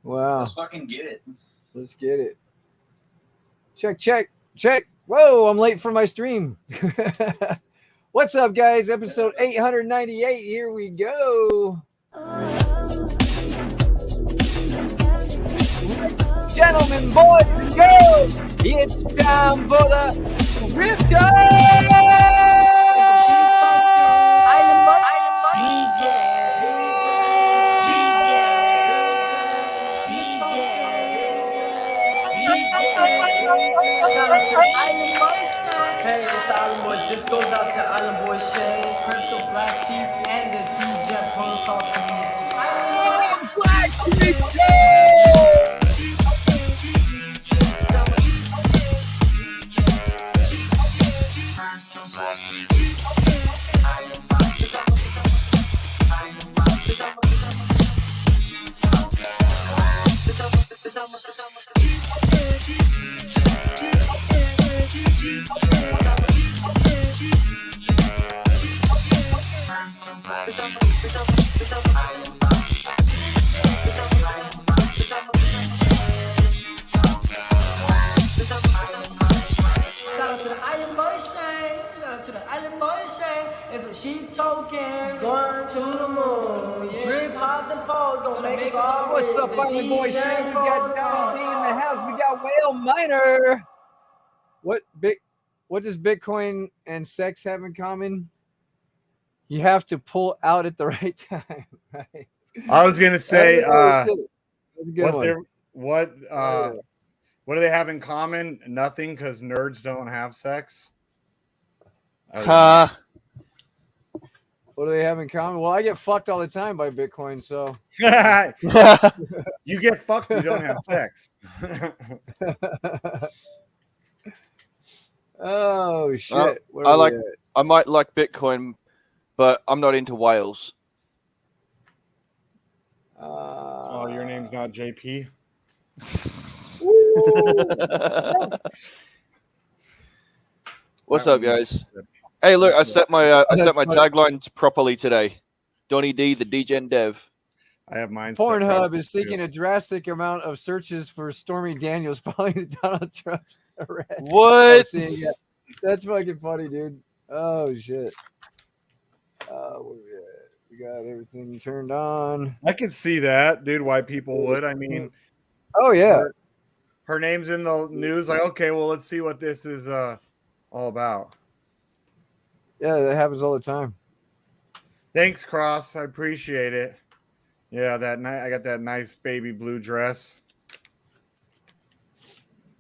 Wow. Let's fucking get it. Let's get it. Check. Whoa, I'm late for my stream. What's up, guys? Episode 898. Here we go. Gentlemen, boys and girls, it's time for the Rift Hey, it's Island Boys. This goes out to Island Boy Shay, Crypto BlackSheep, and the DJ Protocol community. What's up, Island Boy Shay? We got Donnie D in the house. We got Whale Miner. What does Bitcoin and sex have in common? You have to pull out at the right time, right? I was gonna say, what do they have in common? Nothing, because nerds don't have sex. What do they have in common? Well, I get fucked all the time by Bitcoin, so. You get fucked, you don't have sex. Oh shit! I might like Bitcoin, but I'm not into whales. Oh, your name's not JP. What's up, guys? Hey, look, I set my taglines properly today. Donnie D, the DGen dev. I have mine. Pornhub is seeking a drastic amount of searches for Stormy Daniels following Donald Trump's arrest. What? Yeah. That's fucking funny, dude. Oh shit. We got everything turned on. I could see that, dude. Why people would? I mean, oh yeah. Her name's in the news. Like, okay, well, let's see what this is all about. Yeah, that happens all the time. Thanks, Cross. I appreciate it. Yeah, I got that nice baby blue dress.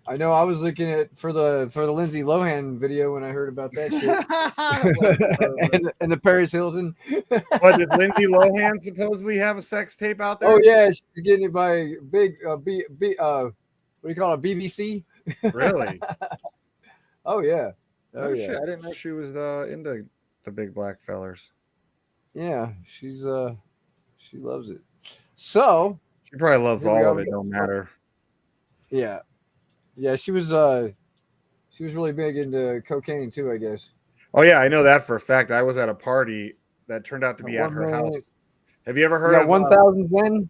I know. I was looking at for the Lindsay Lohan video when I heard about that shit, and the Paris Hilton. What, does Lindsay Lohan supposedly have a sex tape out there? Oh yeah, she's getting it by big what do you call it, BBC? Really? Oh yeah. Oh yeah. Shit. I didn't know she was into the big black fellers. Yeah, she loves it. So she probably loves all of it. Don't matter. Yeah. Yeah, she was really big into cocaine too, I guess. Oh yeah, I know that for a fact. I was at a party that turned out to be at her house. Have you ever heard of 1,000 Zen?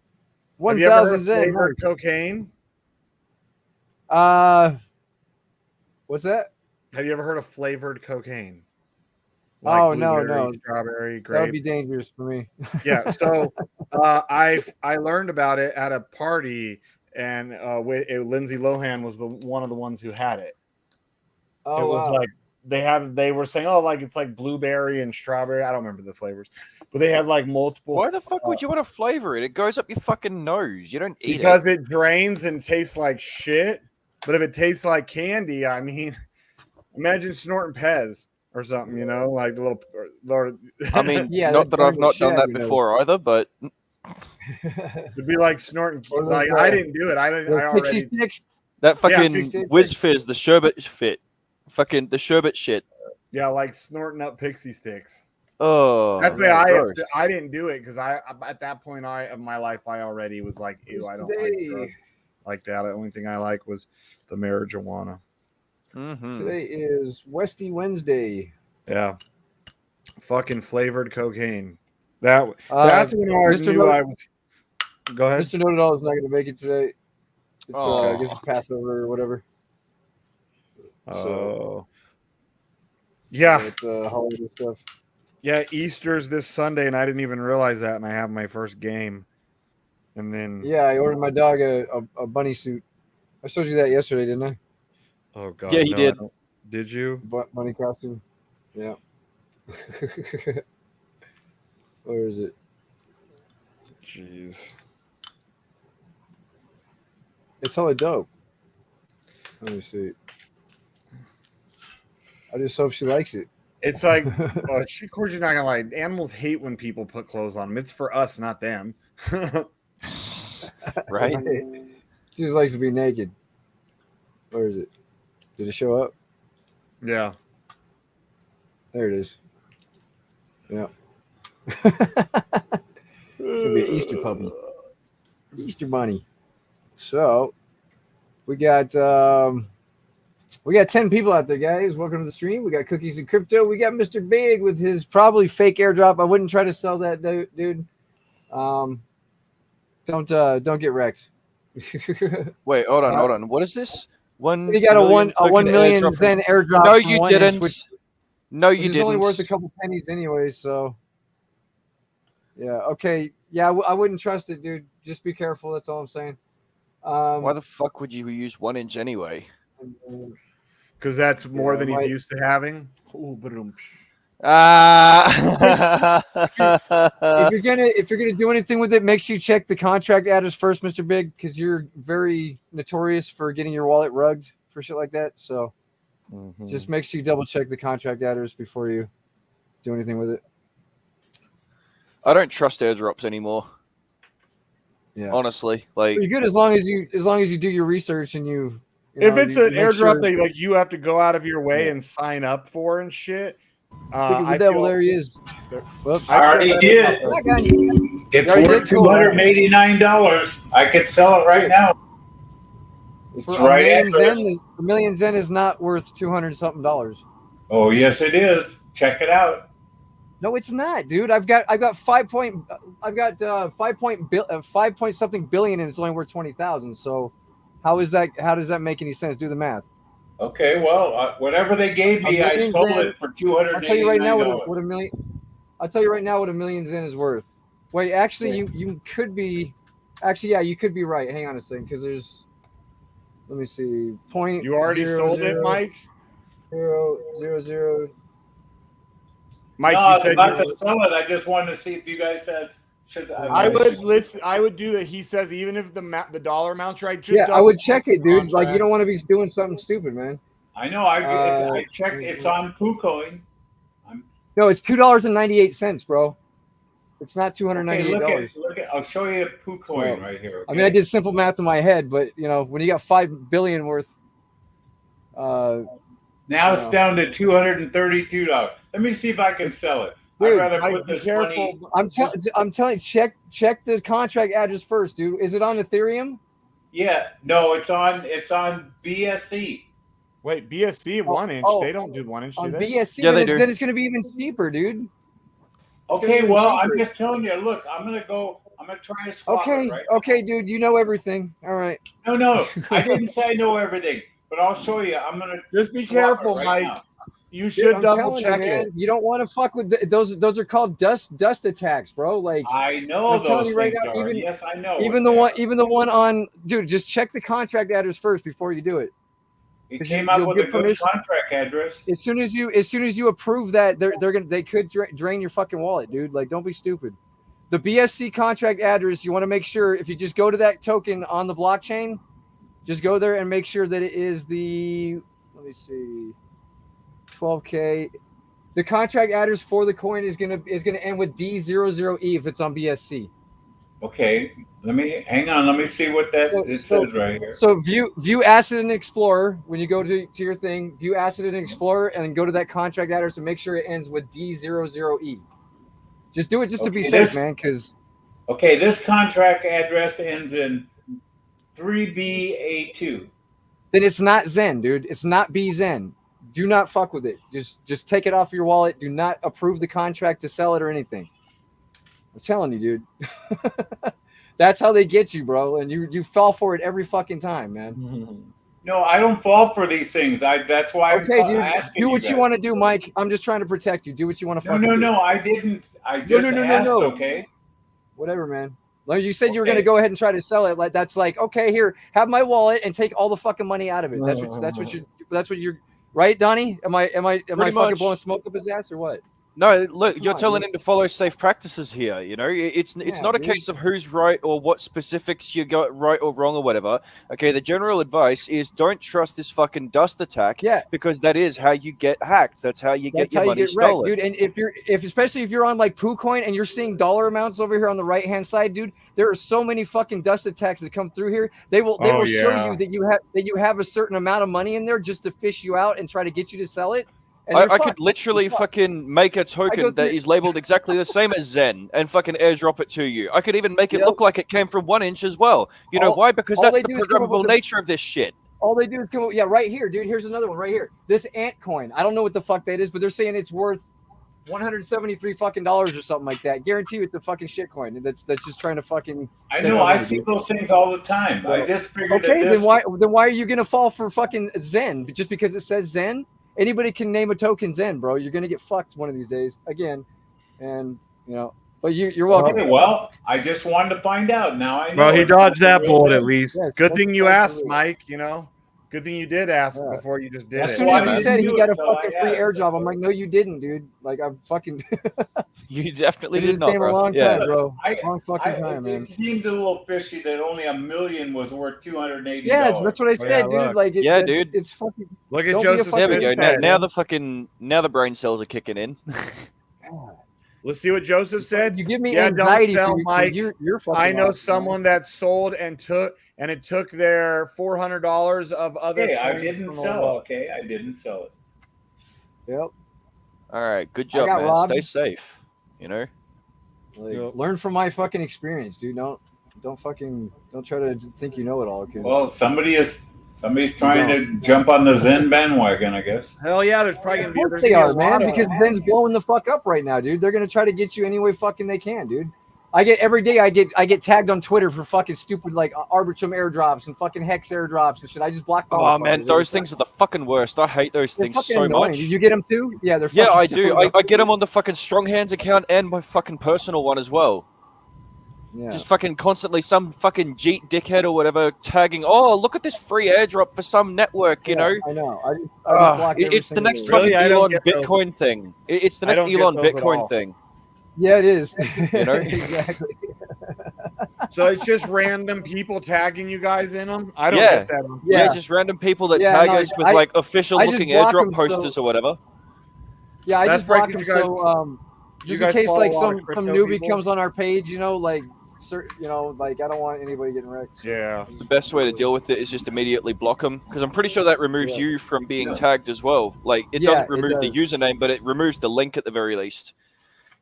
1,000 Zen. Flavored cocaine? What's that? Have you ever heard of flavored cocaine? Like no. Strawberry, grape. That would be dangerous for me. Yeah, so I learned about it at a party. And Lindsay Lohan was one of the ones who had it. Oh, it was like they were saying, oh, like it's like blueberry and strawberry. I don't remember the flavors, but they had like multiple. Why the fuck would you want to flavor it? It goes up your fucking nose. You don't eat it because it drains and tastes like shit. But if it tastes like candy, I mean, imagine snorting Pez or something, you know, like a little. I mean, yeah, not that I've not done that before either, but. It'd be like snorting. Like I didn't do it. I already. That fucking whiz fizz, the sherbet fit, fucking the sherbet shit. Yeah, like snorting up pixie sticks. Oh, that's why I didn't do it because I at that point of my life I already was like, ew, I don't like that. The only thing I like was the marijuana. Mm-hmm. Today is Westy Wednesday. Yeah, fucking flavored cocaine. That's when I knew I was. Go ahead. Mr. Know-It-All is not going to make it today. It's I guess it's Oh. Passover or whatever. Oh. Yeah. It's holiday stuff. Yeah, Easter's this Sunday, and I didn't even realize that, and I have my first game. And then Yeah, I ordered my dog a bunny suit. I showed you that yesterday, didn't I? oh god. Yeah, you no, did. I don't- Did you? Bunny costume. Yeah. Where is it? Jeez. It's hella dope. Let me see. I just hope she likes it. It's like, of course you're not gonna lie. Animals hate when people put clothes on them. It's for us, not them. Right? She just likes to be naked. Where is it? Did it show up? Yeah. There it is. Yeah. It's gonna be an Easter puppy. Easter bunny. So we got 10 people out there, guys. Welcome to the stream. We got Cookies and Crypto. We got Mr. Big with his probably fake airdrop. I wouldn't try to sell that, dude. Don't get wrecked. Wait, hold on. What is this? He got a 1 million airdrop. Zen airdrop. No, from you 1 didn't. inch, which No, you is didn't. only worth a couple pennies anyway. So yeah, okay, yeah, I wouldn't trust it, dude. Just be careful. That's all I'm saying. Why the fuck would you use 1 inch anyway? Because that's more Yeah, than he's right. used to having. Ooh, ba-dum. If you're gonna do anything with it, make sure you check the contract address first, Mr. Big, because you're very notorious for getting your wallet rugged for shit like that. So just make sure you double check the contract address before you do anything with it. I don't trust airdrops anymore. Yeah, Honestly, like you're good as long as you do your research and you If know, it's you an make airdrop sure- that like you have to go out of your way and sign up for and shit. Look at the I devil, feel- there he is. Well, I already did. I got you. It's You already worth did? Cool. $289. I could sell it right now. It's For right a address. million Zen is not worth $200 something. Oh yes, it is. Check it out. No, it's not, dude. I've got 5 point something billion, and it's only worth 20,000. So, how does that make any sense? Do the math. Okay, well, whatever they gave me, I sold it for $289. I'll tell you right now what a million. I'll tell you right now what a million Zen is worth. Wait, actually, you could be. Actually, yeah, you could be right. Hang on a second, because there's. Let me see. Point. You already sold it, Mike. 0.000. Mike, No, you I was said about you to sell it. I just wanted to see if you guys said should. I would listen. I would do that. He says even if the dollar amount's right, just Yeah, I double would check it, dude. Like, you contract. don't want to be doing something stupid, man. I know. I checked. It's on KuCoin. No, it's $2.98, bro. It's not $298. Okay, look at. I'll show you a KuCoin right here. I mean, I did simple math in my head, but you know, when you got 5 billion worth, Now it's down to $232. Let me see if I can sell it. Dude, I'd rather Mike, put be this careful. money. I'm telling you, check the contract address first, dude. Is it on Ethereum? Yeah, no, it's on BSC. Wait, BSC 1 inch. oh, they don't do 1 inch, do On they? BSC, Yeah, they then do. it's going to be even cheaper, dude. Okay, be well, cheaper. I'm just telling you. Look, I'm gonna try to swap Okay, it, right? okay, dude. You know everything. All right. No, I didn't say I know everything, but I'll show you. I'm gonna Just be swap it careful, right Mike. now. You Dude, should I'm double telling check you, man, it. you don't want to fuck with those are called dust attacks, bro. Like, I know I'm telling those you right things now, are. even- Yes, I know. even the one on, dude, just check the contract address first before you do it. It 'cause came you'll up with get a good permission. contract address. As soon as you approve that, they could drain your fucking wallet, dude. Like, don't be stupid. The BSC contract address, you want to make sure if you just go to that token on the blockchain, just go there and make sure that it is the, let me see, 12K. The contract address for the coin is gonna end with D00E if it's on BSC. Okay, let me hang on. Let me see what that it says right here. So view Asset and Explorer when you go to your thing. View Asset and Explorer and then go to that contract address and make sure it ends with D00E. Just do it just to be safe, man. Because Okay, this contract address ends in 3BA2. then it's not Zen, dude. It's not B Zen. Do not fuck with it. Just take it off your wallet. Do not approve the contract to sell it or anything. I'm telling you, dude. That's how they get you, bro. And you fall for it every fucking time, man. No, I don't fall for these things. That's why Okay, I'm dude. asking Do what you guys. want to do, Mike. I'm just trying to protect you. Do what you want to fucking do. No, I didn't. I just asked, okay? Whatever, man. Like you said, you were Okay. gonna go ahead and try to sell it. Like that's like, okay, here, have my wallet and take all the fucking money out of it. That's what you're right, Donnie? Am I fucking much. blowing smoke up his ass or what? No, look, you're on, telling dude. him to follow safe practices here. You know, it's not a dude. case of who's right or what specifics you got right or wrong or whatever. Okay, the general advice is don't trust this fucking dust attack. Yeah. Because that is how you get hacked. That's how you get That's your how you money get wrecked, stolen. dude. And especially if you're on like PooCoin and you're seeing dollar amounts over here on the right hand side, dude, there are so many fucking dust attacks that come through here. They will show you that you have a certain amount of money in there just to fish you out and try to get you to sell it. And I could literally fucking make a token that is labeled exactly the same as Zen and fucking airdrop it to you. I could even make it look like it came from 1inch as well. You know why? Because that's the programmable nature of this shit. All they do is come up, right here, dude. Here's another one right here. This ant coin. I don't know what the fuck that is, but they're saying it's worth $173 fucking dollars or something like that. Guarantee you it's a fucking shit coin. That's just trying to fucking. I know. I see those things all the time. I just figured. Okay, then why are you gonna fall for fucking Zen just because it says Zen? Anybody can name a token Zen, bro. You're gonna get fucked one of these days again, and But you're welcome. Okay, well, I just wanted to find out. Now I know. Well, he dodged that bullet at least. Yes, Good thing you that's asked, Mike. Good thing you did ask before you just did As it. soon as he I said he didn't got a do it, so fucking I free asked. airdrop, I'm like, no, you didn't, dude. Like, I'm fucking. You definitely Been in did this not, game a bro. long Yeah. time, bro. Long fucking time, man. It seemed a little fishy that only $1 million was worth $280. Yeah, that's what I said, yeah, dude. look. Like, Dude. it's fucking. Look at Don't be a Joseph fucking There we go. Smith's Now, head. now the brain cells are kicking in. Let's see what Joseph said. You give me Yeah, don't anxiety. sell, for you, Mike. You're fucking. I know awesome, someone that sold and it took their $400 of other. Okay, I coins didn't from sell. all- Okay, I didn't sell it. Man. Yep. All right, good I job, got man. robbed. Stay safe. You know. Like, Yep. learn from my fucking experience, dude. Don't try to think you know it all. 'Cause Well, somebody's trying to jump on the Zen bandwagon, I guess. Hell yeah, there's probably gonna of be. course there's they gonna are, be a lot man. of Because them. Zen's blowing the fuck up right now, dude. They're gonna try to get you any way fucking they can, dude. Every day I get tagged on Twitter for fucking stupid like Arbitrum airdrops and fucking Hex airdrops and shit. I just block them. Oh man, those things are the fucking worst. I hate those They're things fucking so annoying. much. You get them too? Yeah, they're. Yeah, fucking I do. super I get them on the fucking Strong Hands account and my fucking personal one as well. Yeah. Just fucking constantly some fucking Jeet dickhead or whatever tagging. Oh, look at this free airdrop for some network. You know. I know. I just block every It's the single next day. Really? fucking I don't Elon get those. Bitcoin thing. It's the I next don't get Elon those at Bitcoin all. thing. Yeah, it is. You know? Exactly. So it's just random people tagging you guys in them. I don't Yeah. get that. Yeah, Yeah. just random people that Yeah, tag no, us with I- like official I just looking block airdrop them so- posters or whatever. Yeah, I That's just block right, them 'cause you so you just in guys case follow like a lot of some crypto newbie people? comes on our page, like like I don't want anybody getting wrecked. Yeah. The best way to deal with it is just immediately block them because I'm pretty sure that removes you from being tagged as well. Like it Yeah, doesn't it remove the does. username, but it removes the link at the very least.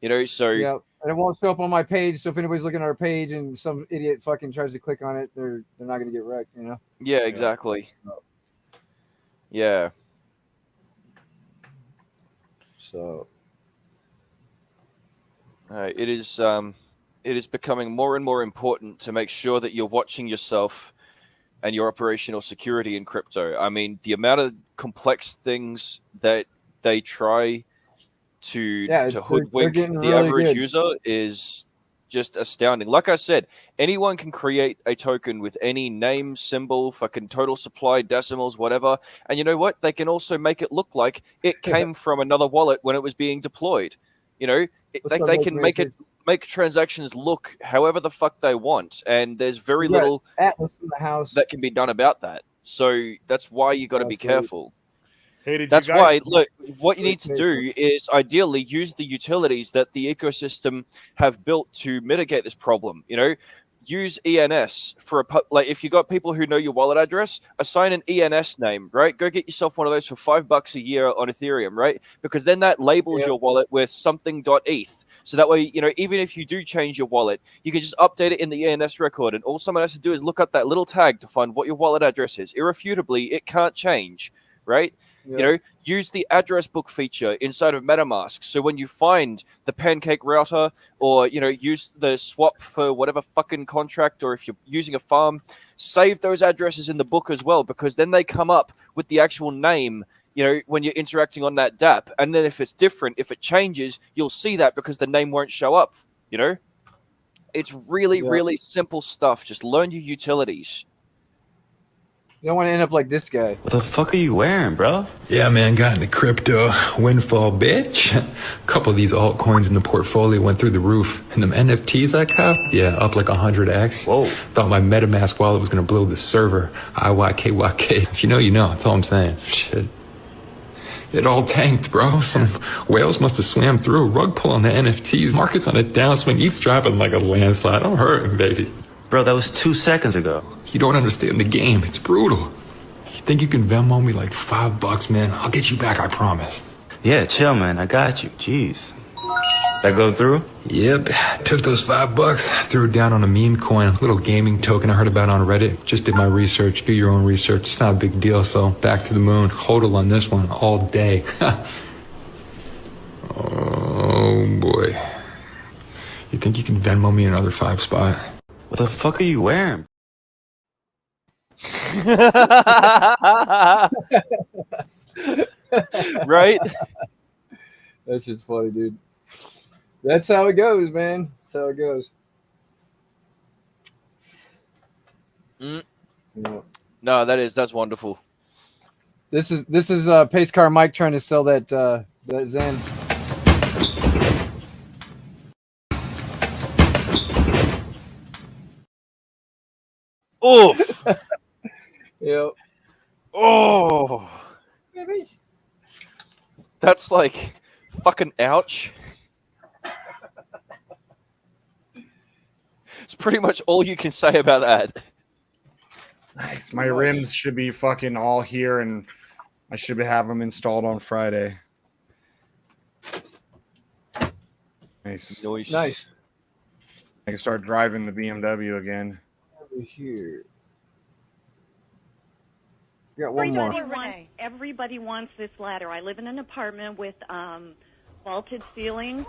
You know, so Yeah, and it won't show up on my page. So if anybody's looking at our page and some idiot fucking tries to click on it, they're not gonna get wrecked. yeah, exactly. Yeah. So It is becoming more and more important to make sure that you're watching yourself and your operational security in crypto. I mean, the amount of complex things that they try to they're hoodwink getting the really average good. user is just astounding. Like I said, anyone can create a token with any name, symbol, fucking total supply, decimals, whatever. And you know what? They can also make it look like it came from another wallet when it was being deployed. You know, What's up, they can Maker? make transactions look however the fuck they want, and there's very We got little Atlas in the house. that can be done about that. So that's why you got to be Absolutely. careful. Hey, did That's you guys, why, look, what you need to do is ideally use the utilities that the ecosystem have built to mitigate this problem. You know, use ENS for like if you got people who know your wallet address, assign an ENS name, right? Go get yourself one of those for $5 a year on Ethereum, right? Because then that labels your wallet with something.eth. So that way, you know, even if you do change your wallet, you can just update it in the ENS record, and all someone has to do is look up that little tag to find what your wallet address is. Irrefutably, it can't change, right? Yeah. You know, use the address book feature inside of MetaMask. So when you find the pancake router, or use the swap for whatever fucking contract, or if you're using a farm, save those addresses in the book as well, because then they come up with the actual name. When you're interacting on that DApp, and then if it's different, if it changes, you'll see that because the name won't show up. It's really, really simple stuff. Just learn your utilities. You don't want to end up like this guy. What the fuck are you wearing, bro? Yeah, man, got into crypto windfall, bitch. A couple of these altcoins in the portfolio went through the roof. And them NFTs I copped, yeah, up like 100x. Whoa. Thought my MetaMask wallet was gonna blow the server. IYKYK. If you know, you know. That's all I'm saying. Shit. It all tanked, bro. Some whales must have swam through a rug pull on the NFTs. Market's on a downswing. ETH's dropping like a landslide. I'm hurting, baby. Bro, that was 2 seconds ago. You don't understand the game. It's brutal. You think you can Venmo me like $5, man? I'll get you back, I promise. Yeah, chill, man. I got you. Jeez. That go through? Yep. Took those $5, threw it down on a meme coin, a little gaming token I heard about on Reddit. Just did my research. Do your own research. It's not a big deal, so back to the moon. Hodl on this one all day. Oh, boy. You think you can Venmo me another $5? What the fuck are you wearing? Right? That's just funny, dude. That's how it goes, man. That's how it goes. Mm. Yeah. No, that's wonderful. This is Pace Car Mike trying to sell that Zen. Oof. Yep. Oh. That's like fucking ouch. It's pretty much all you can say about that. Nice. My rims should be fucking all here, and I should have them installed on Friday. Nice. Nice. I can start driving the BMW again. Over here. Got one more. Everybody wants this ladder. I live in an apartment with vaulted ceilings.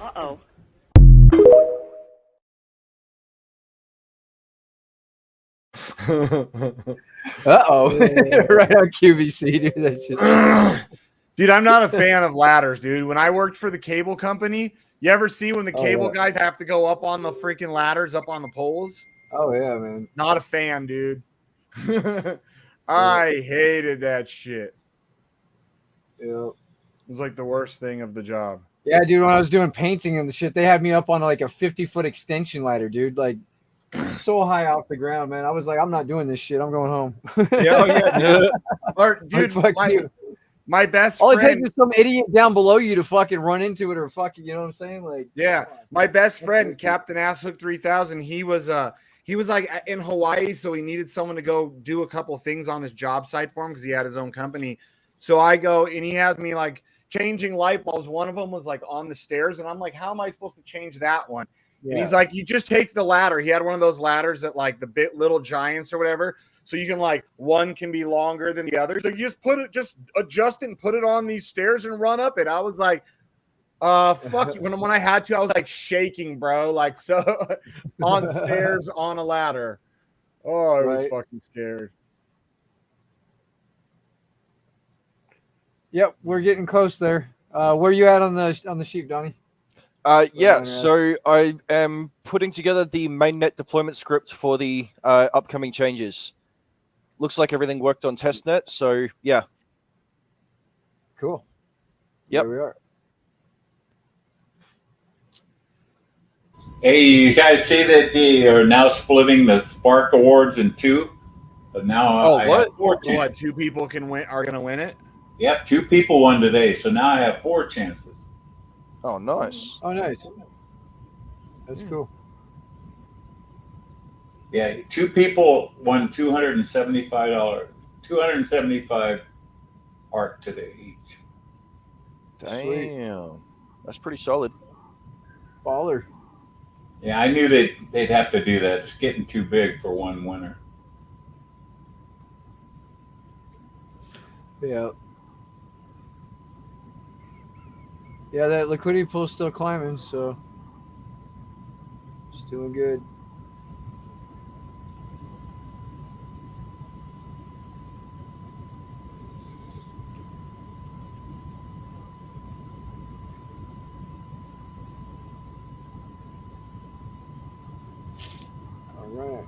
Uh-oh. Uh-oh. Right on QVC, dude. That's just... Dude, I'm not a fan of ladders, dude. When I worked for the cable company, you ever see when the cable guys have to go up on the freaking ladders, up on the poles? Oh, yeah, man. Not a fan, dude. I hated that shit. Yeah. It was like the worst thing of the job. Yeah, dude, when I was doing painting and the shit, they had me up on like a 50-foot extension ladder, dude. Like, so high off the ground, man. I was like, I'm not doing this shit. I'm going home. Yeah, dude. Or, dude, my best all friend. it takes is some idiot down below you to fucking run into it or fucking, you know what I'm saying? Like, yeah, my best friend, Captain Asshook 3000, he was like in Hawaii, so he needed someone to go do a couple things on this job site for him because he had his own company. So I go and he has me like changing light bulbs. One of them was like on the stairs, and I'm like, how am I supposed to change that one? Yeah. And he's like, you just take the ladder. He had one of those ladders that like the little giants or whatever. So you can like one can be longer than the other. So you just adjust it and put it on these stairs and run up it. I was like, fuck you. When I had to, I was like shaking, bro. Like so on stairs on a ladder. Oh, I was fucking scared. Yep, we're getting close there. Where you at on the sheep, Donnie? Yeah, so I am putting together the mainnet deployment script for the upcoming changes. Looks like everything worked on testnet, so yeah. Cool. Yep. There we are. Hey, you guys see that they are now splitting the Spark Awards in two? But now I have four chances. What, 2 people are going to win it? Yep, 2 people won today, so now I have 4 chances. Oh, nice. Oh, nice. That's cool. Yeah, 2 people won $275. 275 ARC today each. Damn. Sweet. That's pretty solid. Baller. Yeah, I knew they'd have to do that. It's getting too big for one winner. Yeah. Yeah, that liquidity pool's still climbing, so it's doing good. All right.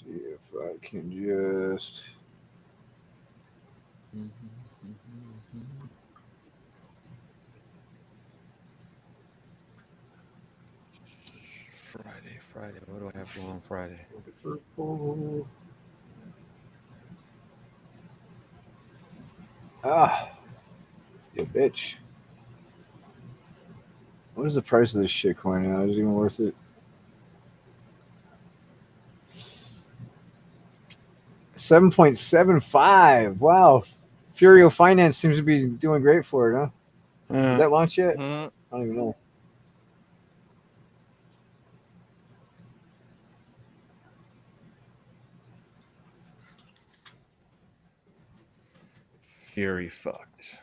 See if I can just. Friday. What do I have going on Friday? Ah, you bitch. What is the price of this shit coin now? Is it even worth it? 7.75. Wow. Furio Finance seems to be doing great for it, huh? Did that launch yet? I don't even know. Fury fucked.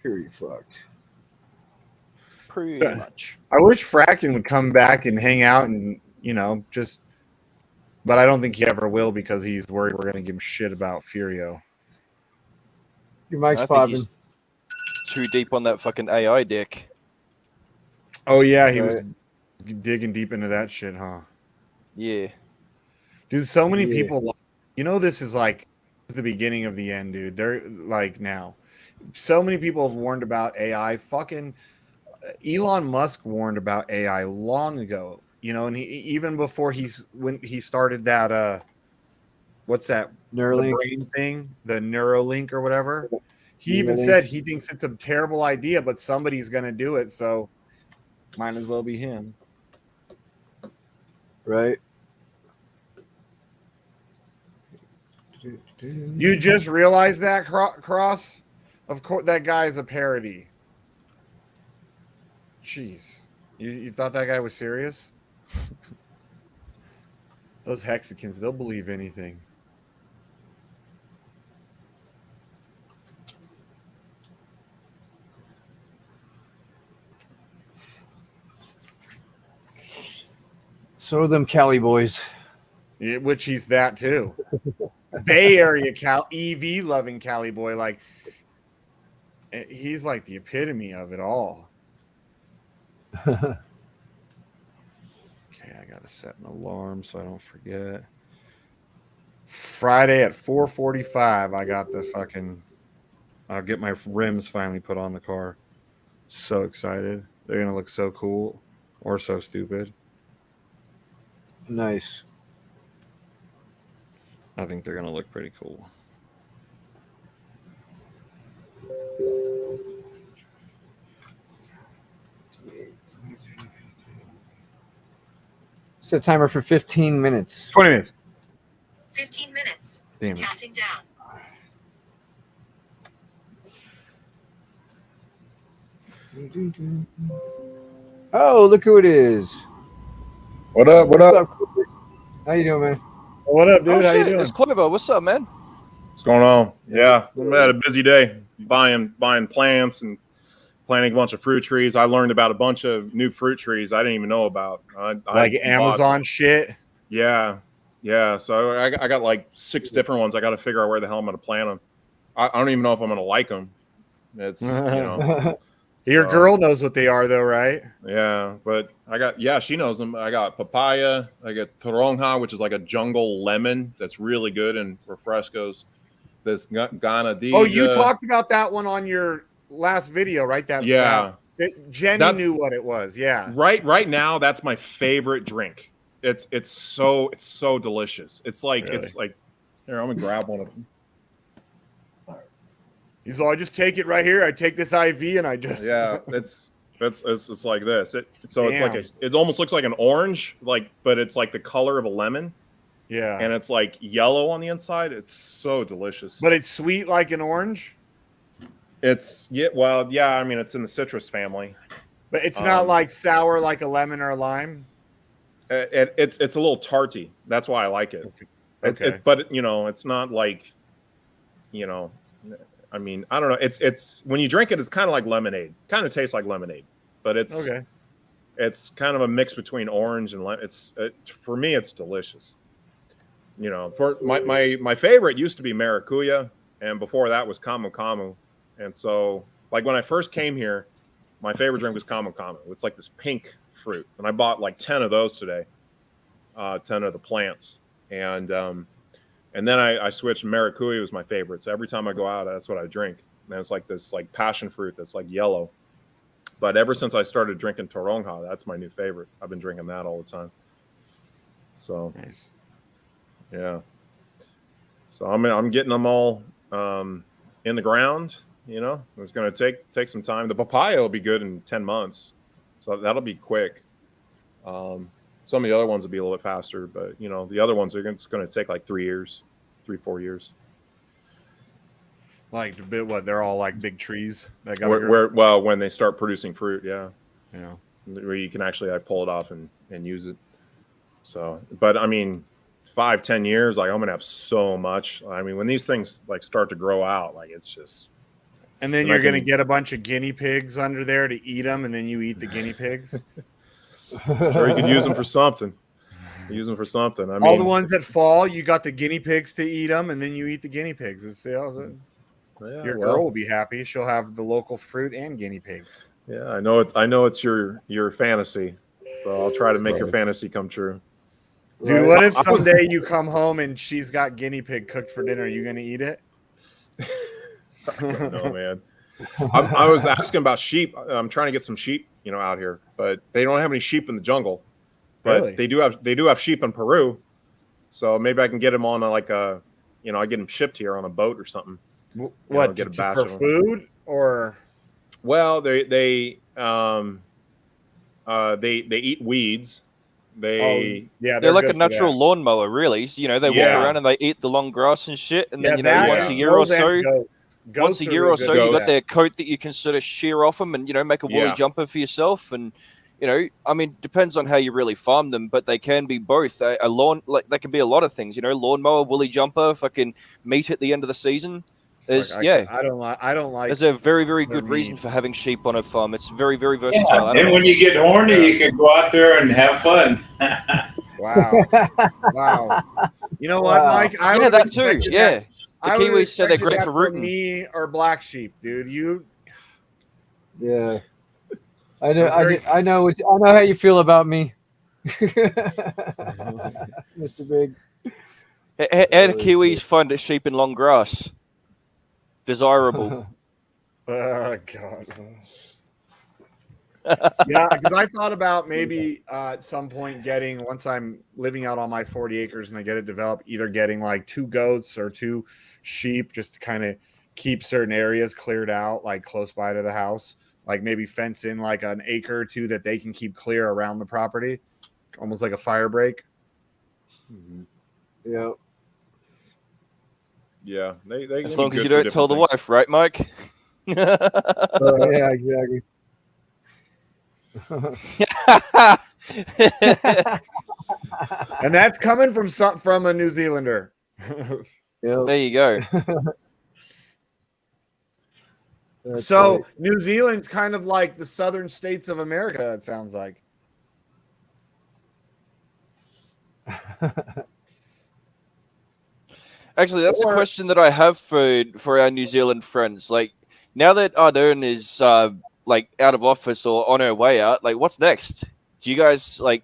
Fury fucked. Pretty much. I wish Fracken would come back and hang out and, you know, just. But I don't think he ever will because he's worried we're going to give him shit about Furio. Your mic's I think popping. he's too deep on that fucking AI dick. Oh, yeah, he was digging deep into that shit, huh? Yeah. Dude, so many people, you know, this is like the beginning of the end, dude. They're like now. So many people have warned about AI. Fucking Elon Musk warned about AI long ago, you know, and even before when he started that, what's that? Neuralink. The brain thing, the Neuralink or whatever. He even said he thinks it's a terrible idea, but somebody's going to do it. So might as well be him. Right. You just realized that, Cross? Of course, that guy is a parody. Jeez. You thought that guy was serious? Those Hexicans, they'll believe anything. So are them Cali boys. Yeah, which he's that too. Bay Area EV loving Cali boy. Like, he's like the epitome of it all. Okay, I gotta set an alarm so I don't forget. Friday at 4:45, I got the fucking. I'll get my rims finally put on the car. So excited! They're gonna look so cool or so stupid. Nice. I think they're gonna look pretty cool. Set timer for 15 minutes. 20 minutes. 15 minutes. Damn it. Counting down. Oh, look who it is. What up? What up? How you doing, man? What up, dude? Oh, How shit, you doing? it's Clover. What's up, man? What's going on? Yeah, I had a busy day buying plants and planting a bunch of fruit trees. I learned about a bunch of new fruit trees I didn't even know about. Like Amazon shit? Yeah. So I got like 6 different ones. I got to figure out where the hell I'm going to plant them. I don't even know if I'm going to like them. It's, you know. Your girl knows what they are, though, right? Yeah, but she knows them. I got papaya. I got toronja, which is like a jungle lemon that's really good and refrescos. This Ganadilla. Oh, you talked about that one on your last video, right? Jenny knew what it was. Yeah. Right now, that's my favorite drink. It's so delicious. It's like here, I'm gonna grab one of them. He's all, I just take it right here. I take this IV and I just It's like this. It's like it almost looks like an orange, but it's like the color of a lemon. Yeah. And it's like yellow on the inside. It's so delicious. But it's sweet like an orange? It's I mean, it's in the citrus family. But it's not like sour like a lemon or a lime? It's a little tarty. That's why I like it. Okay. But it's not like, I mean, I don't know. It's when you drink it, it's kind of like lemonade. Kind of tastes like lemonade, but it's kind of a mix between orange and lemon. For me, it's delicious. For my favorite used to be maracuya, and before that was camu camu. And so, like when I first came here, my favorite drink was camu camu. It's like this pink fruit, and I bought like 10 of those today, 10 of the plants, and then I switched. Maracuya was my favorite, so every time I go out, that's what I drink. And it's like this like passion fruit that's like yellow. But ever since I started drinking toronja, that's my new favorite. I've been drinking that all the time. So nice. Yeah. So I'm getting them all in the ground. It's going to take some time. The papaya will be good in 10 months, so that'll be quick. Some of the other ones will be a little bit faster, but the other ones it's going to take like 4 years. Like what? They're all like big trees that got when they start producing fruit, yeah, where you can actually pull it off and use it. So, but I mean, 5-10 years, like I'm gonna have so much. I mean, when these things like start to grow out, like it's just. And then you're gonna get a bunch of guinea pigs under there to eat them, and then you eat the guinea pigs. Sure, you could use them for something. I mean, all the ones that fall, you got the guinea pigs to eat them, and then you eat the guinea pigs. Your girl will be happy. She'll have the local fruit and guinea pigs. Yeah, I know it's your fantasy, so I'll try to make your fantasy come true. Dude, what if someday you come home and she's got guinea pig cooked for dinner? Are you going to eat it? I don't know, man. I was asking about sheep. I'm trying to get some sheep, out here, but they don't have any sheep in the jungle. But really? they do have sheep in Peru, so maybe I can get them on I get them shipped here on a boat or something. What? Get a batch for food or? Well, they eat weeds. They're like a natural lawnmower, really. So, they walk around and they eat the long grass and shit, and then once a year or so, you got their coat that you can sort of shear off them and make a woolly jumper for yourself. And I mean, depends on how you really farm them, but they can be both. A lawn, like they can be a lot of things. Lawnmower, woolly jumper, fucking meat at the end of the season. I don't like. There's a very, very good reason for having sheep on a farm. It's very, very versatile. And when you get horny, you can go out there and have fun. Wow. You know what, Mike? That too. Yeah. The Kiwis said they're great for rooting. Me or BlackSheep, dude. Yeah. I know how you feel about me, Mr. Big. How do Kiwis find a sheep in long grass desirable? Oh God. Yeah, because I thought about maybe at some point once I'm living out on my 40 acres and I get it developed, either getting like 2 goats or 2 sheep just to kind of keep certain areas cleared out, like close by to the house. Like maybe fence in like an acre or 2 that they can keep clear around the property, almost like a fire break. Mm-hmm. Yeah. Yeah. They as long as you don't tell the wife, right, Mike? Yeah, exactly. And that's coming from a New Zealander. There you go. So right. New Zealand's kind of like the southern states of America, it sounds like. Actually, that's a question that I have for our New Zealand friends. Like, now that Ardern is like out of office or on her way out, like, what's next? Do you guys like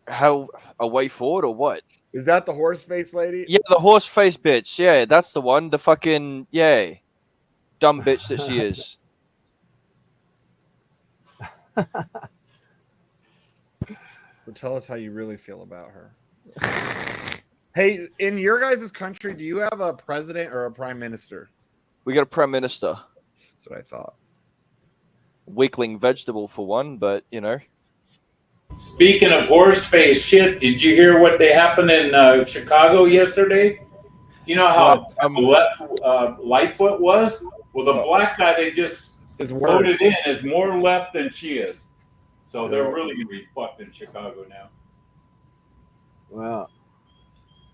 have a way forward or what? Is that the horse face lady? Yeah, the horse face bitch. Yeah, that's the one. The fucking dumb bitch that she is. So tell us how you really feel about her. Hey, in your guys' country, do you have a president or a prime minister? We got a prime minister. That's what I thought. weakling vegetable for one, but you know. Speaking of horse face shit, did you hear what they happened in Chicago yesterday? You know how left Lightfoot was? Well, the black guy they just voted in is more left than she is. So they're really going to be fucked in Chicago now. Wow.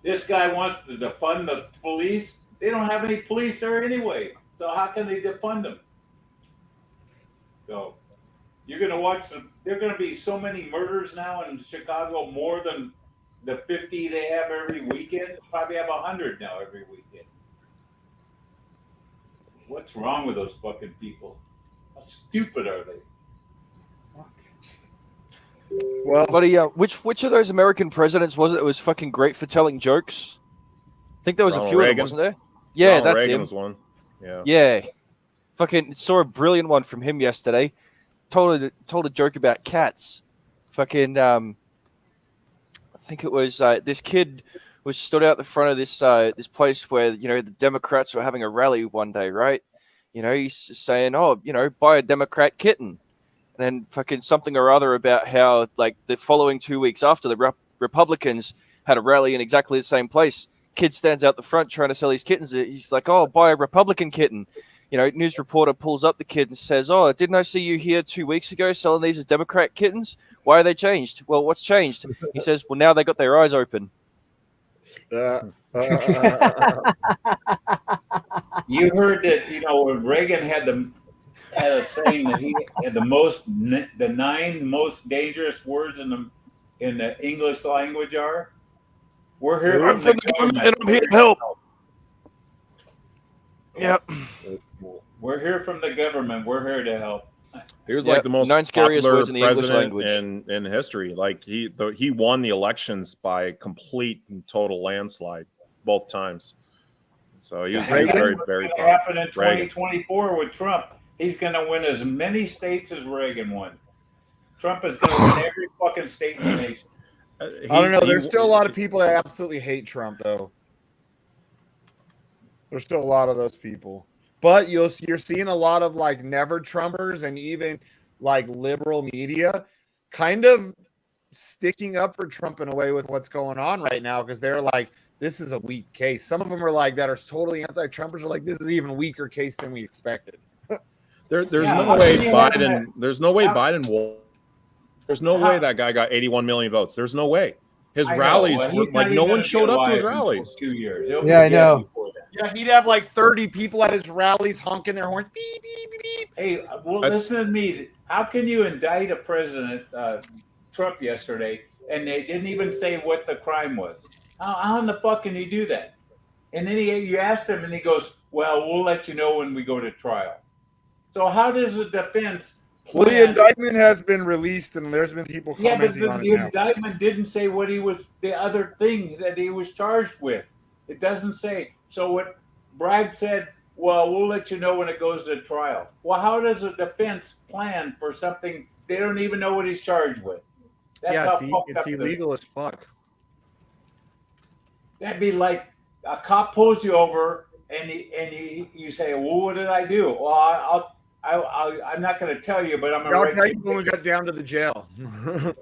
This guy wants to defund the police. They don't have any police there anyway. So how can they defund them? So you're going to watch there are going to be so many murders now in Chicago, more than the 50 they have every weekend. Probably have 100 now every weekend. What's wrong with those fucking people? How stupid are they? Well, buddy, which of those American presidents was it that was fucking great for telling jokes? I think there was Ronald a few Reagan. of them, wasn't there? Yeah, Ronald that's Reagan him. was one. Yeah. Yeah. Fucking saw a brilliant one from him yesterday. Told a joke about cats. Fucking I think it was this kid was stood out the front of this place where the Democrats were having a rally one day, right? He's saying, "Oh, buy a Democrat kitten." And then fucking something or other about how, like, the following 2 weeks after, the Republicans had a rally in exactly the same place. Kid stands out the front trying to sell his kittens. He's like, "Oh, buy a Republican kitten." News reporter pulls up the kid and says, "Oh, didn't I see you here 2 weeks ago selling these as Democrat kittens? Why are they changed?" "Well, what's changed?" He says, "Well, now they got their eyes open." You heard that, when Reagan had a saying that he had the 9 most dangerous words in the English language are, "We're here from the government and I'm here to help." Yep. We're here from the government. We're here to help. He was like the most 9 scariest popular words in the English president language in history. Like he won the elections by complete and total landslide both times. So he was very, very What's going to happen in 2024 with Trump? He's going to win as many states as Reagan won. Trump is going to win every fucking state in the nation. I don't know. There's still a lot of people that absolutely hate Trump, though. There's still a lot of those people. But you're seeing a lot of like never Trumpers and even like liberal media kind of sticking up for Trump in a way with what's going on right now, because they're like, this is a weak case. Some of them are like that are totally anti-Trumpers are like, this is an even weaker case than we expected. There's no way Biden. There's no way Biden will. There's no way that guy got 81 million votes. There's no way. His rallies were like no one showed up to his rallies. 2 years. Yeah, I know. Yeah, he'd have like 30 people at his rallies honking their horns. Beep, beep, beep, beep. Hey, well, listen to me. How can you indict a president, Trump, yesterday, and they didn't even say what the crime was? How in the fuck can you do that? And then you asked him, and he goes, "Well, we'll let you know when we go to trial." So how does the defense? Well, the indictment has been released, and there's been people commenting on it the now. indictment didn't say what he was, the other thing that he was charged with. It doesn't say. So what Bragg said, "Well, we'll let you know when it goes to trial." Well, how does a defense plan for something they don't even know what he's charged with? That's how it's illegal as fuck. That'd be like a cop pulls you over and you say, "Well, what did I do?" "Well, I'm not going to tell you, but I'm going to I'll tell you when we got down to the jail." Yeah,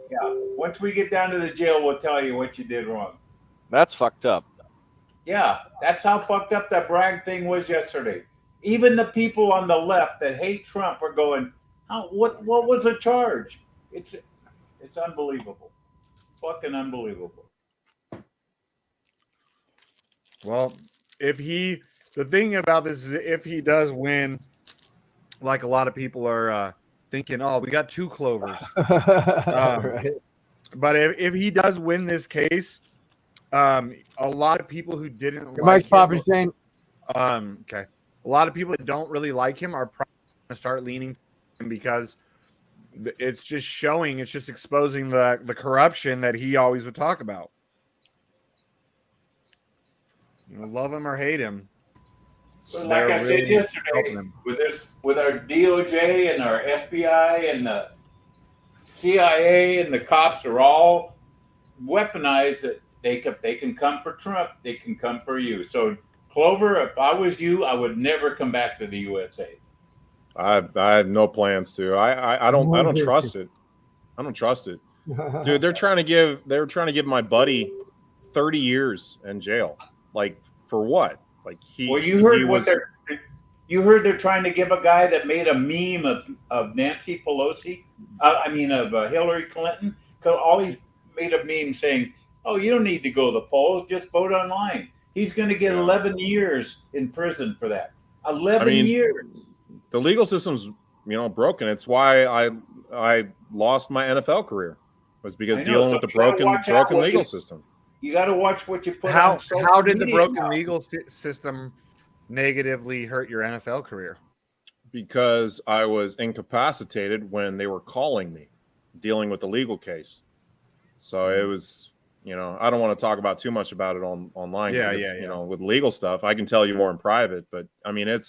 once we get down to the jail, we'll tell you what you did wrong. That's fucked up. Yeah, that's how fucked up that Bragg thing was yesterday. Even the people on the left that hate Trump are going, "What was the charge?" It's unbelievable, fucking unbelievable. Well, the thing about this is if he does win, like a lot of people are thinking, "Oh, we got 2 Clovers." Right. But if he does win this case, a lot of people who didn't Your mic's popping, Shane. Okay. A lot of people that don't really like him are probably going to start leaning him because it's just exposing the corruption that he always would talk about. Love him or hate him. But like I said yesterday, with our DOJ and our FBI and the CIA and the cops are all weaponized that they can come for Trump, they can come for you. So Clover, if I was you, I would never come back to the USA. I have no plans to. I don't trust it. I don't trust it, dude. They're trying to give my buddy 30 years in jail. Like for what? Like Well, you heard they're trying to give a guy that made a meme of Nancy Pelosi. Of Hillary Clinton. Cause all he made a meme saying, "Oh, you don't need to go to the polls; just vote online." He's going to get 11 years in prison for that. 11 years. The legal system's broken. It's why I lost my NFL career. Was because dealing with the broken legal system. You got to watch what you put. How did the broken legal system negatively hurt your NFL career? Because I was incapacitated when they were calling me, dealing with the legal case. So it was, I don't want to talk about too much about it online. With legal stuff, I can tell you more in private. But I mean, it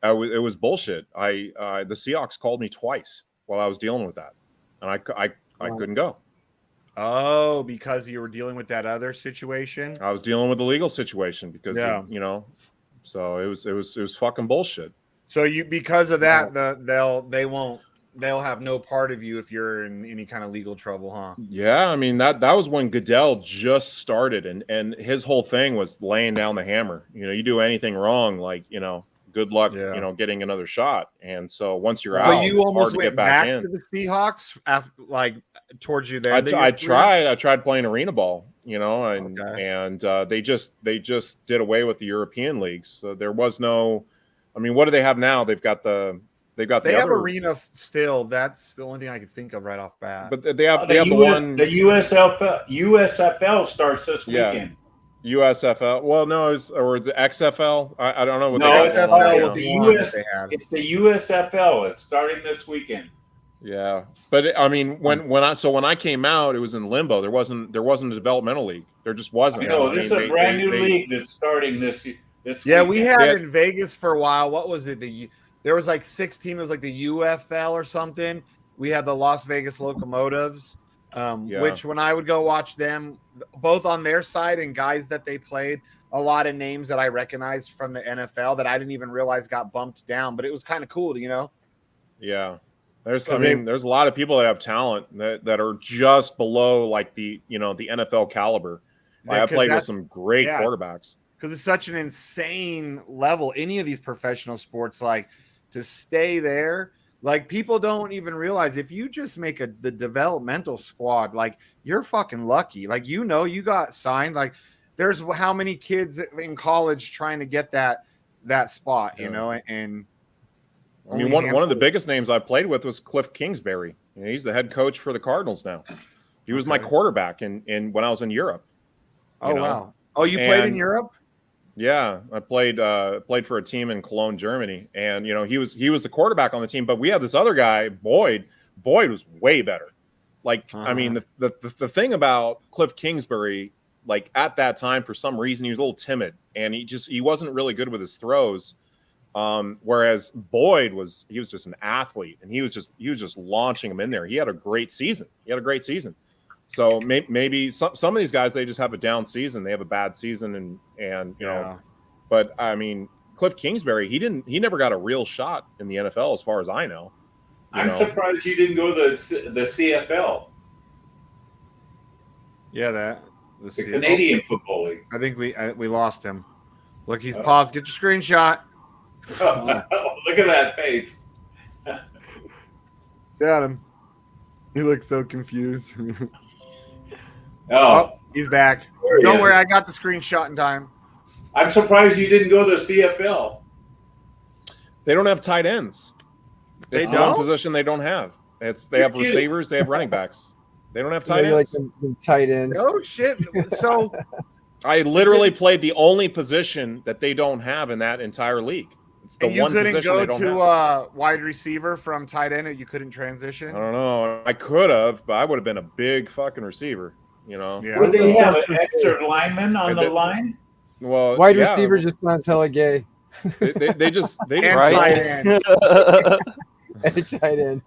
was bullshit. The Seahawks called me twice while I was dealing with that, and I couldn't go. Oh, because you were dealing with that other situation? I was dealing with the legal situation because so it was fucking bullshit. So because of that, they'll have no part of you if you're in any kind of legal trouble, huh? Yeah, I mean that was when Goodell just started, and his whole thing was laying down the hammer. You do anything wrong, like good luck, getting another shot. And so once you're out, so you almost hard to went get back in. To the Seahawks after, towards you there. I tried playing arena ball, and they just did away with the European leagues. So there was no. I mean, what do they have now? They have arena still. That's the only thing I can think of right off bat. But they have the USFL starts this weekend. USFL. Well, no, or the XFL. I don't know what It's the USFL. It's starting this weekend. Yeah, but I mean, when I came out, it was in limbo. There wasn't a developmental league. There just wasn't. This is a brand new league that's starting this. Yeah, we had in Vegas for a while. What was it? There was like 6 teams. It was like the UFL or something. We had the Las Vegas Locomotives, which when I would go watch them, both on their side and guys that they played, a lot of names that I recognized from the NFL that I didn't even realize got bumped down. But it was kind of cool, Yeah. There's a lot of people that have talent that are just below like the NFL caliber. I played with some great quarterbacks. Because it's such an insane level. Any of these professional sports, like to stay there, like people don't even realize if you just make the developmental squad, like you're fucking lucky. Like you got signed. Like there's how many kids in college trying to get that spot, and. I mean, one of the biggest names I played with was Cliff Kingsbury. He's the head coach for the Cardinals now. He was my quarterback in when I was in Europe. Wow! Oh, you played in Europe? Yeah, I played for a team in Cologne, Germany, and he was the quarterback on the team. But we had this other guy, Boyd. Boyd was way better. Like, I mean, the thing about Cliff Kingsbury, like at that time, for some reason, he was a little timid, and he wasn't really good with his throws. Whereas Boyd was just an athlete, and he was just launching him in there. He had a great season. So maybe some of these guys, they just have a down season. They have a bad season, and but I mean, Cliff Kingsbury, he never got a real shot in the NFL as far as I know. I'm surprised you didn't go to the CFL. Yeah, the Canadian Football League. I think we lost him. Look, he's paused. Get your screenshot. Look at that face. Got him. He looks so confused. Oh, he's back. Don't worry, I got the screenshot in time. I'm surprised you didn't go to the CFL. They don't have tight ends. It's one position they don't have. They have receivers, they have running backs. They don't have tight ends. Like the tight ends. Oh shit! So I literally played the only position that they don't have in that entire league. It's the one position they don't have. You couldn't go to wide receiver from tight end, or you couldn't transition? I don't know. I could have, but I would have been a big fucking receiver. Yeah. Would they have an extra lineman on the line? Well, wide receiver just sounds hella gay. They just tight end. And tight end.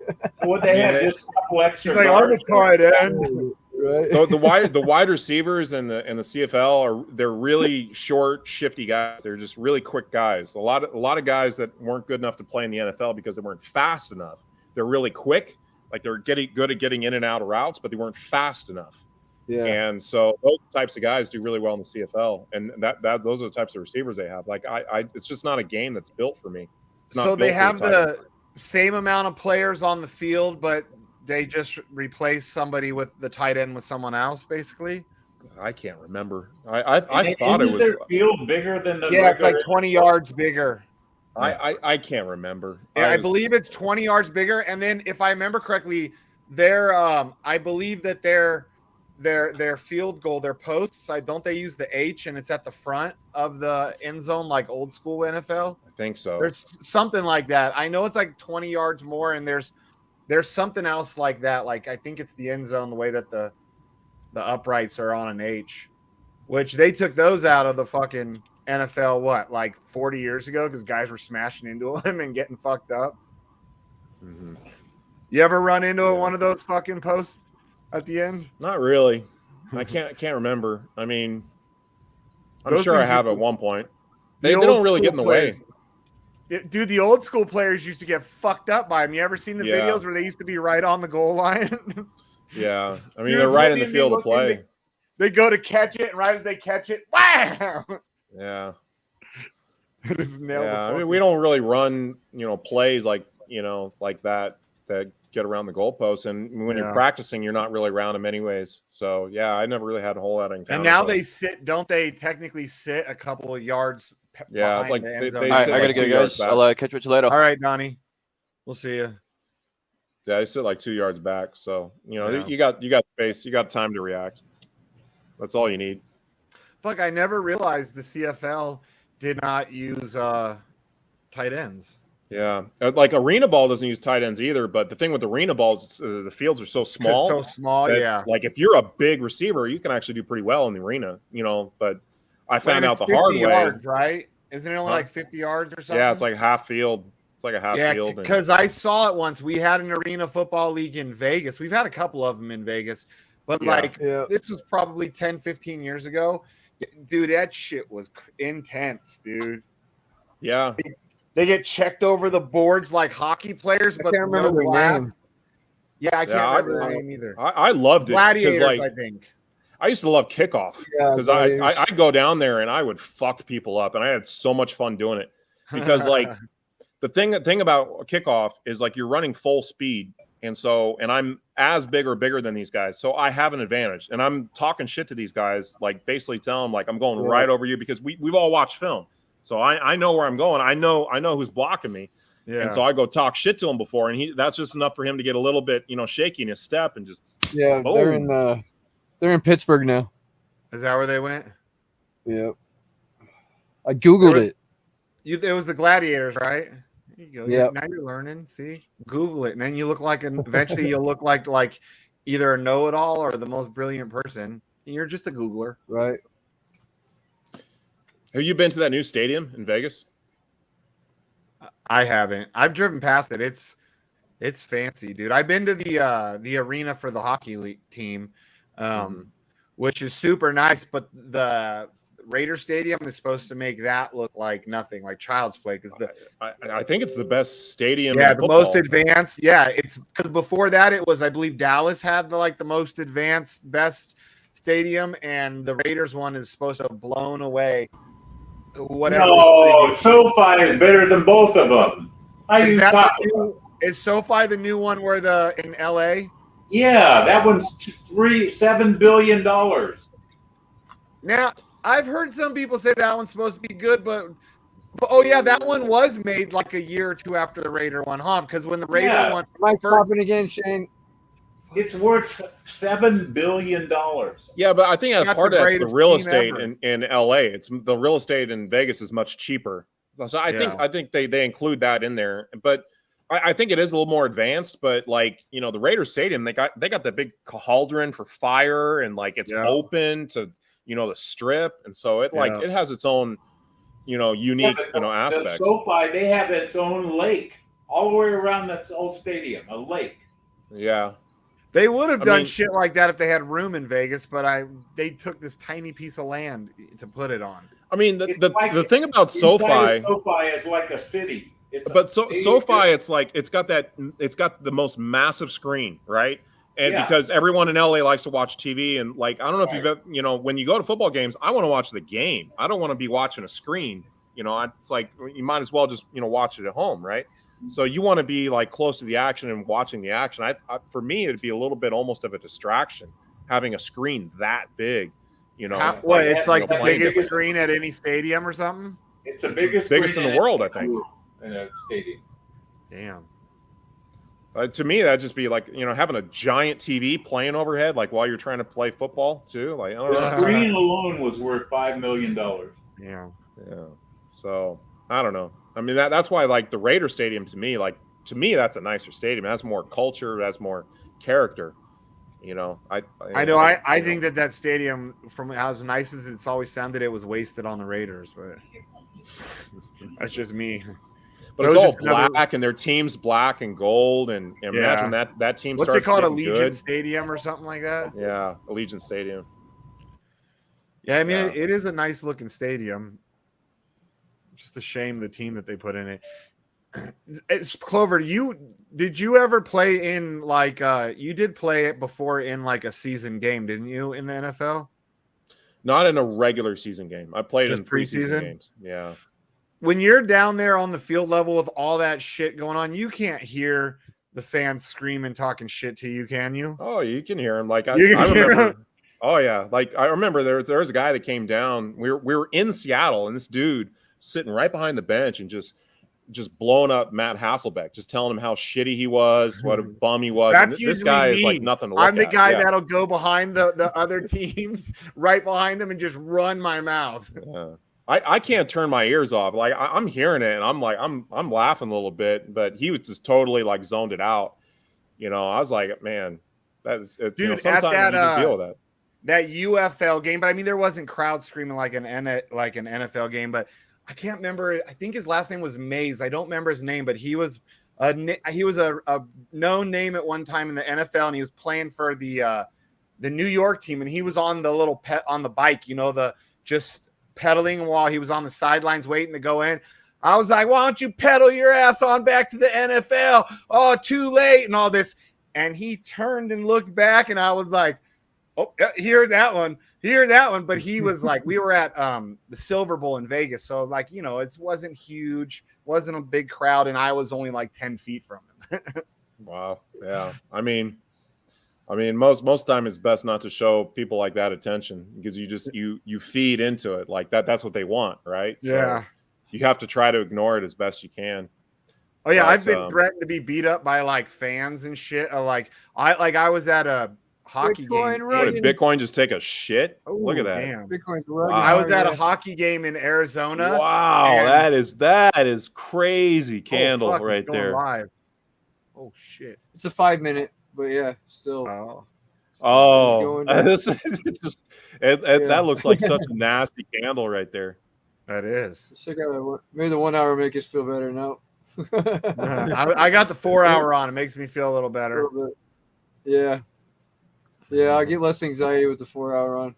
Would they have just a couple extra? He's like, I'm a tight end. Right. The wide receivers and the CFL they're really short, shifty guys. They're just really quick guys. A lot of guys that weren't good enough to play in the NFL because they weren't fast enough. They're really quick, like they're getting good at getting in and out of routes, but they weren't fast enough. Yeah. And so those types of guys do really well in the CFL, and those are the types of receivers they have. Like it's just not a game that's built for me. So they have the same amount of players on the field, but they just replace somebody with the tight end with someone else, basically. I can't remember. I thought Isn't it was their field bigger than the it's like 20 yards bigger. I can't remember. Yeah, I believe it's 20 yards bigger. And then if I remember correctly, I believe that their field goal, their posts, don't they use the H and it's at the front of the end zone like old school NFL? I think so. There's something like that. I know it's like 20 yards more, and there's something else like that. Like I think it's the end zone, the way that the uprights are on an H, which they took those out of the fucking NFL, like 40 years ago, because guys were smashing into them and getting fucked up. Mm-hmm. You ever run into one of those fucking posts at the end? Not really. I can't remember. I mean, I'm Those sure I things have used at to- one point. They don't really get in the way. Dude, the old school players used to get fucked up by them. You ever seen the Yeah. videos where they used to be right on the goal line? Yeah. I mean, Dudes they're right in wouldn't the even field of look in play. They go to catch it, and right as they catch it, wow! Yeah. Just nailed the Yeah. I fucking- mean, we don't really run, plays like that get around the goalposts. And when you're practicing, you're not really around them anyways. So, yeah, I never really had a whole lot of encounter. And now they sit, don't they technically sit a couple of yards Yeah, it's behind like the they end zone? sit All right, I like gotta 2 go, yards guys. back. I'll catch you later. All right, Donnie. We'll see you. Yeah, they sit like 2 yards back. So, Yeah. you got space. You got time to react. That's all you need. Fuck, I never realized the CFL did not use tight ends. Yeah, like arena ball doesn't use tight ends either. But the thing with arena balls, the fields are so small. So small, that, yeah. Like if you're a big receiver, you can actually do pretty well in the arena. But I found out the 50 hard yards, way. right? Isn't it only like 50 yards or something? Yeah, it's like half field. It's like a half field. Because I saw it once. We had an arena football league in Vegas. We've had a couple of them in Vegas. But this was probably 10, 15 years ago. Dude, that shit was intense, dude. Yeah. They get checked over the boards like hockey players, but can't remember their glass. name. Yeah, I can't remember their name either. I loved it. Gladiators, I think. I used to love kickoff because I go down there and I would fuck people up, and I had so much fun doing it because the thing about kickoff is like you're running full speed, and I'm as big or bigger than these guys, so I have an advantage, and I'm talking shit to these guys, like basically telling them like I'm going right over you because we've all watched film, so I know where I'm going, I know who's blocking me. Yeah. And so I go talk shit to him before, and that's just enough for him to get a little bit, shaky in his step and just boom. They're in Pittsburgh now. Is that where they went? Yep. I Googled it. It was the Gladiators, right? There you go. Yeah. Now you're learning. See, Google it, and then you look like, eventually you'll look like either a know-it-all or the most brilliant person. You're just a Googler, right? Have you been to that new stadium in Vegas? I haven't. I've driven past it. It's fancy, dude. I've been to the arena for the hockey league team, which is super nice. But the Raider Stadium is supposed to make that look like nothing, like child's play. Because I think it's the best stadium. Yeah, in the football. most advanced. Yeah, it's because before that it was, I believe, Dallas had the most advanced, best stadium, and the Raiders one is supposed to have blown away. Whatever. No, SoFi is better than both of them. Is SoFi the new one where in LA? Yeah, that one's $7 billion. Now I've heard some people say that one's supposed to be good, but oh yeah, that one was made like a year or two after the Raider one, huh? Because when the Raider one, am I stopping again, Shane? It's worth $7 billion. Yeah, but I think as part of that's the real estate ever. in LA. It's the real estate in Vegas is much cheaper. So I think they include that in there. But I think it is a little more advanced. But the Raiders Stadium, they got the big cauldron for fire, and it's open to the strip, and so it has its own unique aspects. The SoFi, they have its own lake all the way around the whole stadium, a lake. Yeah. They would have done shit like that if they had room in Vegas, but they took this tiny piece of land to put it on. I mean, the thing about SoFi is like a city. SoFi, it's like it's got the most massive screen, right? And because everyone in LA likes to watch TV, and like I don't know if you've ever, when you go to football games, I want to watch the game. I don't want to be watching a screen. It's like you might as well just watch it at home, right? So you want to be like close to the action and watching the action. For me, it'd be a little bit almost of a distraction having a screen that big. It's like the biggest screen at any stadium or something. It's the biggest in the world, I think. In a stadium. Damn. To me, that'd just be like having a giant TV playing overhead, like while you're trying to play football too. Like the screen alone was worth $5 million. Yeah. So I don't know. I mean, that's why like the Raider Stadium to me, that's a nicer stadium. It has more culture. It has more character. I know. I think that stadium, from as nice as it's always sounded, it was wasted on the Raiders, but that's just me. But it's all black, and their team's black and gold, and imagine that team. What's it called? Allegiant Stadium or something like that? Yeah, Allegiant Stadium. Yeah, I mean it is a nice looking stadium. Just a shame the team that they put in it. It's Clover. Did you ever play in like you did play it before in like a season game, didn't you, in the NFL? Not in a regular season game. I played just in preseason games. Yeah. When you're down there on the field level with all that shit going on, you can't hear the fans screaming, talking shit to you, can you? Oh, you can hear them. Like I remember. Oh yeah, like I remember there was a guy that came down. We were in Seattle, and this dude sitting right behind the bench and just blowing up Matt Hasselbeck, just telling him how shitty he was, what a bum he was. That's this guy is like nothing to look at. I'm the guy that'll go behind the other teams, right behind them, and just run my mouth. Yeah. I can't turn my ears off. Like I'm hearing it, and I'm like I'm laughing a little bit, but he was just totally like zoned it out. I was like, man, that's dude. Sometimes at that, you just deal with that. That UFL game, but I mean, there wasn't crowd screaming like an NFL game, but I can't remember. I think his last name was Mays. I don't remember his name, but he was a known name at one time in the NFL, and he was playing for the New York team, and he was on the little pet on the bike, the just pedaling while he was on the sidelines waiting to go in. I was like, why don't you pedal your ass on back to the NFL? Oh, too late and all this. And he turned and looked back, and I was like, oh, hear that one. But he was like, we were at the Silver Bowl in Vegas. So like, it wasn't huge, wasn't a big crowd. And I was only like 10 feet from him. Wow. Yeah. I mean, most time it's best not to show people like that attention, because you feed into it like that. That's what they want. Right. Yeah. So you have to try to ignore it as best you can. Oh yeah. I've been threatened to be beat up by like fans and shit. I was at a hockey game. What, did Bitcoin just take a shit? Ooh, look at that. Damn. Bitcoin's wow. I was at a hockey game in Arizona. Wow, that is crazy candle right there. Live. Oh shit. It's a 5-minute, but yeah, still. That looks like such a nasty candle right there. That is. Maybe the 1 hour make us feel better now. I got the 4 hour on. It makes me feel a little better. Yeah. Yeah, I get less anxiety with the 4 hour on.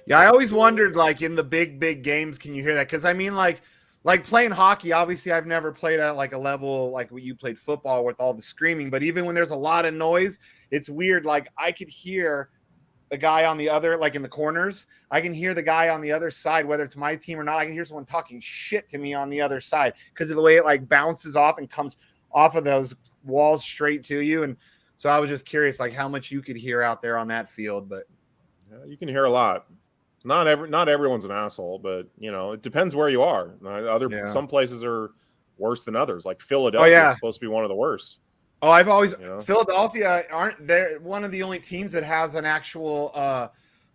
Yeah, I always wondered, like, in the big games, can you hear that? Because I mean, like playing hockey, obviously I've never played at like a level like what you played football with all the screaming, but even when there's a lot of noise, it's weird. Like I could hear the guy on the other, like in the corners, I can hear the guy on the other side, whether it's my team or not. I can hear someone talking shit to me on the other side because of the way it like bounces off and comes off of those walls straight to you. And so I was just curious, like how much you could hear out there on that field, but you can hear a lot. Not everyone's an asshole, but it depends where you are. Some places are worse than others. Like Philadelphia is supposed to be one of the worst. Oh, I've always Philadelphia aren't they're one of the only teams that has an actual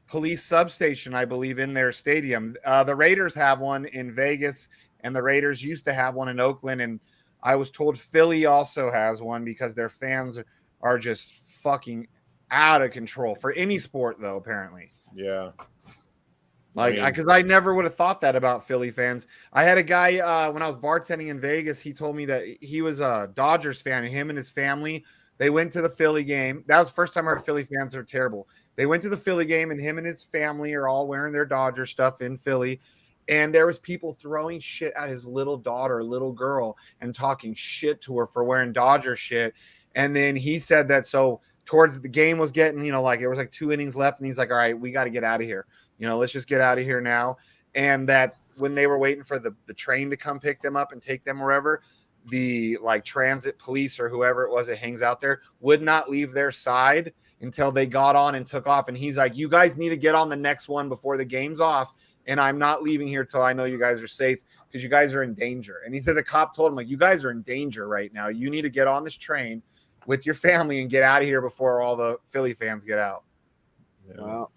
police substation, I believe, in their stadium. The Raiders have one in Vegas, and the Raiders used to have one in Oakland, and I was told Philly also has one because their fans are just fucking out of control for any sport, though, apparently. Yeah. Because I never would have thought that about Philly fans. I had a guy when I was bartending in Vegas. He told me that he was a Dodgers fan, and him and his family They went to the Philly game. That was the first time I heard Philly fans are terrible. They went to the Philly game, and him and his family are all wearing their Dodger stuff in Philly. And there was people throwing shit at his little daughter, little girl, and talking shit to her for wearing Dodger shit. And then he said that so towards the game was getting, like it was like 2 innings left, and he's like, all right, we got to get out of here. Let's just get out of here now. And that when they were waiting for the train to come pick them up and take them wherever, the like transit police or whoever it was that hangs out there would not leave their side until they got on and took off. And he's like, you guys need to get on the next one before the game's off. And I'm not leaving here till I know you guys are safe because you guys are in danger. And he said the cop told him, like, you guys are in danger right now. You need to get on this train with your family and get out of here before all the Philly fans get out. Yeah. Wow.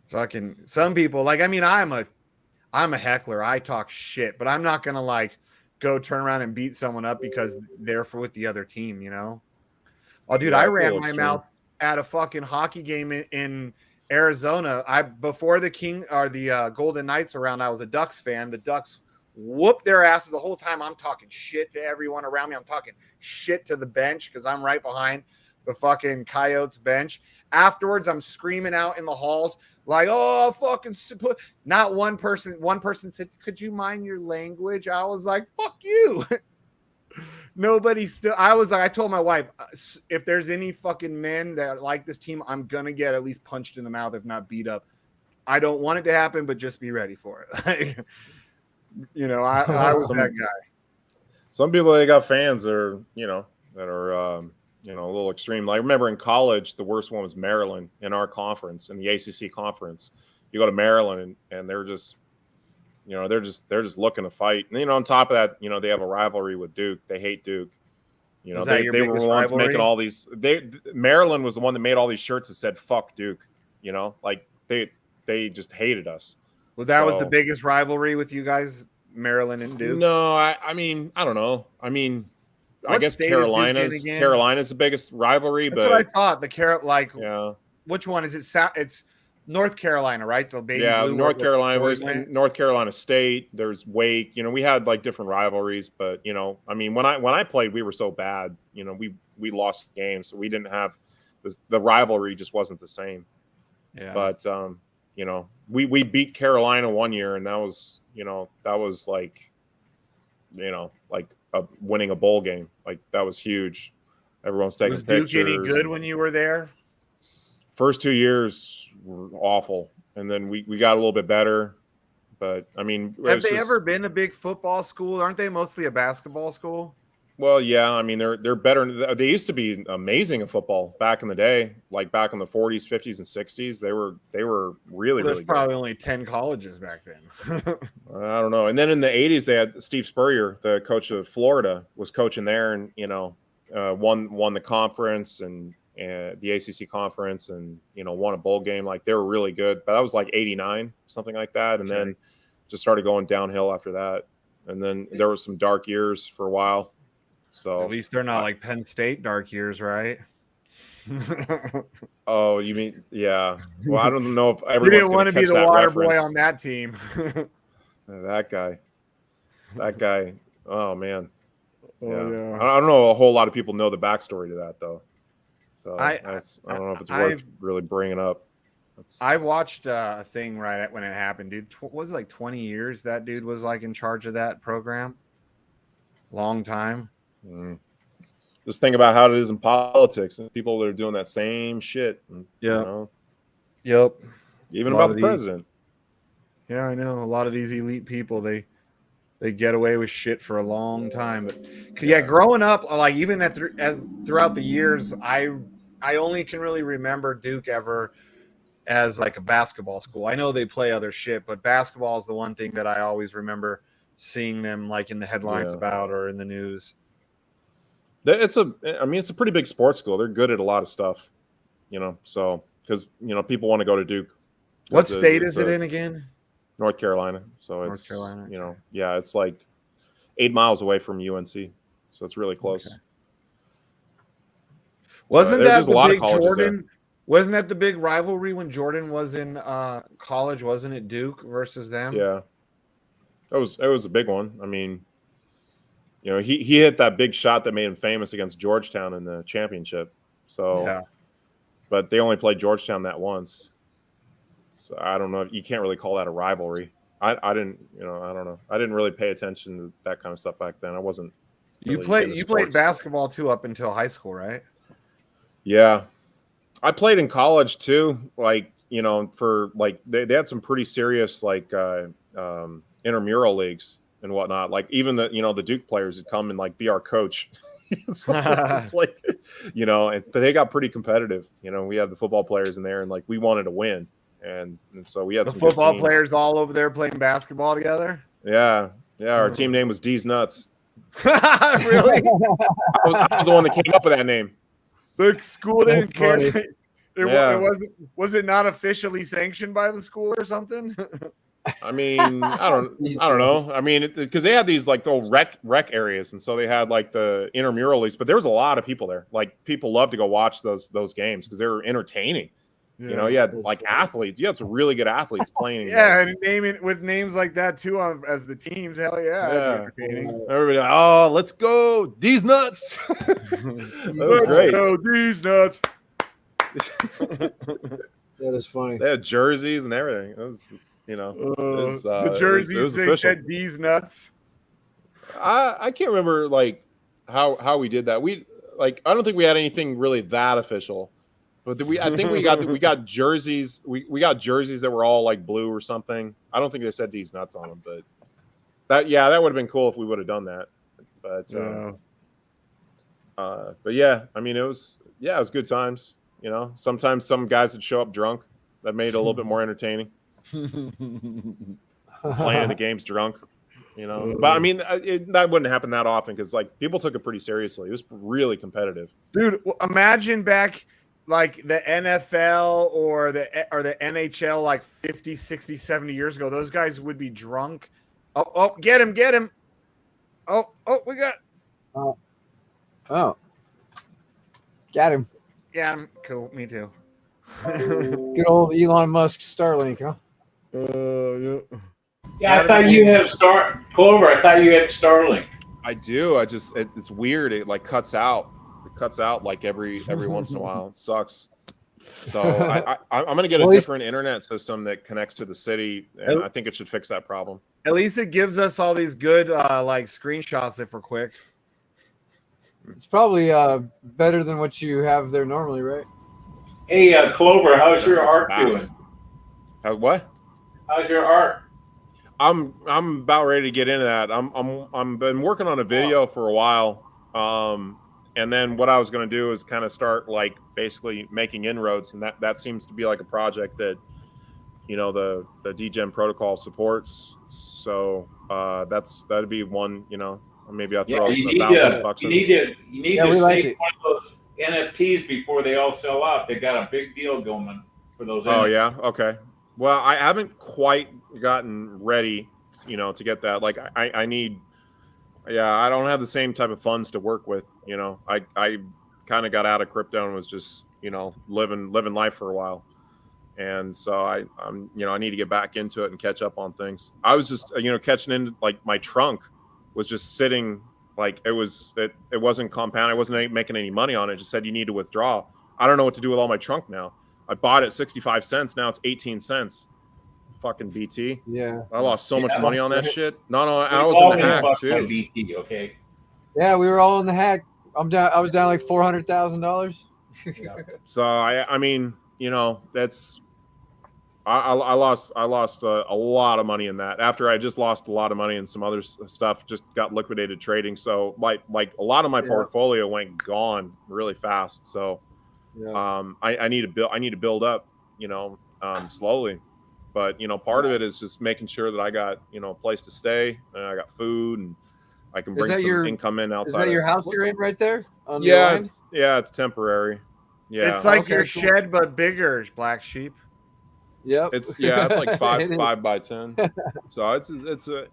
Fucking some people, like, I mean, I'm a heckler. I talk shit, but I'm not gonna like go turn around and beat someone up because they're with the other team, Oh, dude, Yeah, I it's a ran little my extreme. mouth at a fucking hockey game in Arizona. Before the Golden Knights around, I was a Ducks fan. The Ducks whooped their asses the whole time. I'm talking shit to everyone around me. I'm talking shit to the bench because I'm right behind the fucking Coyotes bench. Afterwards, I'm screaming out in the halls like, "Oh, fucking!" Not one person. One person said, "Could you mind your language?" I was like, "Fuck you." Nobody still. I told my wife, if there's any fucking men that like this team, I'm gonna get at least punched in the mouth, if not beat up. I don't want it to happen, but just be ready for it. I was that guy. Some people, they got fans that are, a little extreme. Like I remember in college, the worst one was Maryland in our conference, in the ACC conference. You go to Maryland and they're just, they're just looking to fight. And, on top of that, they have a rivalry with Duke. They hate Duke. They were the ones making all these. Maryland was the one that made all these shirts that said "fuck Duke." Like they just hated us. Well, that was the biggest rivalry with you guys, Maryland and Duke. No, I mean, I don't know. I mean, I guess Carolina's the biggest rivalry. That's what I thought. Yeah. Which one is it? It's North Carolina, right? The baby blue. North Carolina. There's North Carolina State. There's Wake. We had like different rivalries, but I mean, when I played, we were so bad. We lost games, so we didn't have the rivalry. Just wasn't the same. Yeah. But we beat Carolina one year, and that was like winning a bowl game. Like that was huge. Everyone's taking pictures. Was Duke any good when you were there? First 2 years were awful, and then we got a little bit better. But I mean, have they ever been a big football school? Aren't they mostly a basketball school? Well, yeah. I mean, they're better. They used to be amazing at football back in the day, like back in the 40s, 50s, and 60s. They were really, There's really probably good. only 10 colleges back then. I don't know. And then in the 80s, they had Steve Spurrier, the coach of Florida, was coaching there, and won the conference and the ACC conference, and won a bowl game. Like they were really good. But that was like 89, something like that, and then just started going downhill after that. And then there was some dark years for a while. So at least they're not like Penn State dark years, right? Oh, you mean yeah? Well, I don't know if You everyone's didn't want to be the water boy on that team. That guy. Oh man. Oh, yeah. I don't know. A whole lot of people know the backstory to that though. So I don't know if it's worth really bringing up. I watched a thing right when it happened, dude. Was it like 20 years that dude was like in charge of that program? Long time. Just think about how it is in politics and people that are doing that same shit. Yeah. Yep. Even about the president. Yeah, I know. A lot of these elite people, they get away with shit for a long time. But yeah, growing up, like even throughout the years, I only can really remember Duke ever as like a basketball school. I know they play other shit, but basketball is the one thing that I always remember seeing them like in the headlines about or in the news. It's a pretty big sports school. They're good at a lot of stuff, so because people want to go to Duke. What state is it in again? North Carolina. So it's North Carolina. It's like 8 miles away from UNC, so it's really close. Okay. Wasn't that the big Jordan? There. Wasn't that the big rivalry when Jordan was in college? Wasn't it Duke versus them? Yeah, it was a big one. I mean, you know, he hit that big shot that made him famous against Georgetown in the championship. So, Yeah. But they only played Georgetown that once. So I don't know. You can't really call that a rivalry. I didn't, you know, I don't know. I didn't really pay attention to that kind of stuff back then. I wasn't. You Really played basketball too up until high school, right? Yeah, I played in college too. Like, you know, for like they had some pretty serious like intramural leagues and whatnot. Like even the Duke players would come and like be our coach. It's like, you know, but they got pretty competitive. You know, we had the football players in there, and like we wanted to win, and so we had the some football good teams. players all over there playing basketball together. Yeah. Our team name was D's Nuts. Really? I was the one that came up with that name. The school didn't care. Yeah. Was it not officially sanctioned by the school or something? I mean, I don't know. I mean, because they had these like old rec areas, and so they had like the intramural leagues. But there was a lot of people there. Like people love to go watch those games because they were entertaining. Yeah, you know, you had like athletes. You had some really good athletes playing. Yeah, and naming with names like that too as the teams. Hell yeah, entertaining. Everybody, oh, let's go, D's Nuts. That was great. Go D's Nuts. That is funny. They had jerseys and everything. It was just, you know, the jerseys they said D's Nuts. I can't remember like how we did that. We like I don't think we had anything really that official. But I think we got jerseys. We got jerseys that were all like blue or something. I don't think they said D's Nuts on them, but that would have been cool if we would have done that. But yeah, I mean it was good times. You know, sometimes some guys would show up drunk. That made it a little bit more entertaining. Playing the games drunk, you know. But I mean, that wouldn't happen that often because like people took it pretty seriously. It was really competitive, dude. Imagine back. Like the NFL or the NHL like 50, 60, 70 years ago, those guys would be drunk. Oh, get him. Oh, we got. Oh. Got him. Yeah, cool. Me too. Good old Elon Musk Starlink, huh? Yeah. Yeah, I thought you had Clover. I thought you had Starlink. I do. It's weird. It like cuts out. Cuts out like every once in a while. It sucks. So I'm gonna get a different internet system that connects to the city, and I think it should fix that problem. At least it gives us all these good like screenshots if we're quick. It's probably better than what you have there normally, right? Hey, Clover, how's your art doing? What? How's your art? I'm about ready to get into that. I'm been working on a video for a while. And then what I was going to do is kind of start like basically making inroads, and that seems to be like a project that, you know, the DGen protocol supports. So that'd be one. You know, maybe I'll throw $1,000. You need to stake one of those NFTs before they all sell out. They got a big deal going for those. Oh NFTs. Yeah, okay. Well, I haven't quite gotten ready, you know, to get that. Like I need. Yeah, I don't have the same type of funds to work with. You know, I kind of got out of crypto and was just, you know, living life for a while. And so I'm you know, I need to get back into it and catch up on things. I was just, you know, catching in, like my trunk was just sitting, like it wasn't compound. I wasn't making any money on it. It just said you need to withdraw. I don't know what to do with all my trunk now. I bought it 65 cents. Now it's 18 cents. Fucking BT. Yeah. I lost so much money on that shit. No, I was in the hack too. BT, okay. Yeah, we were all in the hack. I was down like $400,000. So I mean, you know, that's I lost a lot of money in that. After I just lost a lot of money in some other stuff, just got liquidated trading. So like a lot of my portfolio went gone really fast. So I need to build up, you know, slowly. But, you know, part of it is just making sure that I got, you know, a place to stay and I got food and I can bring some income in outside. Is that your house you're in right there? It's temporary. Yeah. It's like your shed, but bigger, BlackSheep. Yep. It's like 5 by 10. So it's a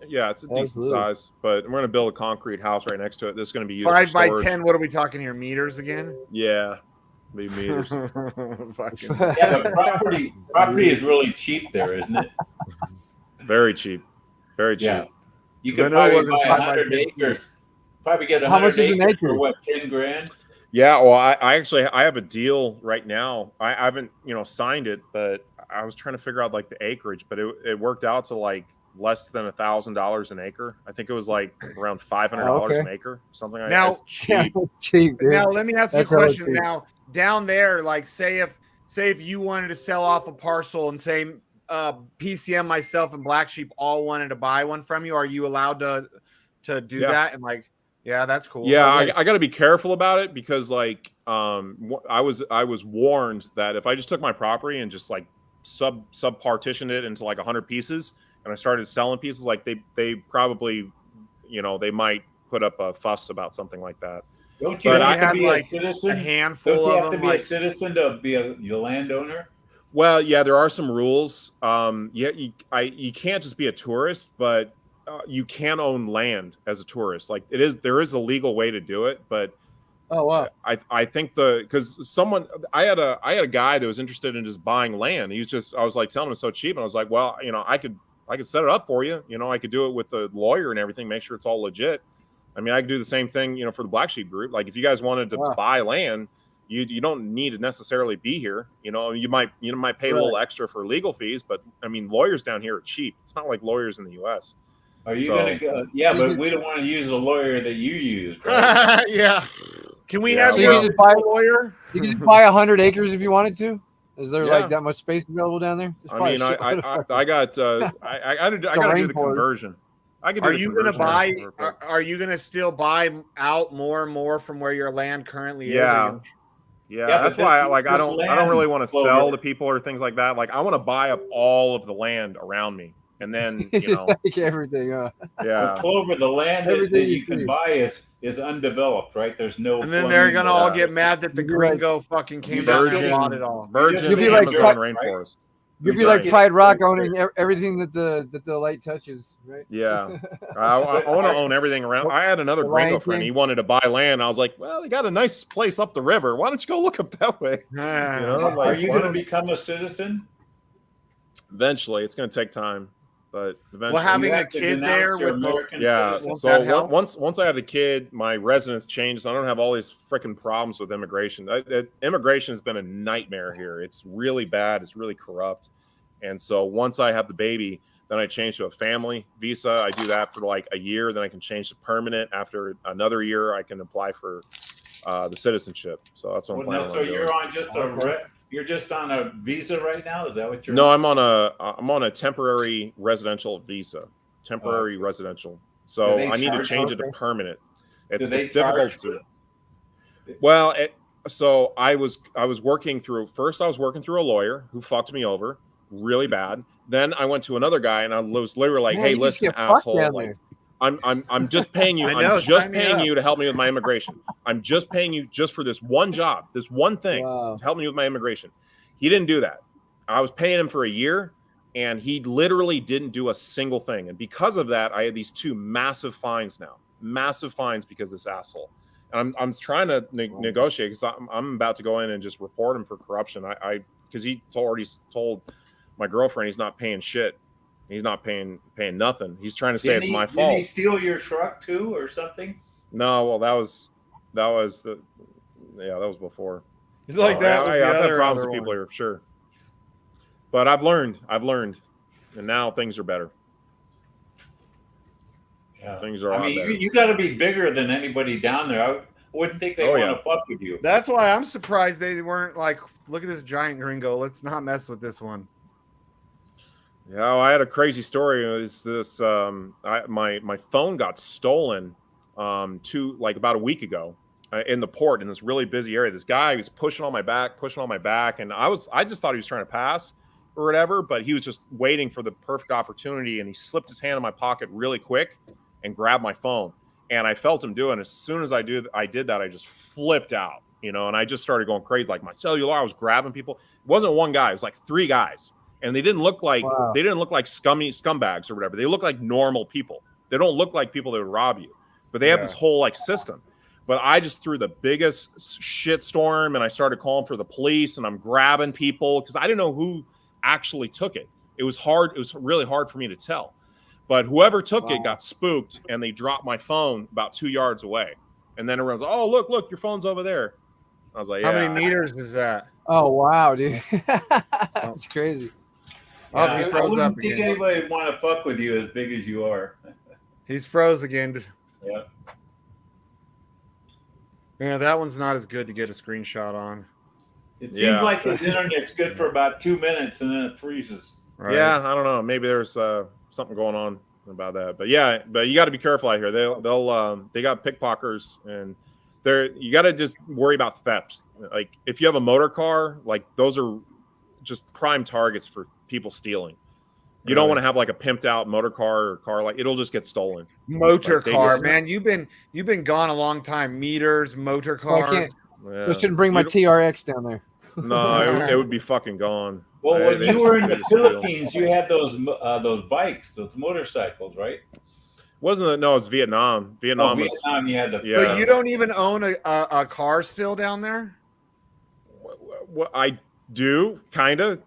decent size, but we're going to build a concrete house right next to it. This is going to be used 5 by storage. 10. What are we talking here? Meters again? Yeah. Be meters. Yeah, the property is really cheap there, isn't it? Very cheap. Very cheap. Yeah. You can probably buy 100 acres. Probably get How much is an acre? for what, 10 grand? Yeah, well, I actually I have a deal right now. I haven't signed it, but I was trying to figure out like the acreage, but it worked out to like less than $1,000 an acre. I think it was like around $500 an acre, something like that. Now, cheap. Dude. Now let me ask you a That's hella question. cheap. Now down there, like say if you wanted to sell off a parcel and say PCM, myself, and Black Sheep all wanted to buy one from you, are you allowed to do that? And like, yeah, that's cool. Yeah, I got to be careful about it because like I was warned that if I just took my property and just like sub partitioned it into like 100 pieces and I started selling pieces, like they probably they might put up a fuss about something like that. Don't you have to be a citizen? A handful Don't you of have to be a citizen to be a landowner? Well, yeah, there are some rules. Yeah, you can't just be a tourist, but you can own land as a tourist. Like there is a legal way to do it, but oh wow, I think because I had a guy that was interested in just buying land. I was like telling him it's so cheap, and I was like, well, I could set it up for you. I could do it with the lawyer and everything, make sure it's all legit. I mean, I could do the same thing, for the Black Sheep group. Like if you guys wanted to buy land, you don't need to necessarily be here. You might pay a little extra for legal fees, but I mean, lawyers down here are cheap. It's not like lawyers in the U.S. Are you gonna go? Yeah, but we don't want to use the lawyer that you used. Right? Yeah. Can we have you just buy a lawyer? You can just buy 100 acres if you wanted to. Is there like that much space available down there? I mean, I got to do the conversion. Are you going to buy? Are you going to still buy out more and more from where your land currently is? Yeah, that's why I don't really want to sell to people or things like that. Like I want to buy up all of the land around me, and then like everything. Yeah, well, Clover, the land that you can buy is undeveloped, right? There's no. And then they're gonna all get mad that the gringo fucking came down and bought it all. Virgin You'll be like Amazon rainforest. You'd be like Pride Rock owning everything that the light touches, right? Yeah, I want to own everything around. I had another gringo friend. He wanted to buy land. I was like, well, they got a nice place up the river. Why don't you go look up that way? Are you going to become a citizen? Eventually, it's going to take time, but eventually. Well, having a kid there with so once I have the kid, my residence changes. I don't have all these freaking problems with immigration. Immigration has been a nightmare here. It's really bad. It's really corrupt. And so once I have the baby, then I change to a family visa. I do that for like a year. Then I can change to permanent. After another year, I can apply for the citizenship. So that's what I'm planning on doing. So you're just on a visa right now? Is that what you're? No, I'm on a temporary residential visa. Residential. So I need to change it to permanent. It's difficult to. Well, so I was working through. First, I was working through a lawyer who fucked me over really bad. Then I went to another guy and I was literally like, "Hey, listen, asshole! Like, I'm just paying you. I'm just paying you to help me with my immigration. I'm just paying you just for this one job, this one thing, to help me with my immigration." He didn't do that. I was paying him for a year, and he literally didn't do a single thing. And because of that, I had these 2 massive fines now. Massive fines because of this asshole. And I'm trying to negotiate because I'm about to go in and just report him for corruption. Because he already told my girlfriend he's not paying shit. He's not paying nothing. He's trying to say it's my fault. Did he steal your truck too, or something? No, well, that was before. It's like that. I've had problems with people here, sure. But I've learned, and now things are better. Yeah, things are. I mean, you got to be bigger than anybody down there. I wouldn't think they want to fuck with you. That's why I'm surprised they weren't like, look at this giant gringo. Let's not mess with this one. Yeah, I had a crazy story. It was this. My phone got stolen about a week ago in the port in this really busy area. This guy was pushing on my back, and I just thought he was trying to pass or whatever, but he was just waiting for the perfect opportunity, and he slipped his hand in my pocket really quick and grabbed my phone. And I felt him do it. And as soon as I did that, I just flipped out, and I just started going crazy. Like my cellular, I was grabbing people. It wasn't one guy; it was like 3 guys. And they didn't look like scumbags or whatever. They look like normal people. They don't look like people that would rob you, but they have this whole like system. But I just threw the biggest shit storm, and I started calling for the police, and I'm grabbing people because I didn't know who actually took it. It was hard. It was really hard for me to tell. But whoever took it got spooked, and they dropped my phone about 2 yards away. And then everyone's like, "Oh, look, your phone's over there." I was like, How "Yeah." many meters is that? Oh wow, dude, that's crazy. Oh, Yeah, he I froze wouldn't up think again. anybody would want to fuck with you as big as you are. He's froze again. Yeah. Yeah, that one's not as good to get a screenshot on. It seems like his internet's good for about 2 minutes and then it freezes. Right. Yeah, I don't know. Maybe there's something going on about that. But yeah, but you got to be careful out here. They got pickpockets, and you got to just worry about thefts. Like if you have a motor car, like those are just prime targets for people stealing. You don't want to have like a pimped out motor car or car, like it'll just get stolen. Motor like, car, man. You've been gone a long time. Meters, motor cars. So I shouldn't bring my TRX down there. No, it would be fucking gone. Well, when you were in the Philippines, you had those bikes, those motorcycles, right? Wasn't it? No, it's Vietnam. Vietnam was. Vietnam, you had the. Yeah. But you don't even own a car still down there? Well, I do, kind of.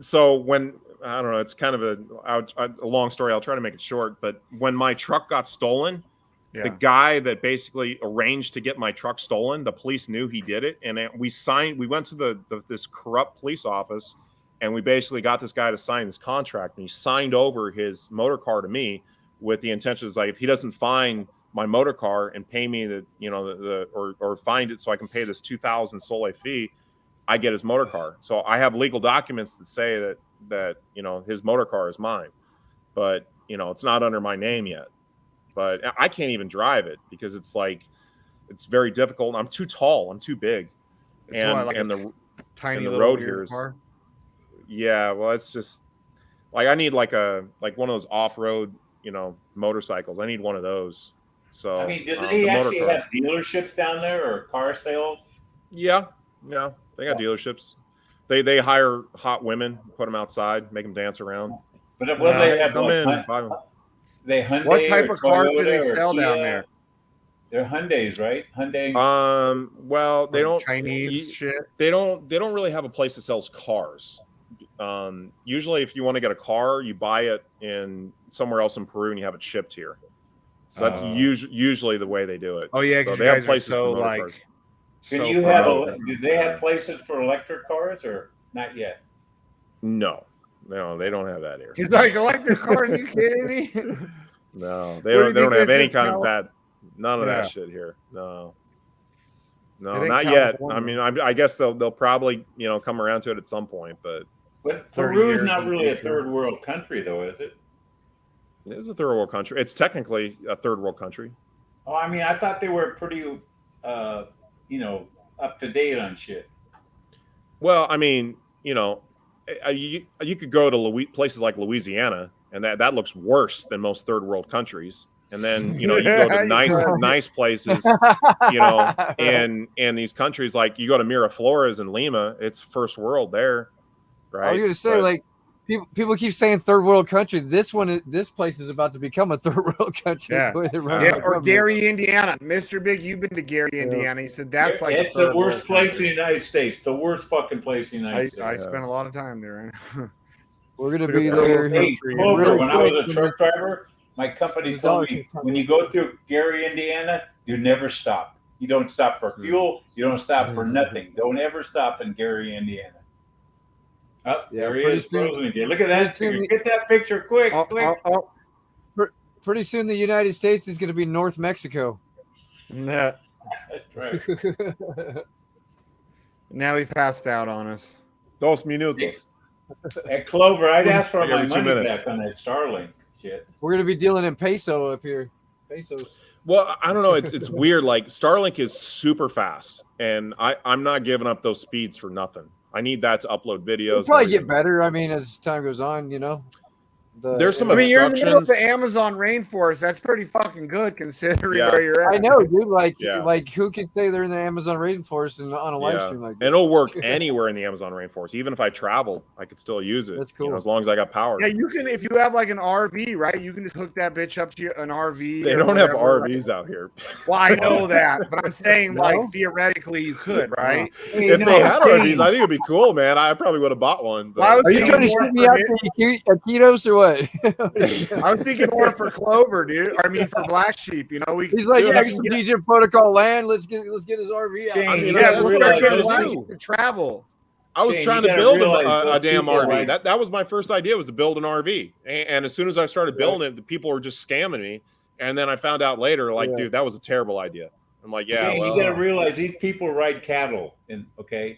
So when I don't know, it's kind of a long story. I'll try to make it short. But when my truck got stolen, the guy that basically arranged to get my truck stolen, the police knew he did it, and we went to this corrupt police office, and we basically got this guy to sign this contract, and he signed over his motor car to me with the intentions like if he doesn't find my motor car and pay me or find it so I can pay this 2,000 Sole fee, I get his motor car. So I have legal documents that say that his motor car is mine, but it's not under my name yet. But I can't even drive it because it's very difficult. I'm too tall. I'm too big, the tiny the little road weird here is. car. Yeah, well, it's just like I need like one of those off-road motorcycles. I need one of those. So I mean, do they actually have dealerships down there or car sales? Yeah, they got dealerships. They hire hot women, put them outside, make them dance around. But what they have come like, in, buy them. They Hyundai What type or of cars do Toyota they or sell Kia? down there? They're Hyundais, right? Hyundai. Well, they don't Chinese shit. They don't really have a place that sells cars. Usually, if you want to get a car, you buy it in somewhere else in Peru and you have it shipped here. So that's usually the way they do it. Oh yeah, so they have places for motor cars. Do they have places for electric cars or not yet? No, they don't have that here. He's like, electric cars? Are you kidding me? No, they don't have any kind of that. None of that shit here. No, not yet. I mean, I guess they'll probably come around to it at some point, but Peru is not really a third world country, though, is it? It is a third world country. It's technically a third world country. Oh, I mean, I thought they were pretty, up to date on shit. Well, I mean, you could go to places like Louisiana, and that looks worse than most third world countries. And then you go to nice places, and these countries like you go to Miraflores in Lima, it's first world there, right? I was going to say like people keep saying third world country. This place is about to become a third world country. Yeah, or Gary, Indiana. Mr. Big, you've been to Gary, Indiana. He said that's like it's the worst place in the United States. The worst fucking place in the United States. I spent a lot of time there. We're going to be there. Hey, Clover, when I was a truck driver, my company told me when you go through Gary, Indiana, you never stop. You don't stop for fuel. You don't stop for nothing. Don't ever stop in Gary, Indiana. Oh, there he is, frozen again. Look at that. Get that picture quick. Pretty soon the United States is going to be North Mexico. Nah. That's right. Now he passed out on us. 2 minutos. At Clover, I'd ask for my money back on that Starlink shit. We're going to be dealing in peso up here. Pesos. Well, I don't know. It's weird. Like Starlink is super fast, and I'm not giving up those speeds for nothing. I need that to upload videos. It'll probably get better. I mean, as time goes on, There's some you're in the middle of obstructions. the Amazon rainforest. That's pretty fucking good considering where you're at. I know, dude. Like who can say they're in the Amazon rainforest and on a live stream like this? And it'll work anywhere in the Amazon rainforest. Even if I travel, I could still use it. That's cool. As long as I got power. Yeah, you can if you have like an RV, right? You can just hook that bitch up to an RV. They don't have RVs out here. Well, I know that, but I'm saying like theoretically you could, right? If they had RVs, I think it'd be cool, man. I probably would have bought one. But are you trying to ship me out to Iquitos or what? what? I was thinking more for Clover, dude. I mean, for Black Sheep. You know, He's like, yeah, get some DJ Protocol land. Let's get his RV out. Shane, I mean, you yeah, gotta that's what realize I'm trying to those do. people- to travel. I was Shane, trying you to gotta build realize a those damn people, RV. like- That was my first idea, was to build an RV. And as soon as I started building it, the people were just scamming me. And then I found out later, like, dude, that was a terrible idea. I'm like, yeah, Shane, well, you got to realize these people ride cattle, and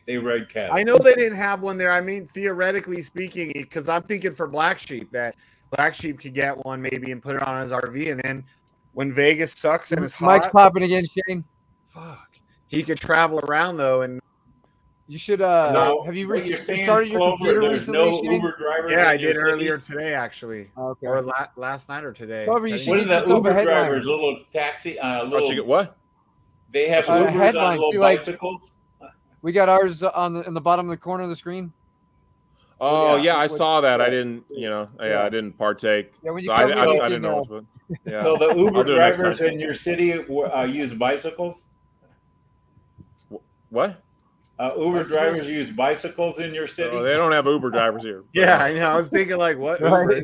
they ride cattle. I know they didn't have one there. I mean, theoretically speaking, because I'm thinking for Black Sheep that Black Sheep could get one maybe and put it on his RV, and then when Vegas sucks and it's hot, Mike's popping again, Shane. fuck, he could travel around though. And You should No, have you what you're saying, started your Clover, computer there's recently, no Shane? Uber drivers. yeah, I in your did city? earlier today actually, Okay. or last night or today. Clover, you I should What get is that yourself a Uber headline. drivers? Little taxi, I should little. get what? They have A Ubers on headline, little see, like- bicycles. We got ours in the bottom of the corner of the screen. Oh, yeah. yeah, I What- saw that. I didn't, I didn't partake. Yeah, when you So come I in, you didn't can, know. But, yeah. So the I'll Uber do it next drivers time. in your city use bicycles. What? Uber drivers use bicycles in your city. Oh, they don't have Uber drivers here. Yeah, I know. I was thinking like, what? Right.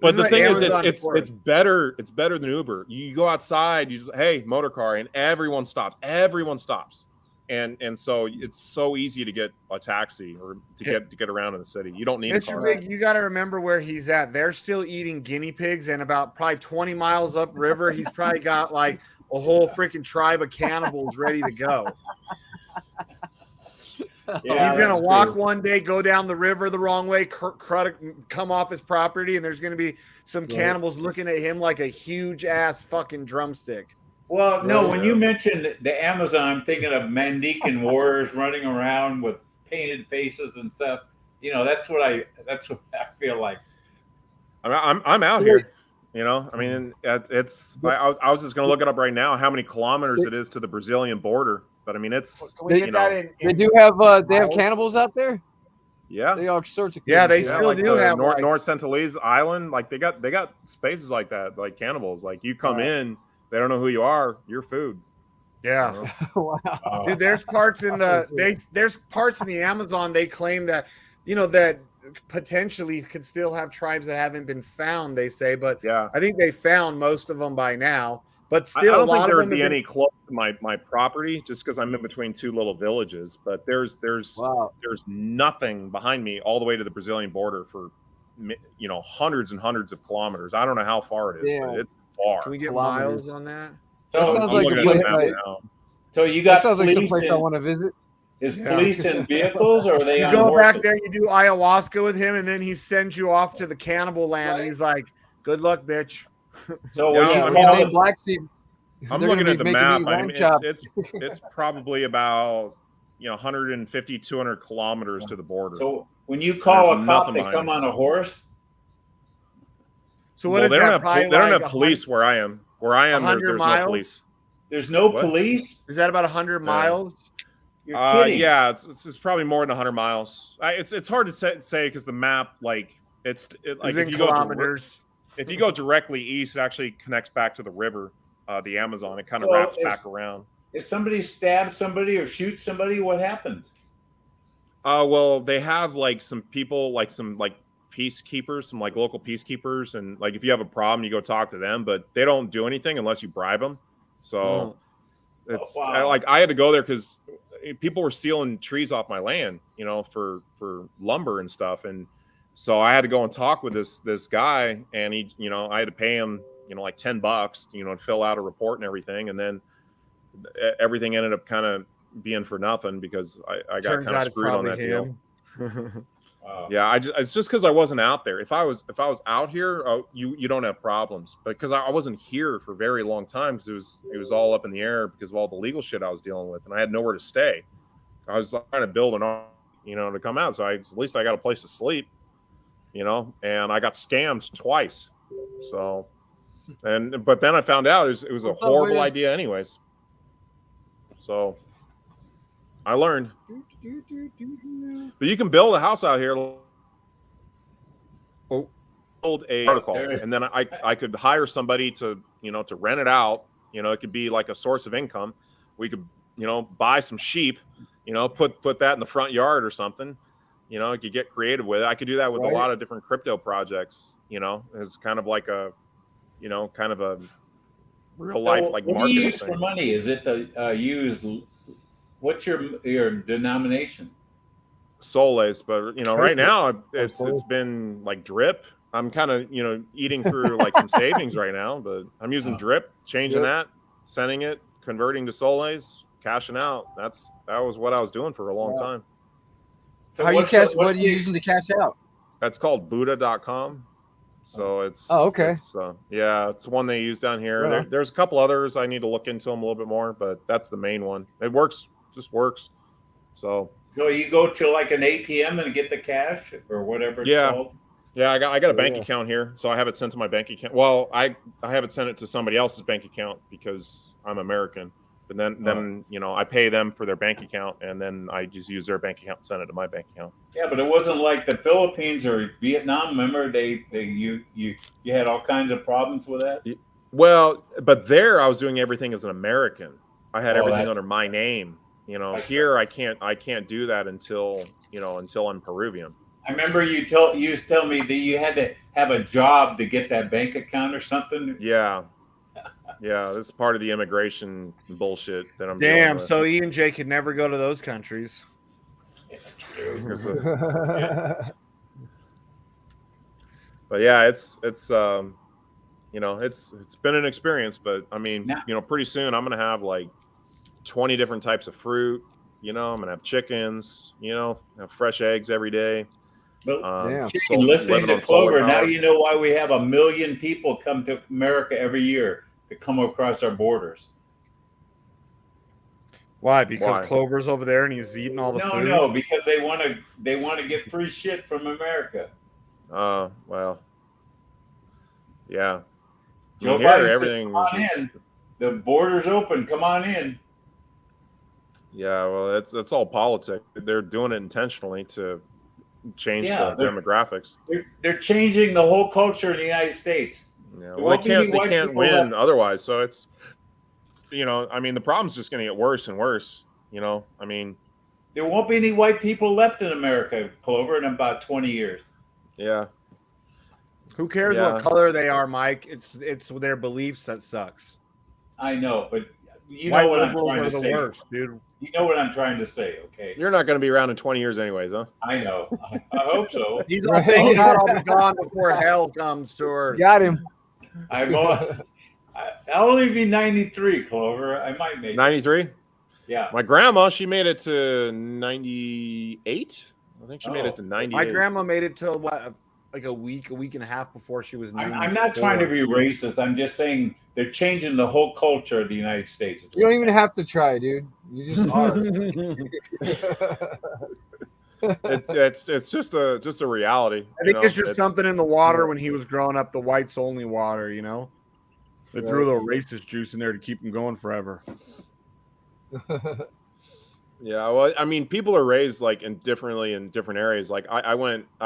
But This the is thing like is, Amazon it's before. it's better. It's better than Uber. You go outside, hey, motor car, and everyone stops. Everyone stops, and so it's so easy to get a taxi or to get around in the city. You don't need a Mr. car. Big, you got to remember where he's at. They're still eating guinea pigs, and about probably 20 miles upriver, he's probably got like a whole freaking tribe of cannibals ready to go. Yeah, He's gonna that's walk true. one day, go down the river the wrong way, come off his property, and there's gonna be some cannibals looking at him like a huge ass fucking drumstick. Well, no, when you mentioned the Amazon, I'm thinking of Mandekan warriors running around with painted faces and stuff. You know, that's what I feel like. I'm out here. You know, I mean, it's. I was just gonna look it up right now. How many kilometers it is to the Brazilian border? But I mean, it's. Can we get that in? They do have they have cannibals out there. Yeah. They all sorts of. Yeah, they cannibals. still like do the have North like, North Sentinelese Island. Like they got spaces like that, like cannibals. Like you come in, they don't know who you are. You're food. yeah. Wow. Dude, there's parts in there's parts in the Amazon they claim that that potentially could still have tribes that haven't been found, they say, but Yeah. I think they found most of them by now. But I still, a don't think lot there of would them be have any close to my property just because I'm in between two little villages. But there's Wow. there's nothing behind me all the way to the Brazilian border for hundreds and hundreds of kilometers. I don't know how far it is, Yeah. but it's far. Can we get Kilometers. miles on that? That So, sounds I'm like a looking at place the map like- now. so you That got sounds like some police place I in, want to visit. is Yeah. police in vehicles or are they You on go horses? back there, you do ayahuasca with him, and then he sends you off to the cannibal land. And he's like, "Good luck, bitch." So Yeah, when I you mean, call Name the, Black Sheep. I'm They're looking gonna at be the making map. me I lamb mean, chop. it's probably about 150, 200 kilometers to the border. so when you call There's a cop, nothing they behind come it. on a horse. So what Well, is they don't that? have Probably they don't like have police where I am. Where I am, 100 there's miles. no police. There's no What? police. Is that about 100 miles? You're kidding. Yeah, it's probably more than 100 miles. It's hard to say because the map like like Is if in you kilometers. if you go directly east, it actually connects back to the river, the Amazon. It kind of So wraps it's- back around. If somebody stabs somebody or shoots somebody, what happens? Well, they have like some people, like some like peacekeepers, some like local peacekeepers, and like if you have a problem, you go talk to them, but they don't do anything unless you bribe them. So it's wow. like I had to go there because people were stealing trees off my land, for lumber and stuff, and so I had to go and talk with this guy, and he, I had to pay him, like $10, to fill out a report and everything, and then everything ended up kind of being for nothing because I got Turns kind out of it's screwed on probably that deal. him. Yeah, it's just because I wasn't out there. If I was out here, you don't have problems. But because I wasn't here for a very long time, because it was all up in the air because of all the legal shit I was dealing with, and I had nowhere to stay. I was trying to build an arm, to come out, so at least I got a place to sleep, And I got scammed twice. So, but then I found out it was a horrible idea, anyways. So I learned. But you can build a house out here. Build a article, and then I could hire somebody to to rent it out. It could be like a source of income. We could buy some sheep, put that in the front yard or something, You know, you could get creative with it. I could do that with Right. a lot of different crypto projects. You know, it's kind of like a, you know, kind of a real life like what do you marketing use for thing. money? Is it the what's your denomination? Soles, but you know, right now it's cool. been like drip. I'm kind of, you know, eating through like some savings right now, but I'm using drip, changing that, sending it, converting to soles, cashing out. That was what I was doing for a long time. So How you cash? What are you using to cash out? That's called Buddha.com. So it's okay. It's, yeah, it's one they use down here. Right. There's a couple others. I need to look into them a little bit more, but that's the main one. It works, just works. So you go to like an ATM and get the cash or whatever it's called? Yeah, I got a bank account here, so I have it sent to my bank account. Well, I haven't sent it to somebody else's bank account because I'm American. But then you know, I pay them for their bank account, and then I just use their bank account and send it to my bank account. Yeah, but it wasn't like the Philippines or Vietnam. Remember, you had all kinds of problems with that. Well, but there I was doing everything as an American. I had everything that's- under my name. You know, That's here I can't do that until I'm Peruvian. I remember you used to tell me that you had to have a job to get that bank account or something. Yeah. Yeah, this is part of the immigration bullshit that I'm Damn, dealing with. so E and J could never go to those countries. But yeah, it's you know, it's been an experience, but I mean, you know, pretty soon I'm gonna have like 20 different types of fruit. You know, I'm gonna have chickens. You know, have fresh eggs every day. Listening to Clover, now you know why we have 1 million people come to America every year to come across our borders. Why? Because Clover's over there and he's eating all the food? No, because they want to get free shit from America. Well, yeah. Joe Here, Biden everything says, come on in. The border's open. Come on in. Yeah, well, it's all politics. They're doing it intentionally to change the demographics. They're changing the whole culture in the United States. Yeah, well, they can't win otherwise. So it's, you know, I mean, the problem's just going to get worse and worse. You know, I mean, there won't be any white people left in America, Clover, in about 20 years. Yeah. Who cares what color they are, Mike? It's their beliefs that sucks. I know, but you White know what I'm liberals trying are to the say. worst, dude. You know what I'm trying to say, okay? You're not going to be around in 20 years anyways, huh? I know. I hope so. He's all thank God I'll be gone before hell comes to earth. Got him. I'll only be 93, Clover. I might make 93? Yeah. My grandma, she made it to 98. I think she made it to 98. My grandma made it to what, like a week and a half before she was 94. I'm not trying to be racist. I'm just saying they're changing the whole culture of the United States. You don't even have to try, dude. You just are. It's just a reality. I think it's just something in the water when he was growing up, the whites only water, you know? They threw a little racist juice in there to keep him going forever. Yeah, well, I mean, people are raised like differently in different areas. Like I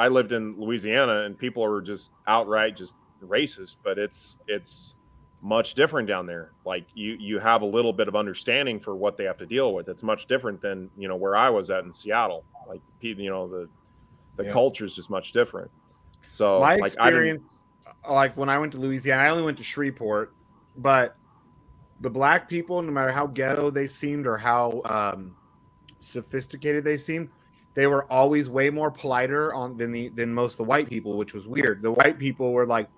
lived in Louisiana, and people are just outright just racist, but it's much different down there. Like you have a little bit of understanding for what they have to deal with. It's much different than, you know, where I was at in Seattle. Like, you know, the culture is just much different. So my experience, like when I went to Louisiana, I only went to Shreveport, but the black people, no matter how ghetto they seemed or how sophisticated they seemed, they were always way more politer than most of the white people, which was weird. The white people were like,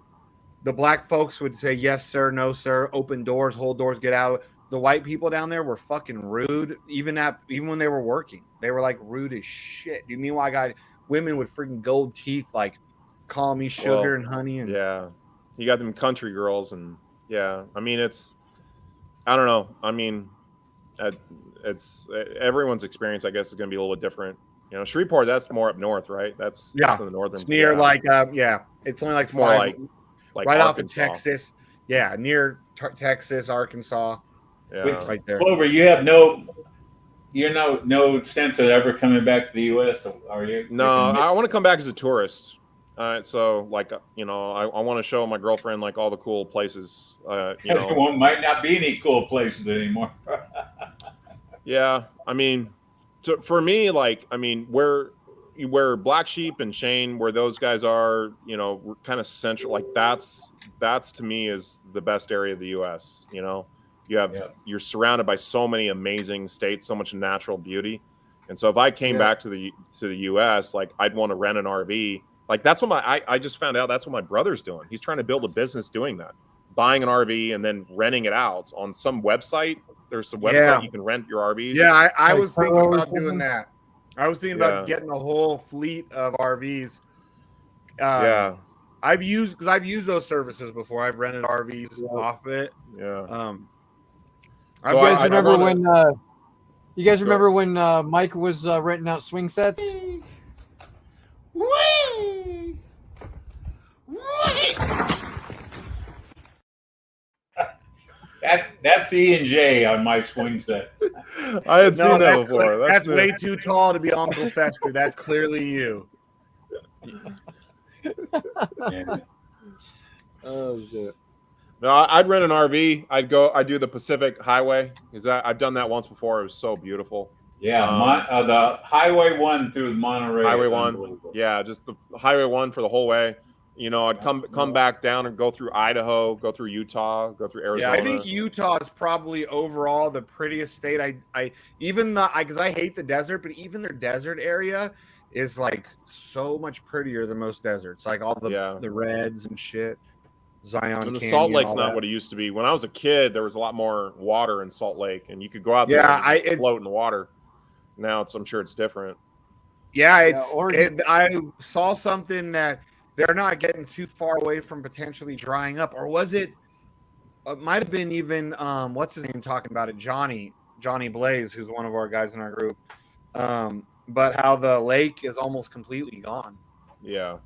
the black folks would say yes sir, no sir, open doors, hold doors, get out. The white people down there were fucking rude, even when they were working. They were like rude as shit. Meanwhile, I got women with freaking gold teeth, like call me sugar and honey. And yeah, you got them country girls, and yeah, I mean, I don't know. I mean, it's everyone's experience, I guess, is going to be a little bit different. You know, Shreveport, that's more up north, right? That's in the northern. It's near it's only like it's more like right Arkansas. off of Texas. Yeah, near Texas, Arkansas. Yeah, right there. Clover, you're no sense of ever coming back to the U.S., are you? No, I want to come back as a tourist. So like, you know, I want to show my girlfriend like all the cool places. You know, there might not be any cool places anymore. Yeah, I mean, for me, like, I mean, where Black Sheep and Shane, where those guys are, you know, kind of central. Like that's to me is the best area of the U.S. You know, you're surrounded by so many amazing states, so much natural beauty, and so if I came back to the U.S., like I'd want to rent an RV. Like that's what I just found out that's what my brother's doing. He's trying to build a business doing that, buying an RV and then renting it out on some website. There's some website you can rent your RVs. Yeah, I was thinking about doing that. I was thinking about getting a whole fleet of RVs. I've used those services before. I've rented RVs off it. Yeah. You guys remember when? You guys remember when Mike was renting out swing sets? That's E&J on my swing set. I had seen that before. That's way too tall to be Uncle Fester. That's clearly you. Oh shit! No, I'd rent an RV. I'd do the Pacific Highway because I've done that once before. It was so beautiful. Yeah, the Highway 1 through Monterey. Highway 1. Yeah, just the Highway 1 for the whole way. You know, I'd come back down and go through Idaho, go through Utah, go through Arizona. Yeah, I think Utah is probably overall the prettiest state. Because I hate the desert, but even their desert area is like so much prettier than most deserts. Like all the reds and shit. Zion and the Canyon, Salt Lake's not what it used to be. When I was a kid, there was a lot more water in Salt Lake, and you could go out there and float in the water. Now I'm sure it's different. Yeah, I saw something that they're not getting too far away from potentially drying up, or was it? It might have been even what's his name talking about it, Johnny Blaze, who's one of our guys in our group. But how the lake is almost completely gone. Yeah.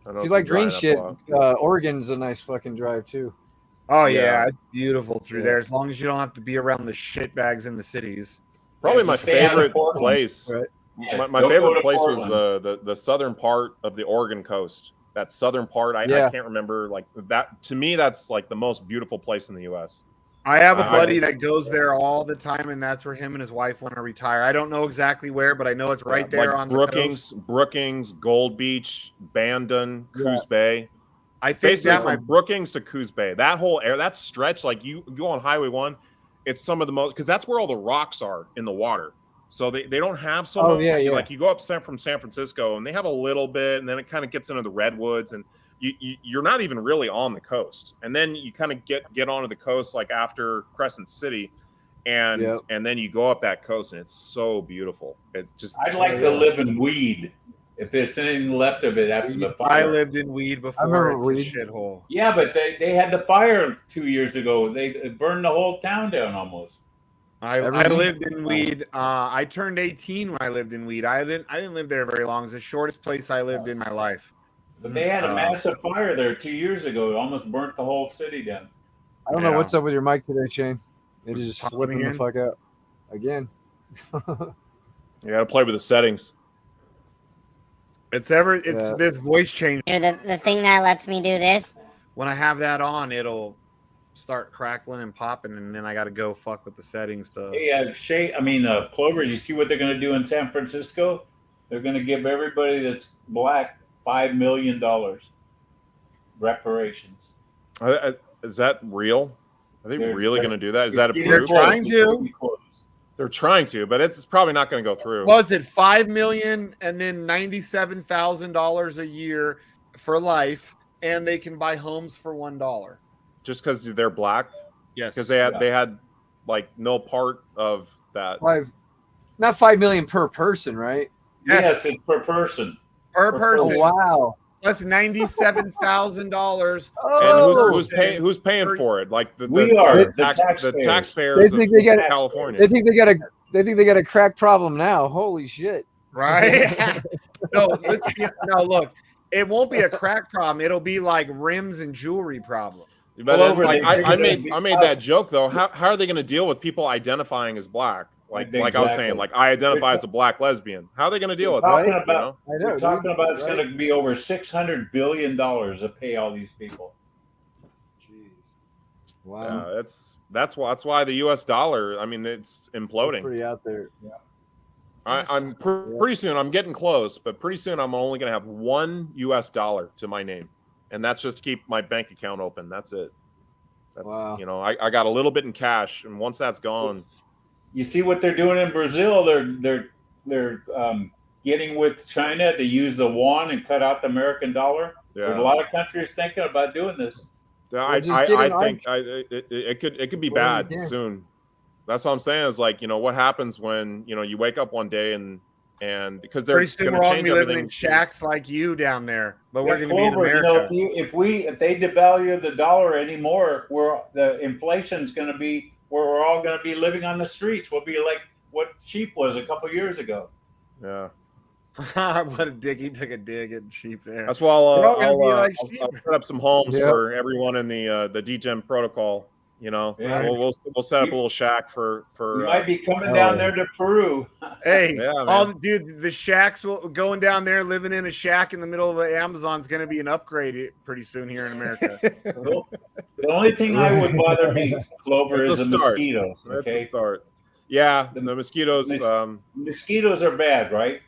If you like green shit, Oregon's a nice fucking drive too. Oh yeah, it's beautiful through there as long as you don't have to be around the shit bags in the cities. Probably my favorite place. Right. Yeah, my favorite place was the southern part of the Oregon coast. That southern part, I can't remember like that. To me, that's like the most beautiful place in the U.S. I have a buddy that goes there all the time, and that's where him and his wife want to retire. I don't know exactly where, but I know it's right there on Brookings, the coast. Brookings, Gold Beach, Bandon, Coos Bay. I think basically from Brookings to Coos Bay, that whole area, that stretch, like you go on Highway 1, it's some of the most, because that's where all the rocks are in the water. So they don't have so much. Like you go up from San Francisco, and they have a little bit, and then it kind of gets into the redwoods, and you're not even really on the coast. And then you kind of get onto the coast like after Crescent City, and then you go up that coast, and it's so beautiful. It just I'd like to live in Weed if there's anything left of it after the fire. I lived in Weed before. It's a shithole. Yeah, but they had the fire 2 years ago. They burned the whole town down almost. I lived in Weed. I turned 18 when I lived in Weed. I didn't live there very long. It's the shortest place I lived in my life. But they had a massive fire there 2 years ago. It almost burnt the whole city down. I don't know what's up with your mic today, Shane. It is just flipping the fuck out again. You got to play with the settings. It's this voice change. The thing that lets me do this. When I have that on, it'll start crackling and popping, and then I got to go fuck with the settings to. Hey, Shane. Clover. You see what they're going to do in San Francisco? They're going to give everybody that's black $5 million reparations. Is that real? Are they really going to do that? Is that approved? They're trying to. They're trying to, but it's probably not going to go through. Was it $5 million and then $97,000 a year for life, and they can buy homes for $1? Just because they're black? Yes. Because they had like no part of that. Not $5 million per person, right? Yes, it's per person. Per person. Oh, wow. That's $97,000. And who's paying for it? Like the taxpayers of California. They think they got a crack problem now. Holy shit! Right? No, look, it won't be a crack problem. It'll be like rims and jewelry problem. But I made that joke though. How are they going to deal with people identifying as black? Like I was saying, like I identify as a black lesbian. How are they going to deal with that? We're talking about it's going to be over $600 billion to pay all these people. Jeez. Wow. Yeah, that's why the U.S. dollar. I mean, it's imploding. It's pretty out there. Yeah. I'm pretty soon. I'm getting close, but pretty soon I'm only going to have $1 US to my name, and that's just to keep my bank account open. That's it. That's, Wow. you know, I got a little bit in cash, and once that's gone, You see what they're doing in Brazil? They're getting with China to use the yuan and cut out the American dollar. yeah. There's a lot of countries thinking about doing this. I think it could be bad soon. That's what I'm saying. Is like, you know, what happens when, you know, you wake up one day and because they're pretty soon going we're to all change gonna be living everything. in shacks like you down there, but we're Yeah, going to be in Clover, America. you know, if they devalue the dollar anymore, the inflation's going to be where we're all going to be living on the streets. We'll be like what sheep was a couple years ago. Yeah. What a dig! He took a dig at sheep there. That's why I'll set up some homes Yep. for everyone in the DGEM protocol. You know, Yeah. so we'll set up a little shack for. You might be coming down there to Peru. Hey, yeah, dude, the shacks going down there, living in a shack in the middle of the Amazon is going to be an upgrade pretty soon here in America. The only thing I would bother me, Clover, is the mosquitoes. Okay, that's a start. Yeah, the mosquitoes. Mosquitoes are bad, right?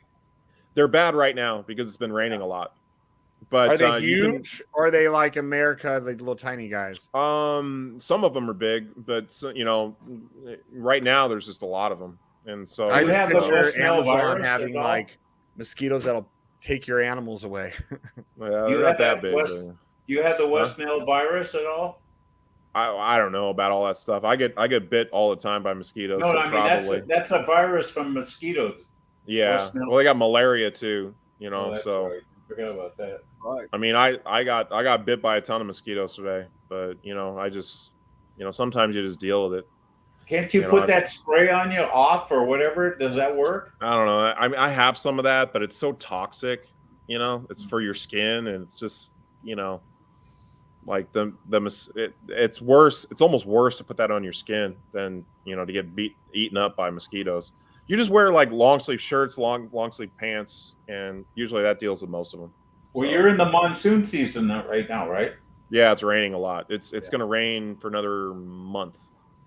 They're bad right now because it's been raining a lot. But are they huge, or are they like America, like little tiny guys? Some of them are big, but you know, right now there's just a lot of them, and so I have just the picture Amazon virus having at all? like mosquitoes that'll take your animals away. Yeah, You they're have not that big. Do you have the West Nile virus at all? I don't know about all that stuff. I get bit all the time by mosquitoes. No, so I mean probably. that's a virus from mosquitoes. Yeah. Well, they got malaria too. You know, so. Right. Forgot about that. Right. I mean, I got bit by a ton of mosquitoes today, but you know, I just, you know, sometimes you just deal with it. Can't you put that spray on you off or whatever? Does that work? I don't know. I mean, I have some of that, but it's so toxic. You know, it's for your skin, and it's just, you know, like it's worse. It's almost worse to put that on your skin than, you know, to get eaten up by mosquitoes. You just wear like long sleeve shirts, long sleeve pants, and usually that deals with most of them. Well, you're in the monsoon season right now, right? Yeah, it's raining a lot. It's going to rain for another month.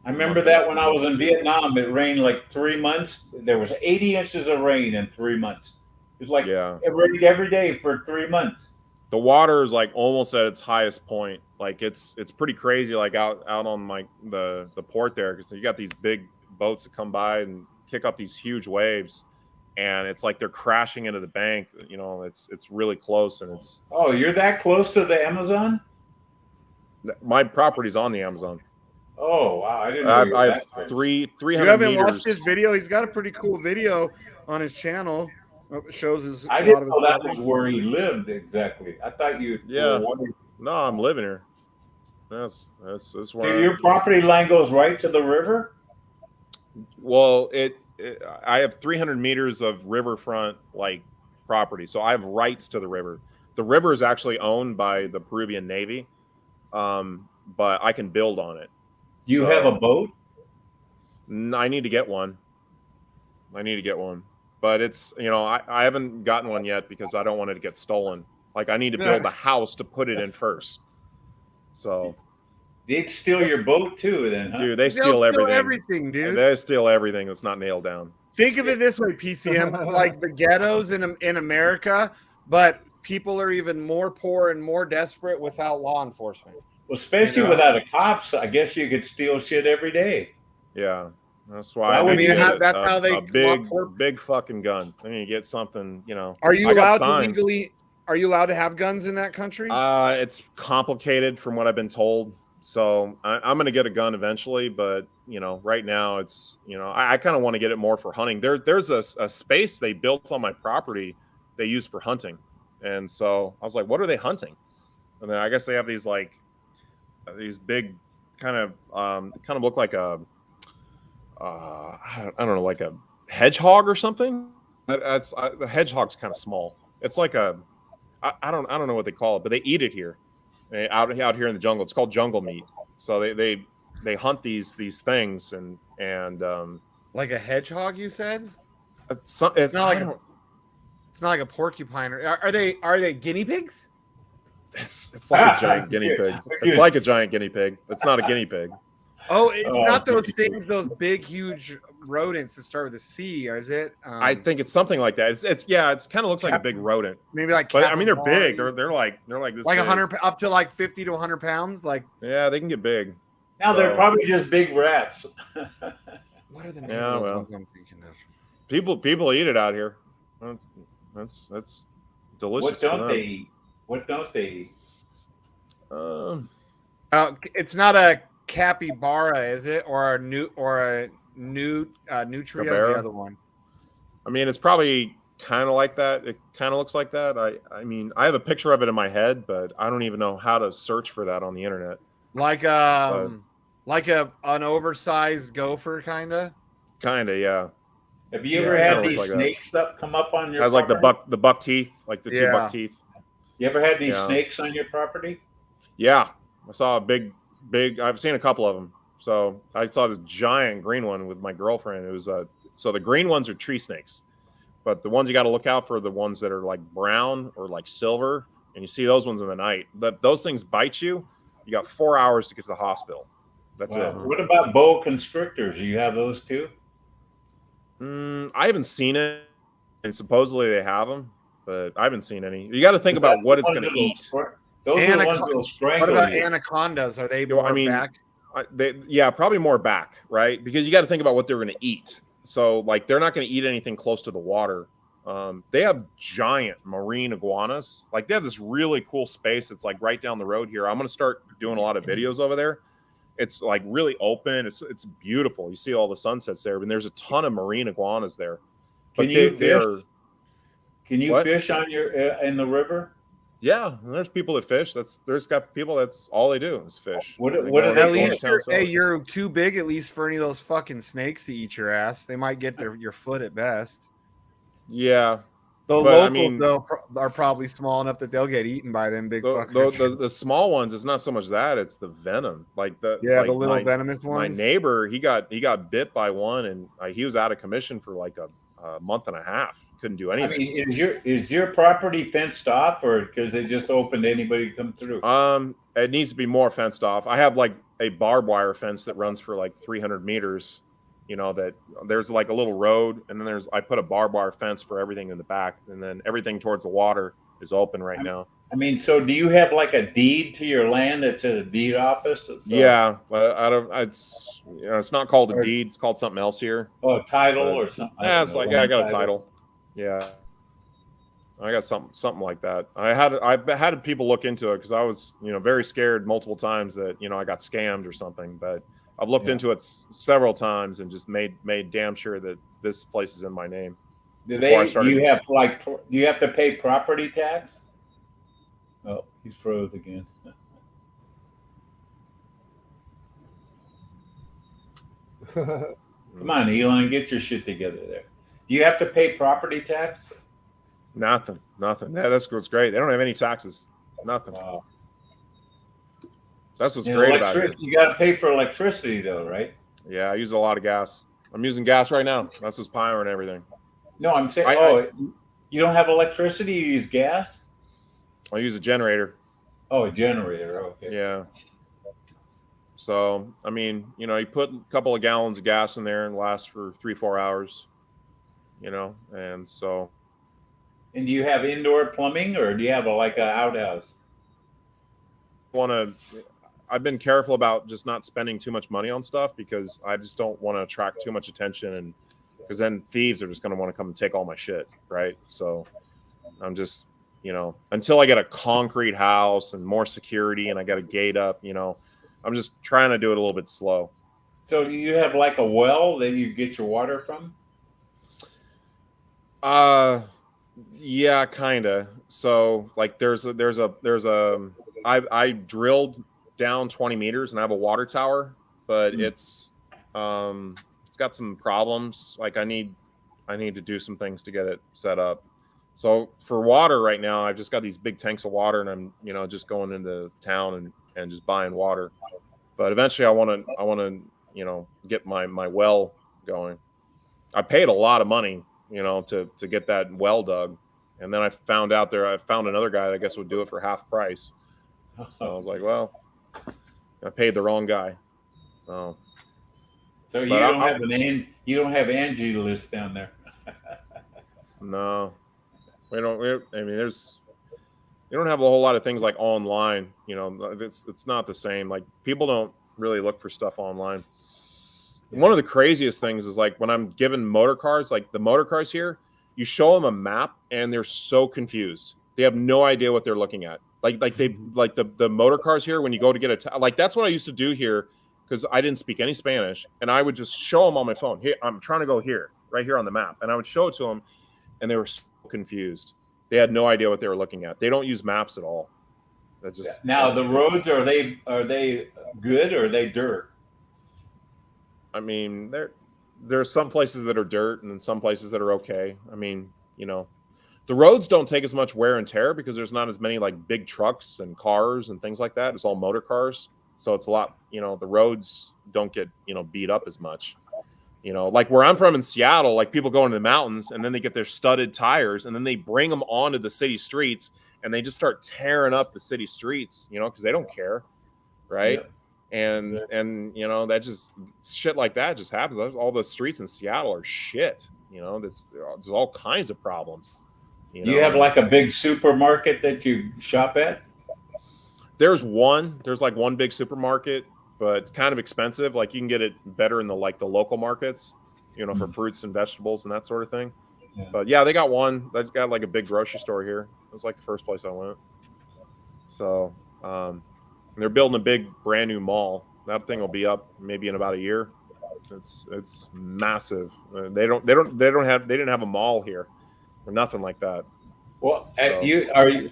I remember that when I was in Vietnam, it rained like 3 months. There was 80 inches of rain in 3 months. It was like it rained every day for 3 months. The water is like almost at its highest point. Like it's pretty crazy. Like out on like the port there, because you got these big boats that come by and kick up these huge waves, and it's like they're crashing into the bank. You know, it's really close, and it's. Oh, you're that close to the Amazon? My property's on the Amazon. Oh wow! I didn't know I have 300 You haven't meters. watched his video? He's got a pretty cool video on his channel. It shows his. I didn't know that was where he lived exactly. I thought you. Yeah. No, I'm living here. That's where. So your property line goes right to the river? Well, I have 300 meters of riverfront like property, so I have rights to the river. The river is actually owned by the Peruvian Navy, but I can build on it. Do you have a boat? I need to get one. But it's, you know, I haven't gotten one yet because I don't want it to get stolen. Like I need to build a house to put it in first. So they'd steal your boat too, then, huh? Dude, they steal everything, dude. They steal everything that's not nailed down. Think of it this way, PCM, like the ghettos in America, but people are even more poor and more desperate without law enforcement. Well, especially without the cops, I guess you could steal shit every day. Yeah, that's why. That's how they big fucking gun. I mean, you get something. You know. Are you allowed to legally? Are you allowed to have guns in that country? It's complicated from what I've been told. So I'm going to get a gun eventually, but you know, right now it's, you know, I kind of want to get it more for hunting. There's a space they built on my property they use for hunting, and so I was like, what are they hunting? And then I guess they have these like these big kind of look like a I don't know, like a hedgehog or something. The hedgehog's kind of small. It's like a I don't know what they call it, but they eat it here. Out here in the jungle. It's called jungle meat. So they hunt these things and like a hedgehog, you said? It's not like a porcupine. Are they guinea pigs? It's like a giant guinea pig. It's like a giant guinea pig. It's not a guinea pig. Oh, it's not those things, those big, huge rodents that start with a C, or is it? I think it's something like that. It's kind of looks like a big rodent. Maybe like, but I mean, they're capybara. big. They're like this. Like big. 100 up to like 50 to 100 pounds. Like, yeah, they can get big. Now they're probably just big rats. What are the names Yeah, of those well, ones I'm thinking of? people eat it out here. That's delicious. What don't they eat? It's not a capybara, is it? Or a nutria, the other one. I mean, it's probably kind of like that. It kind of looks like that. I mean, I have a picture of it in my head, but I don't even know how to search for that on the internet. Like an oversized gopher, kind of. Yeah. Have you ever had these snakes that come up on your? Has property? like the buck teeth, like the two buck teeth. You ever had these snakes on your property? Yeah, I saw a big. I've seen a couple of them. So I saw this giant green one with my girlfriend. It was so the green ones are tree snakes, but the ones you got to look out for are the ones that are like brown or like silver, and you see those ones in the night. But those things bite you. You got 4 hours to get to the hospital. That's it. What about boa constrictors? Do you have those too? I haven't seen it, and supposedly they have them, but I haven't seen any. You got to think about what it's going to eat. Those are the ones that will strangle. What about you. anacondas? Are they more back? Probably more back, right? Because you got to think about what they're going to eat. So, like, they're not going to eat anything close to the water. They have giant marine iguanas. Like, they have this really cool space. It's like right down the road here. I'm going to start doing a lot of videos over there. It's like really open. It's beautiful. You see all the sunsets there, and there's a ton of marine iguanas there. Can you fish? Can you fish on your in the river? Yeah, there's people that fish. There's got people that's all they do is fish. What at least you're too big at least for any of those fucking snakes to eat your ass. They might get your foot at best. Yeah. The locals though are probably small enough that they'll get eaten by them big fuckers. The small ones, it's not so much that, it's the venom. Like the little venomous ones. My neighbor, he got bit by one, and he was out of commission for like a month and a half. Couldn't do anything. I mean, is your property fenced off, or because they just open to anybody to come through? It needs to be more fenced off. I have like a barbed wire fence that runs for like 300 meters. You know, that there's like a little road, and then I put a barbed wire fence for everything in the back, and then everything towards the water is open right now. I mean, so do you have like a deed to your land that's at a deed office? Yeah, but it's not called a deed. It's called something else here. Oh, a title or something. Yeah, it's like I got a title. Yeah, I got something like that. I've had people look into it because I was very scared multiple times that I got scammed or something, but I've looked into it several times and just made damn sure that this place is in my name. Do you have to pay property tax? Oh, he's froze again. Come on, Elon, get your shit together there. Do you have to pay property tax? Nothing. Yeah, that's what's great. They don't have any taxes. Nothing. Wow. That's what's great about it. You got to pay for electricity, though, right? Yeah, I use a lot of gas. I'm using gas right now. That's what's powering everything. No, I'm saying, you don't have electricity? You use gas? I use a generator. Oh, a generator. Okay. Yeah. So, I mean, you put a couple of gallons of gas in there and it lasts for 3-4 hours, and so. And do you have indoor plumbing, or do you have an outhouse? I've been careful about just not spending too much money on stuff because I just don't want to attract too much attention, and because then thieves are just going to want to come and take all my shit, right? So I'm just, until I get a concrete house and more security and I got a gate up, I'm just trying to do it a little bit slow. So do you have like a well that you get your water from? Yeah, kind of. So like I drilled down 20 meters and I have a water tower, but it's got some problems. Like I need to do some things to get it set up. So for water right now, I've just got these big tanks of water, and I'm just going into town and just buying water. But eventually I want to get my well going. I paid a lot of money, to get that well dug. And then I found another guy that I guess would do it for half price. So I was like, well, I paid the wrong guy. So So you But you don't have Angie list down there. No, we don't. I mean, you don't have a whole lot of things like online. You know, it's not the same. Like people don't really look for stuff online. Yeah. One of the craziest things is like when I'm given motor cars, like the motor cars here, you show them a map and they're so confused. They have no idea what they're looking at. Like the motor cars here, when you go to get like that's what I used to do here because I didn't speak any Spanish, and I would just show them on my phone. Here, I'm trying to go here, right here on the map, and I would show it to them, and they were so confused. They had no idea what they were looking at. They don't use maps at all. That's just now the roads are they good or are they dirt? I mean, there's some places that are dirt and some places that are okay. I mean, you know, the roads don't take as much wear and tear because there's not as many like big trucks and cars and things like that. It's all motor cars. So it's a lot, you know, the roads don't get, you know, beat up as much. You know, like where I'm from in Seattle, like people go into the mountains and then they get their studded tires and then they bring them onto the city streets and they just start tearing up the city streets, you know, because they don't care. Right. Yeah. And you know, that just shit like that just happens. All the streets in Seattle are shit. You know, there's all kinds of problems. Do you have like a big supermarket that you shop at? There's like one big supermarket, but it's kind of expensive. Like you can get it better in the local markets, you know, for fruits and vegetables and that sort of thing. Yeah. But yeah, they got one that's got like a big grocery store here. It was like the first place I went. So, and they're building a big brand new mall. That thing will be up maybe in about a year. It's massive. They didn't have a mall here or nothing like that. Well,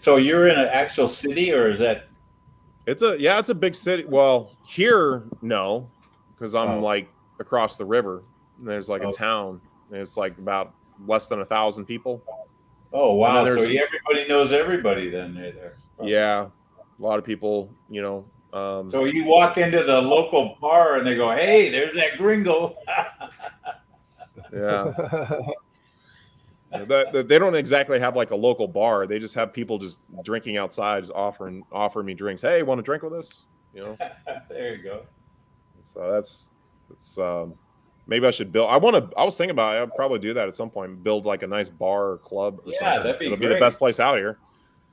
so you're in an actual city or is that? It's a big city. Well, here no, because I'm like across the river. And there's like a town. And it's like about less than 1,000 people. Oh wow! So everybody knows everybody then there. Yeah. A lot of people, you know. So you walk into the local bar and they go, "Hey, there's that gringo." Yeah. They don't exactly have like a local bar. They just have people just drinking outside, just offering me drinks. Hey, want to drink with us? You know. There you go. So that's maybe I should build. I was thinking about it. I'd probably do that at some point. Build like a nice bar or club or something. That'd be It'll great. Be the best place out here.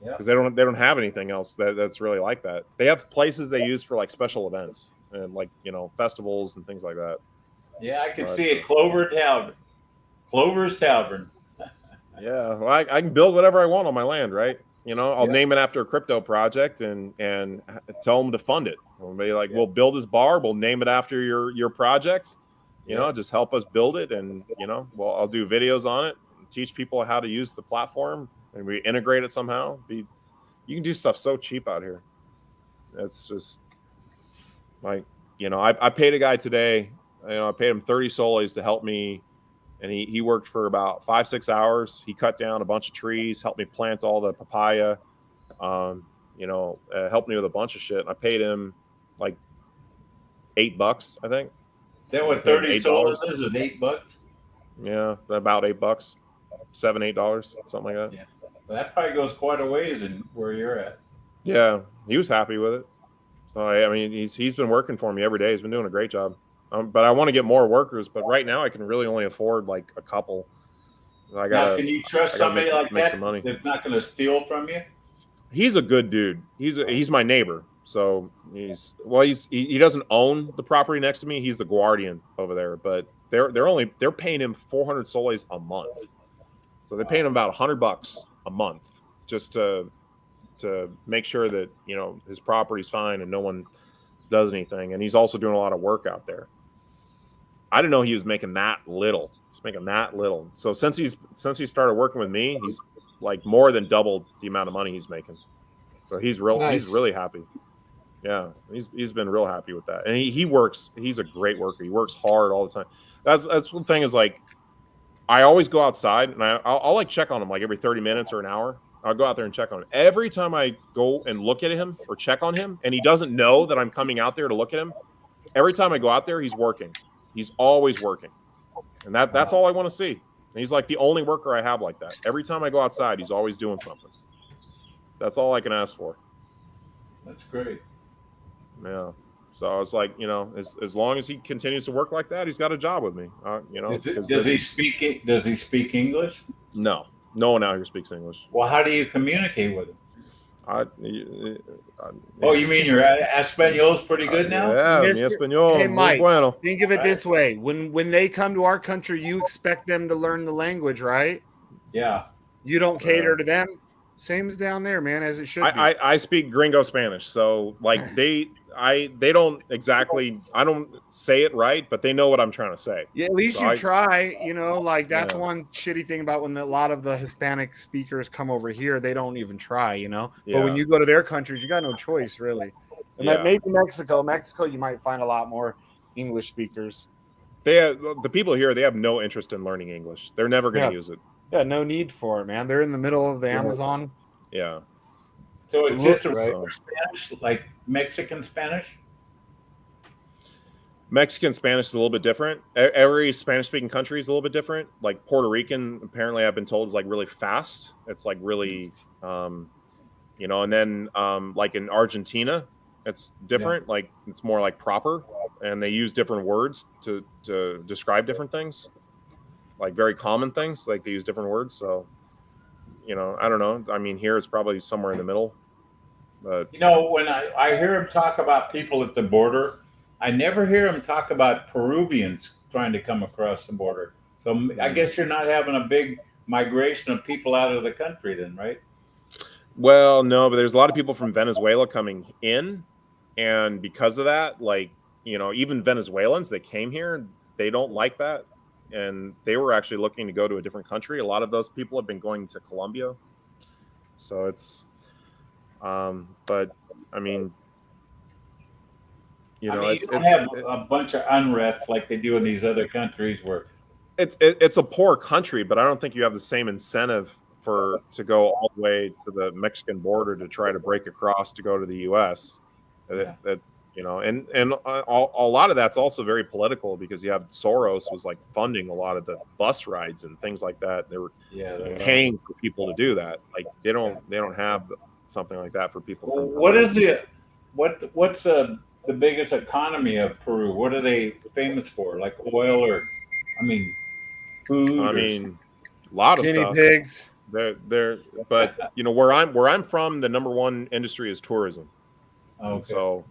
Because they don't have anything else that's really like that. They have places they use for like special events and like, you know, festivals and things like that. Yeah, I can see it. Clover's Tavern. Yeah, well, I can build whatever I want on my land, right? You know, I'll name it after a crypto project and tell them to fund it. We'll be like, we'll build this bar. We'll name it after your project. You know, just help us build it, and you know, well, I'll do videos on it, and teach people how to use the platform. And we integrate it somehow. You can do stuff so cheap out here. It's just like, you know, I paid a guy today, you know, I paid him 30 soles to help me. And he worked for about 5-6 hours. He cut down a bunch of trees, helped me plant all the papaya, you know, helped me with a bunch of shit. And I paid him like $8, I think. Is that what 30 soles is? Is $8? Yeah, about $8, $7, $8, something like that. Yeah. Well, that probably goes quite a ways in where you're at. Yeah, he was happy with it. So I mean, he's been working for me every day. He's been doing a great job. But I want to get more workers. But right now, I can really only afford like a couple. Now, can you trust somebody like that that's not going to steal from you? He's a good dude. He's my neighbor. So he doesn't own the property next to me. He's the guardian over there. But they're paying him 400 soles a month. So they're paying him about $100 a month just to make sure that, you know, his property's fine and no one does anything. And he's also doing a lot of work out there. I didn't know he was making that little. He's making that little. So since he started working with me, he's like more than doubled the amount of money he's making. So he's really happy. Yeah, he's been real happy with that. And he works. He's a great worker. He works hard all the time. That's one thing is like, I always go outside and I'll like check on him like every 30 minutes or an hour. I'll go out there and check on him. Every time I go and look at him or check on him, and he doesn't know that I'm coming out there to look at him, every time I go out there, he's working. He's always working. And that's all I want to see. And he's like the only worker I have like that. Every time I go outside, he's always doing something. That's all I can ask for. That's great. Yeah. So I was like, as long as he continues to work like that, he's got a job with me. Does he speak English? No one out here speaks English. Well, how do you communicate with him? You mean your Espanol's pretty good now? Yeah, mi español. Hey, Mike, bueno. think of it this way: when they come to our country, you expect them to learn the language, right? Yeah. You don't cater to them. Same as down there, man, as it should be. I speak Gringo Spanish, so like they don't exactly. I don't say it right, but they know what I'm trying to say. Yeah, at least you try. Like that's one shitty thing about when a lot of the Hispanic speakers come over here. They don't even try. Yeah. But when you go to their countries, you got no choice, really. And like maybe Mexico, you might find a lot more English speakers. The people here, they have no interest in learning English. They're never going to use it. Yeah, no need for it, man. They're in the middle of the Amazon. Yeah. So it's just a Spanish, like Mexican Spanish? Mexican Spanish is a little bit different. Every Spanish-speaking country is a little bit different. Like Puerto Rican, apparently I've been told, is like really fast. It's like really, and then like in Argentina, it's different. Yeah. Like it's more like proper, and they use different words to describe different things. Like very common things, like they use different words. So, I don't know. I mean, here it's probably somewhere in the middle. But when I hear him talk about people at the border, I never hear him talk about Peruvians trying to come across the border. So I guess you're not having a big migration of people out of the country then, right? Well, no, but there's a lot of people from Venezuela coming in. And because of that, like, even Venezuelans that came here, they don't like that. And they were actually looking to go to a different country. A lot of those people have been going to Colombia. So it's, but I mean, you don't have a bunch of unrest like they do in these other countries where it's a poor country, but I don't think you have the same incentive to go all the way to the Mexican border to try to break across to go to the U.S. Yeah. And a lot of that's also very political because you have Soros was like funding a lot of the bus rides and things like that. They were paying for people to do that. Like they don't have something like that for people. What's the biggest economy of Peru? What are they famous for? Like oil or, food? A lot of stuff. Guinea pigs. But where I'm from, the number one industry is tourism. Okay. So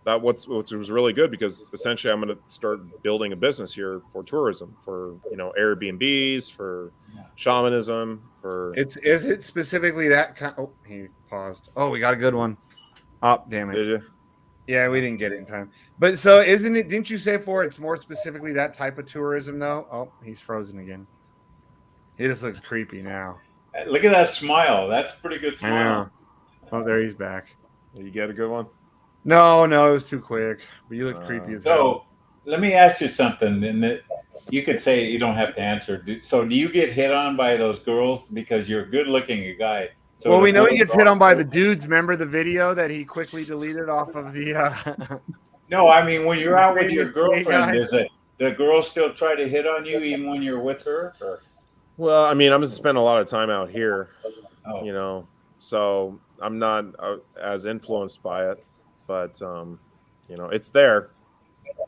which was really good because essentially I'm going to start building a business here for tourism, for Airbnbs, for shamanism, for. Is it specifically that kind? Oh, he paused. Oh, we got a good one. Oh, damn it! Did you? Yeah, we didn't get it in time. But so isn't it? Didn't you say it's more specifically that type of tourism though? Oh, he's frozen again. He just looks creepy now. Look at that smile. That's a pretty good smile. I know. Oh, there he's back. You get a good one. No, it was too quick. But you look creepy as hell. So let me ask you something, and that you could say you don't have to answer. So do you get hit on by those girls because you're a good-looking guy? So well, we know he gets hit on by the dudes. Remember the video that he quickly deleted off of the? No, when you're out with your girlfriend, does the girls still try to hit on you even when you're with her? Or? Well, I'm going to spend a lot of time out here, so I'm not as influenced by it. But it's there.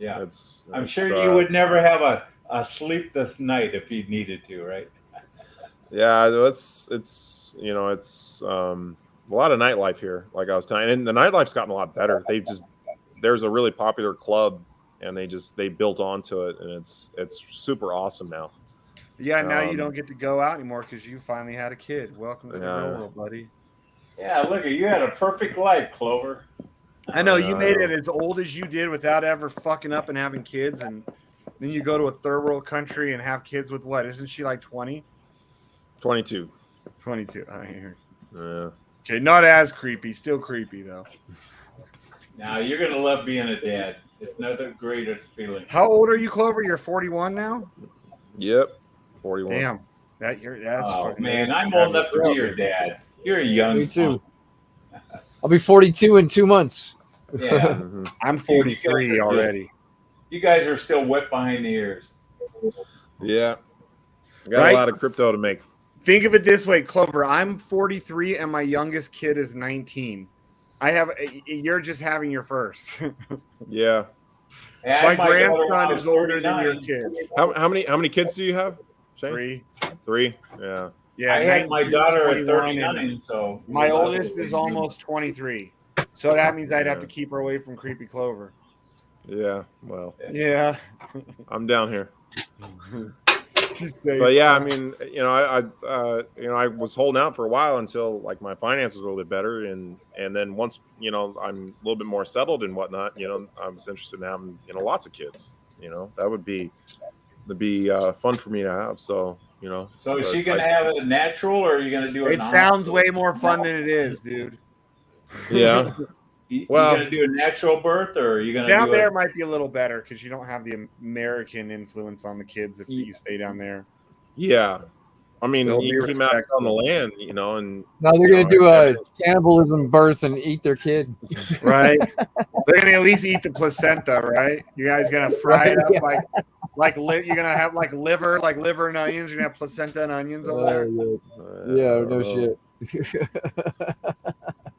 Yeah, I'm sure you would never have a sleepless night if you needed to, right? Yeah, it's a lot of nightlife here. Like I was telling you, and the nightlife's gotten a lot better. There's a really popular club, and they built onto it, and it's super awesome now. Yeah, now you don't get to go out anymore because you finally had a kid. Welcome to the real world, buddy. Yeah, look, you had a perfect life, Clover. I know you made it as old as you did without ever fucking up and having kids, and then you go to a third world country and have kids with what? Isn't she like 20? 22. 22. I hear. Yeah. Okay, not as creepy. Still creepy though. Now you're gonna love being a dad. It's another greatest feeling. How old are you, Clover? You're 41 now. Yep, 41. Damn, that's. Oh man, I'm old enough to be your dad. You're a young. Me too. I'll be 42 in 2 months. Yeah, I'm 43 already. You guys are still wet behind the ears. Yeah, I got a lot of crypto to make. Think of it this way, Clover. I'm 43 and my youngest kid is 19. You're just having your first. Yeah. My grandson is older than your kid. How many kids do you have, Shane? 3. Yeah. Yeah. I had my daughter at 21, 39, so my oldest is almost 23. So that means I'd have to Yeah. keep her away from creepy Clover. Yeah. Well, Yeah. I'm down here. Just But yeah, I mean, I was holding out for a while until like my finances were a little bit better, and then once I'm a little bit more settled and whatnot, I was interested in having lots of kids. That would be fun for me to have. So So is she gonna have it natural, or are you gonna do it? It sounds way more fun than it is, dude. Yeah. You Well, gonna do a natural birth, or are you gonna down do there it? might be a little better because you don't have the American influence on the kids if you stay down there. Yeah. I mean, They'll you be came out on the respectful. land, and Now they're gonna do a cannibalism birth and eat their kid. Right? They're gonna at least eat the placenta, right? You guys gonna fry it up you're gonna have like liver and onions. You're gonna have placenta and onions over there. Yeah, no shit.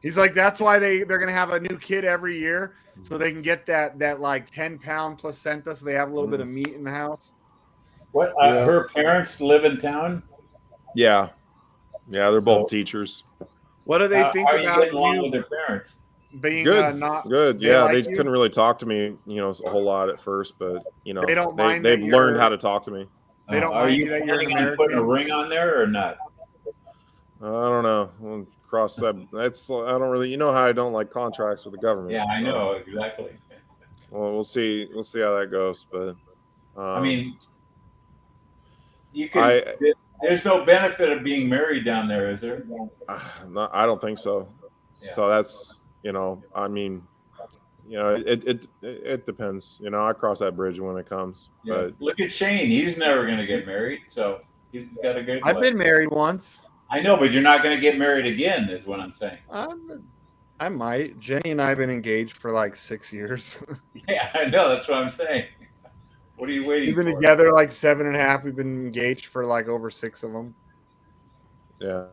He's like, that's why they're gonna have a new kid every year, so they can get that like 10-pound placenta, so they have a little bit of meat in the house. What? Her parents live in town. Yeah, they're both teachers. What do they think how are you about getting along you with their parents? being Good, not good. they Yeah, like they you? couldn't really talk to me, a whole lot at first, but They don't mind they've that learned you're- how to talk to me. They don't Are mind you that you're an planning on putting a American? ring on there or not? I don't know. We'll cross that. That's I don't really. You know how I don't like contracts with the government. Yeah, I so, know exactly. Well, we'll see. We'll see how that goes. But I mean, you can. There's no benefit of being married down there, is there? I don't think so. Yeah. So that's I mean, it depends. I cross that bridge when it comes. Yeah. But Look at Shane. He's never going to get married, so he's got a good. I've been married once. I know, but you're not going to get married again, is what I'm saying. I might. Jenny and I have been engaged for like 6 years. Yeah, I know. That's what I'm saying. What are you waiting We've been for? together like 7.5. We've been engaged for like over 6 of them. Yeah.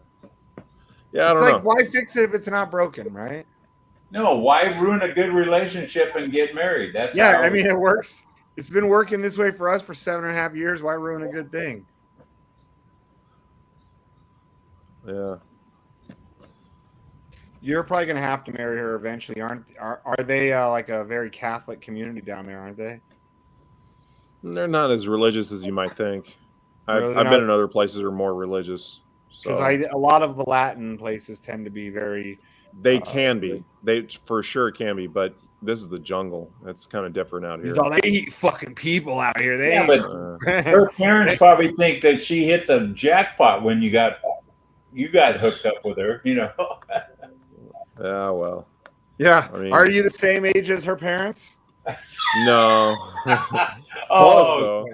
Yeah, I It's don't like, know. why fix it if it's not broken, right? No, why ruin a good relationship and get married? That's Yeah, how I mean, it works. It's been working this way for us for 7.5 years. Why ruin a good thing? Yeah. You're probably going to have to marry her eventually, aren't? Are they like a very Catholic community down there? Aren't they? They're not as religious as you might think. Really I've not? been in other places that are more religious. Because So a lot of the Latin places tend to be very. they can be. They for sure can be, but this is the jungle. It's kind of different out here. He's all, they eat fucking people out here. They Yeah, ain't- but her parents probably think that she hit the jackpot when you got hooked up with her. Yeah, well. Yeah. I mean, Are you the same age as her parents? No. Oh, though.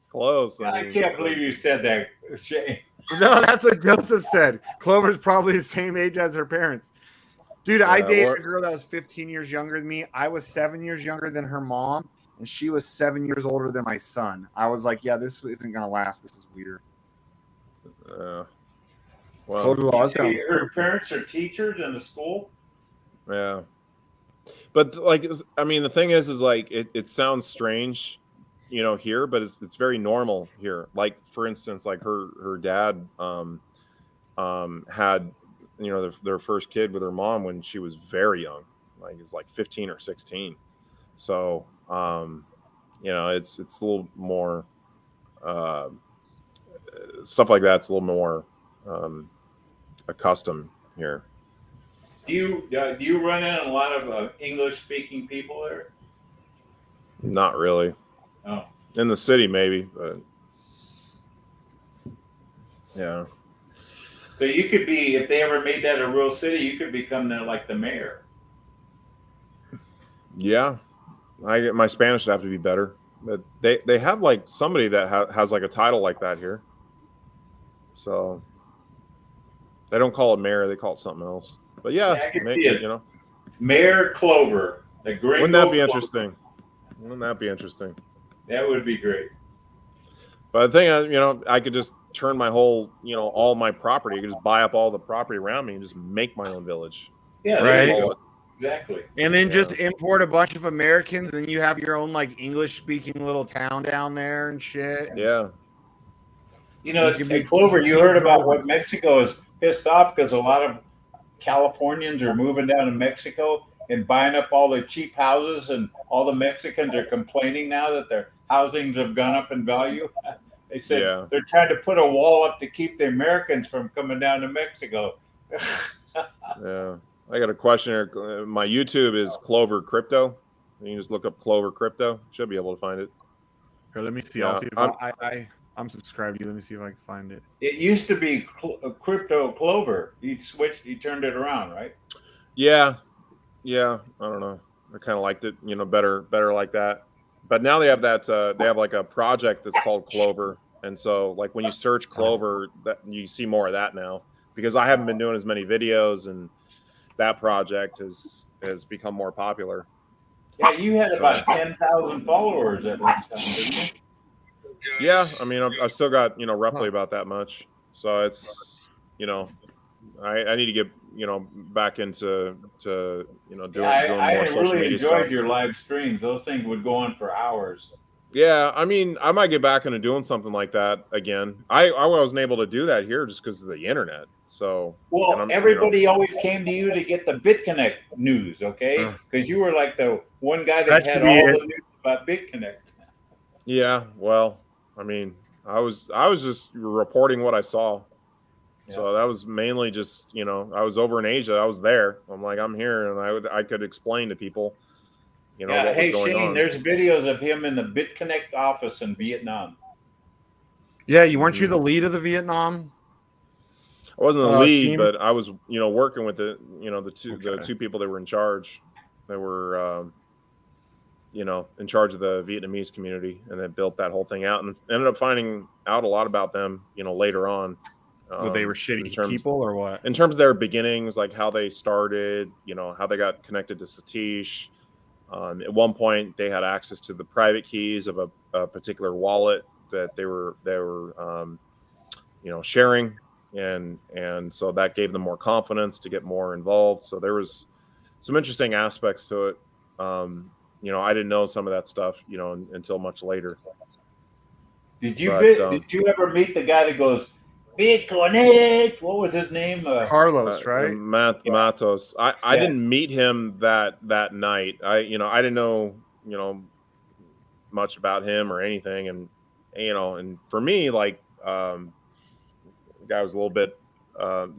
Close. I mean, can't believe you said that, Shane. No, that's what Joseph said. Clover's probably the same age as her parents. Dude, I dated a girl that was 15 years younger than me. I was 7 years younger than her mom, and she was 7 years older than my son. I was like, yeah, this isn't going to last. This is weird. Well, You say her parents are teachers in the school. yeah. But like, I mean, the thing is like, it sounds strange, here, but it's very normal here. Like, for instance, like her dad, had, their first kid with her mom when she was very young, like it was like 15 or 16. So, it's a little more, stuff like that's a little more, accustomed here. Do you run in a lot of English-speaking people there? Not really. Oh. In the city, maybe, but yeah. So you could be, if they ever made that a real city, you could become like the mayor. Yeah, my Spanish would have to be better, but they have like somebody that has like a title like that here. So they don't call it mayor; they call it something else. But yeah, I can see it. You know, Mayor Clover, the great. Wouldn't that be interesting? Wouldn't that be interesting? That would be great. But the thing, I could just turn my whole, all my property. I could just buy up all the property around me and just make my own village. Yeah, right. Exactly. And then just import a bunch of Americans, and you have your own like English-speaking little town down there and shit. Yeah. You know, Clover, you heard about what Mexico is pissed off because a lot of Californians are moving down to Mexico and buying up all the cheap houses, and all the Mexicans are complaining now that their housings have gone up in value. They said they're trying to put a wall up to keep the Americans from coming down to Mexico. Yeah. I got a question here. My YouTube is Clover Crypto. You can just look up Clover Crypto. Should be able to find it. Here, let me see. I'll see if I'm subscribed to you. Let me see if I can find it. It used to be Crypto Clover. He switched. He turned it around, right? Yeah. I don't know. I kind of liked it. Better like that. But now they have that. They have like a project that's called Clover, and so like when you search Clover, that you see more of that now because I haven't been doing as many videos and. That project has become more popular. Yeah, you had about 10,000 followers at one time, didn't you? Yeah, I mean, I've still got roughly about that much. So it's I need to get back into doing more social media stuff. I really enjoyed your live streams. Those things would go on for hours. Yeah, I mean, I might get back into doing something like that again. I wasn't able to do that here just because of the internet. So everybody always came to you to get the BitConnect news, okay? Because you were like the one guy that had all the news about BitConnect. Yeah, well, I mean, I was just reporting what I saw. Yeah. So that was mainly just I was over in Asia. I was there. I'm like, I'm here, and I could explain to people. What was going Shane, on. there's videos of him in the BitConnect office in Vietnam. Yeah, weren't you the lead of the Vietnam? I wasn't the lead, team? But I was, working with the two people that were in charge. They were, in charge of the Vietnamese community, and they built that whole thing out, and ended up finding out a lot about them, later on. Well, they were shitty people, or what? In terms of their beginnings, like how they started, how they got connected to Satish. At one point, they had access to the private keys of a particular wallet that they were sharing, and so that gave them more confidence to get more involved. So there was some interesting aspects to it. I didn't know some of that stuff, until much later. Did you ever meet the guy that goes, BitConnect? What was his name? Carlos, right? Matos. I didn't meet him that night. I didn't know much about him or anything, and for me, like the guy was a little bit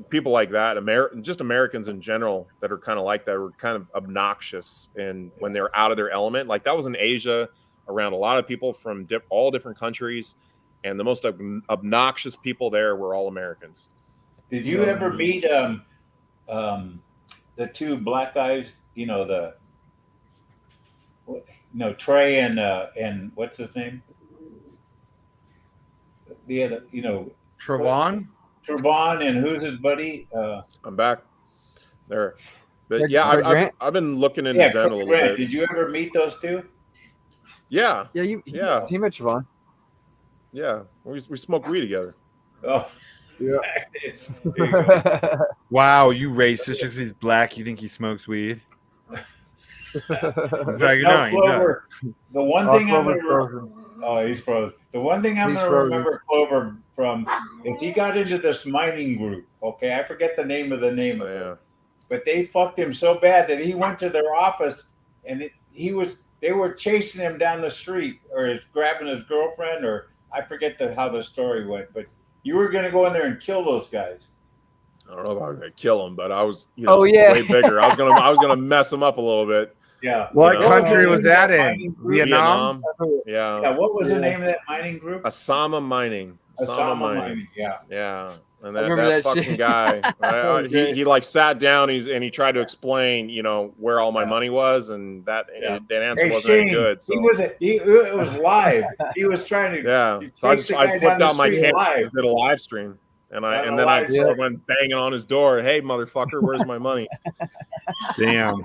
people like that, just Americans in general that are kind of like that, were kind of obnoxious, and when they're out of their element, like that was in Asia, around a lot of people from all different countries. And the most obnoxious people there were all Americans. Did you ever meet the two black guys? Trey and what's his name? The other, Trevon. Trevon, and who's his buddy? I'm back there, but yeah, I've been looking into Zen a little bit. Did you ever meet those two? Yeah. He met Trevon. Yeah, we smoke weed together. Oh, yeah. Wow, you racist just because he's black. You think he smokes weed? Clover. The one thing I'm gonna he's frozen. The one thing I'm gonna remember Clover from is he got into this mining group. Okay, I forget the name of it, but they fucked him so bad that he went to their office and they were chasing him down the street, or grabbing his girlfriend, or I forget how the story went, but you were going to go in there and kill those guys. I don't know if I was going to kill them, but I was, way bigger. I was going to mess them up a little bit. Yeah. What country was that in? Vietnam? Yeah. Yeah. What was the name of that mining group? Asama Mining. Asama Mining. Yeah. Yeah. And that fucking guy, he like sat down, and he tried to explain, where all my money was, and that answer wasn't any good. So it was live. He was trying to. Yeah. So I flipped out my camera and did a live stream, and then I went banging on his door. Hey, motherfucker, where's my money? Damn.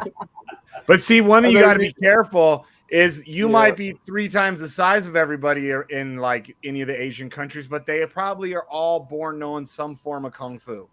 But see, one thing you got to be careful is you might be 3 times the size of everybody in like any of the Asian countries, but they probably are all born knowing some form of kung fu.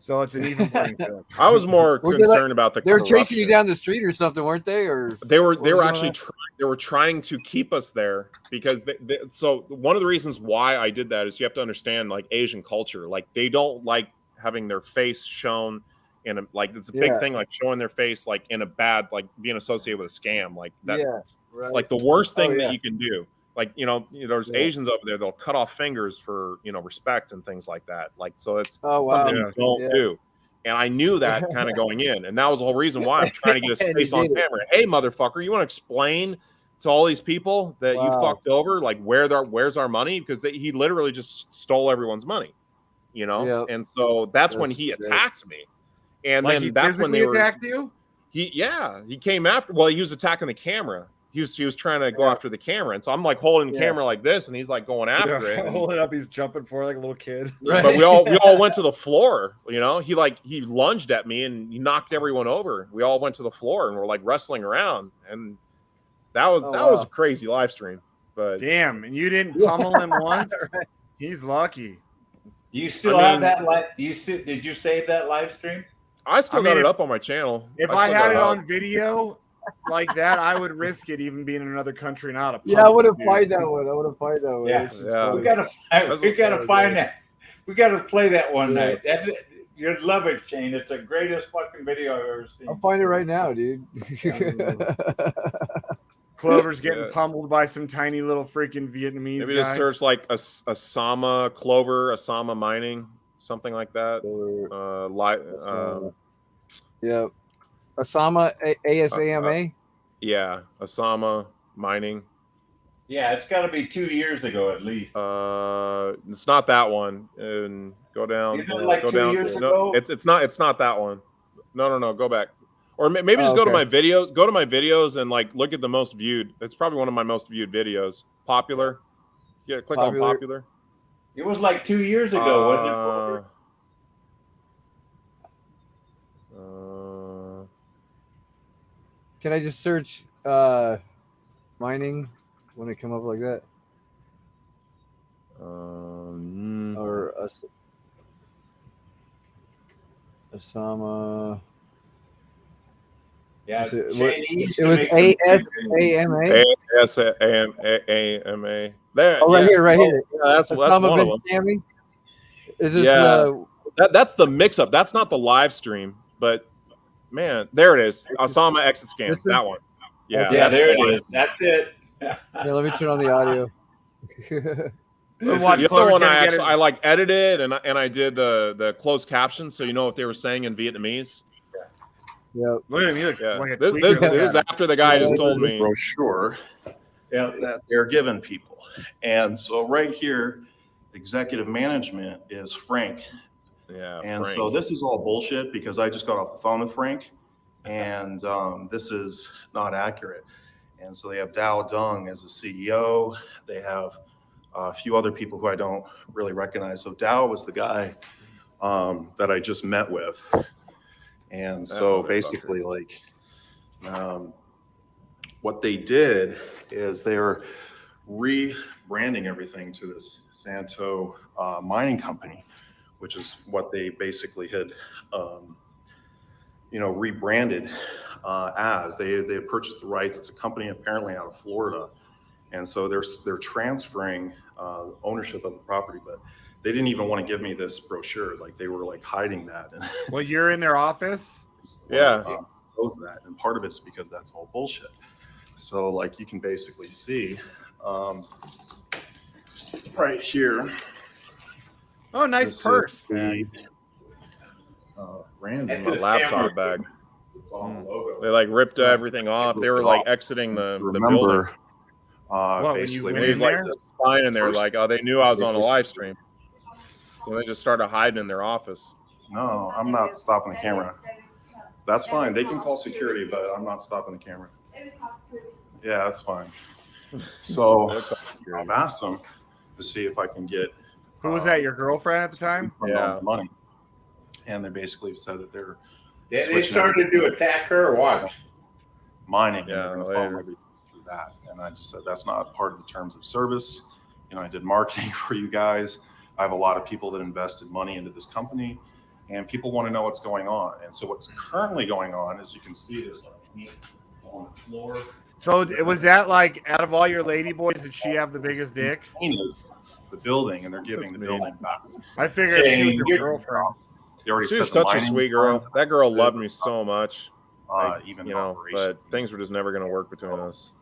So it's an even playing field. I was more Were they concerned about the They were chasing you corruption. down the street or something, weren't they? Or They were what was going actually on? they were trying to keep us there because so one of the reasons why I did that is you have to understand like Asian culture, like they don't like having their face shown in a, like it's a big Yeah. thing, like showing their face like in a bad, like being associated with a scam, like that. Yeah, right. Like the worst thing Oh, that yeah. you can do. Like there's Yeah. Asians over there, they'll cut off fingers for respect and things like that. Like so it's Oh, wow. something you don't Yeah. do. And I knew that kind of going in, and that was the whole reason why I'm trying to get his And you face on did it. camera. Hey, motherfucker, you want to explain to all these people that you Wow. fucked over, like where's our money? Because he literally just stole everyone's money, Yep. And so that's when That's he great. attacked me, and Like then he that's when they physically were. attacked you? He came after. Well, he was attacking the camera. He was trying to go after the camera, and so I'm like holding the Yeah. camera like this, and he's like going after it. and- Hold it up. He's jumping for it like a little kid. Right. But we all went to the floor. He lunged at me and he knocked everyone over. We all went to the floor and we're like wrestling around, and that was wow. a crazy live stream. But Damn, and you didn't pummel him once? Right. He's lucky. You still I have mean- that live? Did you save that live stream? I still I mean, got it if- up on my channel. If I still had got it up. on video like that, I would risk it even being in another country now. Yeah, I would have played that one. I would have played that one. Yeah. It's just Yeah. funny. We gotta find that. We gotta play that one Yeah. night. That's it. You'd love it, Shane. It's the greatest fucking video I've ever seen. I'll find it right now, dude. Clover's getting Yeah. pummeled by some tiny little freaking Vietnamese Maybe guy. just search like Asama Clover, Asama Mining, something like that. Yeah. Asama, ASAMA. Yeah, Asama Mining. Yeah, it's got to be 2 years ago at least. It's not that one. And go down. Isn't it like go 2 down. years No, ago? it's not that one. No. Go back. Or maybe just Oh, go to okay. my videos. Go to my videos and like look at the most viewed. It's probably one of my most viewed videos. Popular. Yeah, click on Popular. popular. It was like 2 years ago, wasn't it? Can I just search mining when it come up like that? Or Asama. Yeah, Is it- Shane, he used It to was make some ASAMA. ASAMA. There. Oh, right yeah. here, right Oh, here. yeah, that's one Osama of bin them. Laden? Is this Yeah. That's the mix-up. That's not the live stream, but man, there it is. Osama exit scam. This one? That one. Yeah. Okay. Yeah, that's there the it live is. That's it. Yeah, let me turn on the audio. Watch The other Clover's one gonna I get it. like edited and I did the closed captions so you know what they were saying in Vietnamese. Yep. Look at him. He looks Yeah. like a This tweaker. this Look is at him. after the guy just told me. Brochure that they're giving people. And so right here, executive management is Frank. Yeah. And Frank. so this is all bullshit because I just got off the phone with Frank and this is not accurate. And so they have Dao Dung as the CEO. They have a few other people who I don't really recognize. So Dao was the guy that I just met with. And so basically like what they did is they were rebranding everything to this Santo mining company, which is what they basically had, rebranded as. They had purchased the rights. It's a company apparently out of Florida, and so they're transferring ownership of the property. But they didn't even want to give me this brochure. Like they were like hiding that. Well, you're in their office. Yeah. Knows that, and part of it's because that's all bullshit. So like you can basically see right here. Oh, nice This is purse. the, random My laptop bag. logo. They like ripped everything off. They were like exiting the building. Remember, What, when you basically, went He's in like there? just fine in there, First- like, oh, they knew I was on a live stream. So they just started hiding in their office. no, I'm not stopping the camera. That's fine. They can call security, but I'm not stopping the camera. Yeah, that's fine. So I've asked them to see if I can get. Who was that? Your girlfriend at the time? Yeah. Money. And they basically said that they're They switching started to attack her or what? mining. Yeah, and they're going to later. follow everything through that. And I just said that's not part of the terms of service. I did marketing for you guys. I have a lot of people that invested money into this company, and people want to know what's going on. And so what's currently going on, as you can see, there's like meat on the floor. So was that like, out of all your lady boys, did she have the biggest dick? The building, and they're giving the building back. I figured she was your girlfriend. She's such a sweet girl. That girl loved me so much. Even you know, but things were just never going to work between us.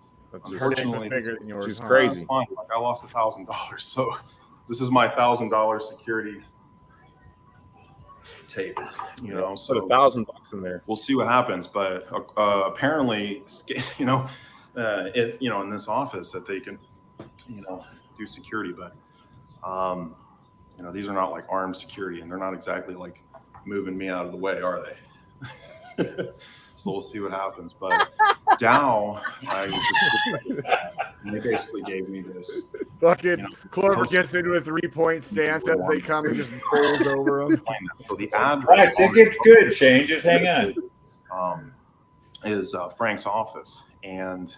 She's crazy. Like, I lost $1,000, so this is my $1,000 security tape. You know, so put $1,000 in there. We'll see what happens. But apparently, you know, in this office that they can, you know, do security, but you know, these are not like armed security, and they're not exactly like moving me out of the way, are they? So we'll see what happens. But Dow, they basically gave me this. Fucking Clover gets into a 3-point stance as they come and just bowls over them. So the address. It gets good, Shane. Just hang on. Is Frank's office, and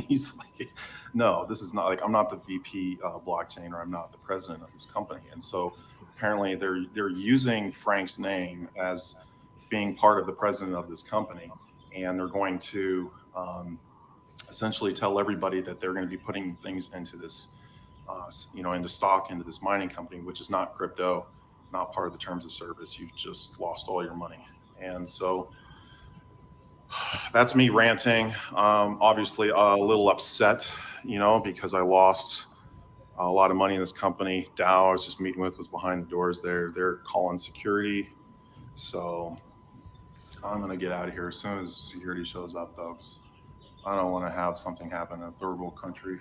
he's like, no, this is not like, I'm not the VP blockchain, or I'm not the president of this company. And so apparently they're using Frank's name as being part of the president of this company, and they're going to essentially tell everybody that they're going to be putting things into this, you know, into stock, into this mining company, which is not crypto, not part of the terms of service. You've just lost all your money. And so that's me ranting. Obviously a little upset, you know, because I lost a lot of money in this company. Dow, I was just meeting with, was behind the doors there. They're calling security. So I'm going to get out of here as soon as security shows up, though. I don't want to have something happen in a third world country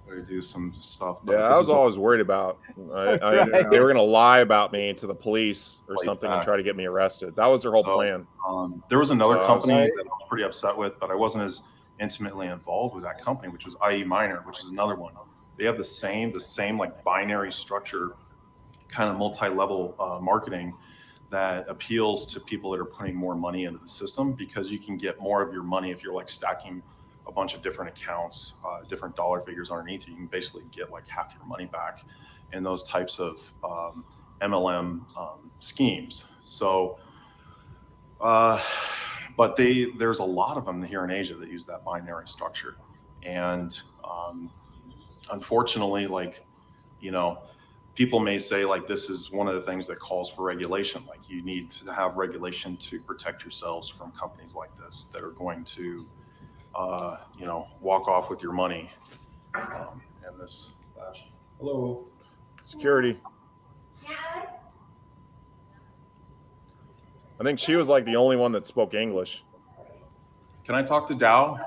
where you do some stuff. Yeah, I was always worried about. They were going to lie about me to the police or something and try to get me arrested. That was their whole plan. There was another company that I was pretty upset with, but I wasn't as intimately involved with that company, which was IE Miner, which is another one. They have the same like binary structure, kind of multi-level marketing that appeals to people that are putting more money into the system, because you can get more of your money if you're like stacking a bunch of different accounts, different dollar figures underneath. You can basically get like half your money back in those types of MLM schemes. So, but there's a lot of them here in Asia that use that binary structure, and unfortunately, like, you know, people may say like this is one of the things that calls for regulation. Like, you need to have regulation to protect yourselves from companies like this that are going to, you know, walk off with your money in this fashion. Hello, security. I think she was like the only one that spoke English. Can I talk to Dow?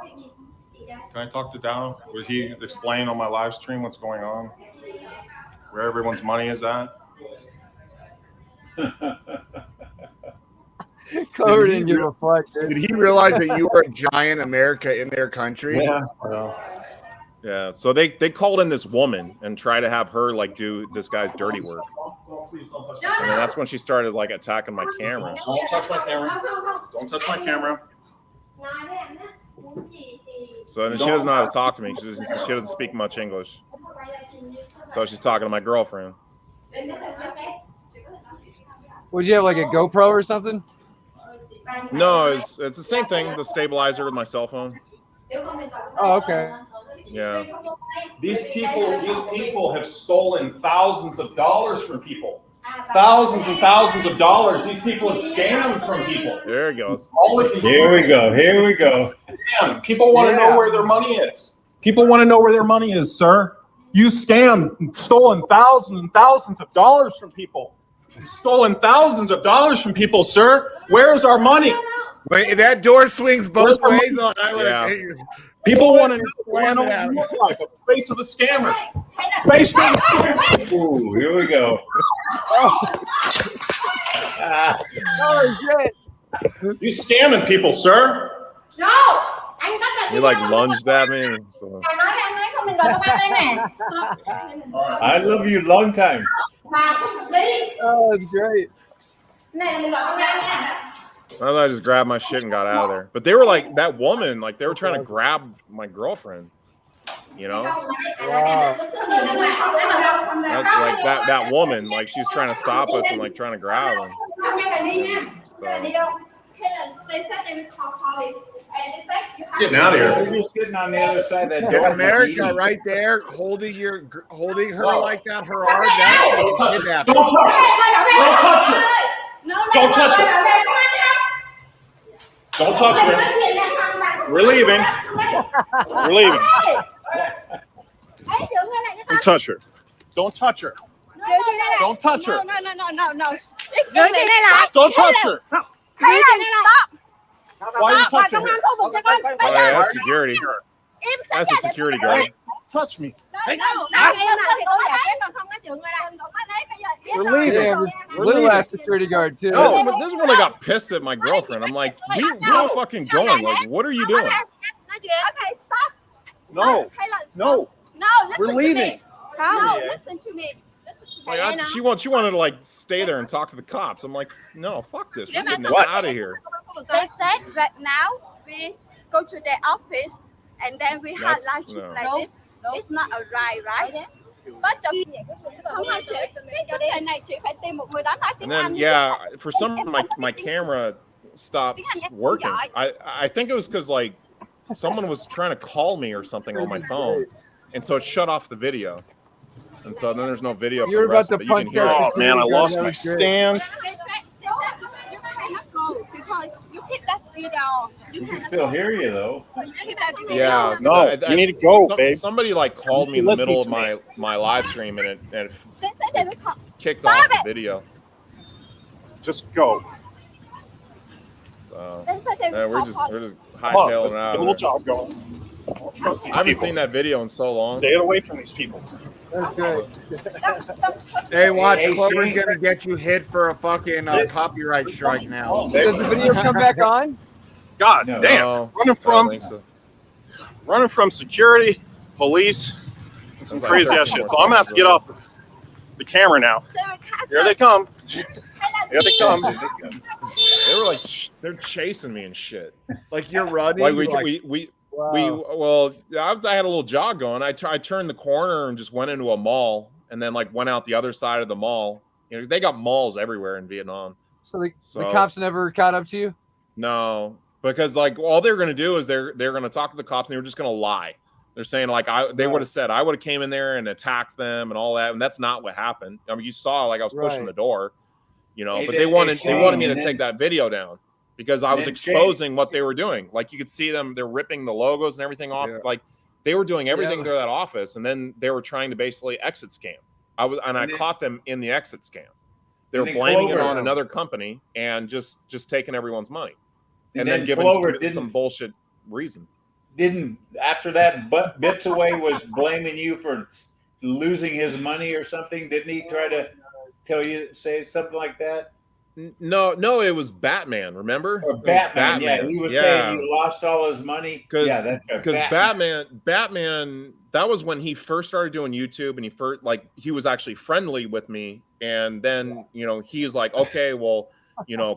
Can I talk to Dow? Would he explain on my live stream what's going on? Where everyone's money is at? Clover didn't give a fuck, dude. Did he realize that you were a giant America in their country? Yeah. Yeah. So they called in this woman and tried to have her like do this guy's dirty work. And then that's when she started like attacking my camera. Don't touch my camera. Don't touch my camera. So then she doesn't know how to talk to me. She doesn't speak much English. So she's talking to my girlfriend. Would you have like a GoPro or something? No, it's the same thing. The stabilizer with my cell phone. Oh, okay. Yeah. These people have stolen thousands of dollars from people. Thousands and thousands of dollars. These people have scammed from people. There it goes. Here we go. Here we go. Man, people want to know where their money is. People want to know where their money is, sir. You scammed, stolen thousands and thousands of dollars from people. Stolen thousands of dollars from people, sir. Where's our money? Wait, that door swings both ways. People want to know what you look like. A face of a scammer. Face of a scammer. Ooh, here we go. Oh, shit. You scamming people, sir. No. He like lunged at me. So. I love you long time. Oh, it's great. I just grabbed my shit and got out of there. But they were like that woman, like they were trying to grab my girlfriend. You know? Wow. That's like that woman, like she's trying to stop us and like trying to grab him. Getting out of here. You're just sitting on the other side of that In door. America, right there, holding her like that, her arm. That's kidnapping. Don't touch her. Don't touch her. Don't touch her. Don't touch her. We're leaving. We're leaving. Don't touch her. Don't touch her. Don't touch her. No. Don't touch her. Why are you touching her? Oh, yeah, that's security. That's a security guard. Touch me. We're leaving. Little ass security guard too. This is when I got pissed at my girlfriend. I'm like, we're fucking going. Like, what are you doing? No. We're leaving. No, listen to me. Like, she wanted to like stay there and talk to the cops. I'm like, no, fuck this. We're getting out of here. They said right now we go to their office and then we have lunch like this. It's not a right? But and then for some reason my camera stopped working. I think it was because like someone was trying to call me or something on my phone, and so it shut off the video. And so then there's no video. You're about to punch her. Oh man, I lost my stand. We can still hear you though. Yeah. No, you need to go, babe. Somebody like called me in the middle of my live stream and it kicked off the video. Just go. So we're just hightailing out. Get a little job going. I haven't seen that video in so long. Stay away from these people. That's good. Hey, watch, Clover's gonna get you hit for a fucking copyright strike now. Does the video come back on? God damn! Running from security, police, and some crazy ass shit. So I'm gonna have to get off the camera now. Here they come. Here they come. They were like they're chasing me and shit. Like you're running. Well, I had a little jog going. I turned the corner and just went into a mall, and then like went out the other side of the mall. You know, they got malls everywhere in Vietnam. So the cops never caught up to you? No, because like all they're gonna do is they're gonna talk to the cops and they were just gonna lie. They're saying like they would have said I would have came in there and attacked them and all that, and that's not what happened. I mean, you saw like I was pushing the door, you know, but they wanted me to take that video down. Because I was exposing what they were doing. Like you could see them, they're ripping the logos and everything off. Yeah. Like they were doing everything to that office, and then they were trying to basically exit scam. I caught them in the exit scam. They were blaming it on another company and just taking everyone's money. And then giving some bullshit reason. After that, Bits Away was blaming you for losing his money or something? Didn't he try to say something like that? No, it was Batman. Remember? Or Batman. Yeah, he was saying he lost all his money. Because Batman, that was when he first started doing YouTube, and he was actually friendly with me, and then he's like, okay, well,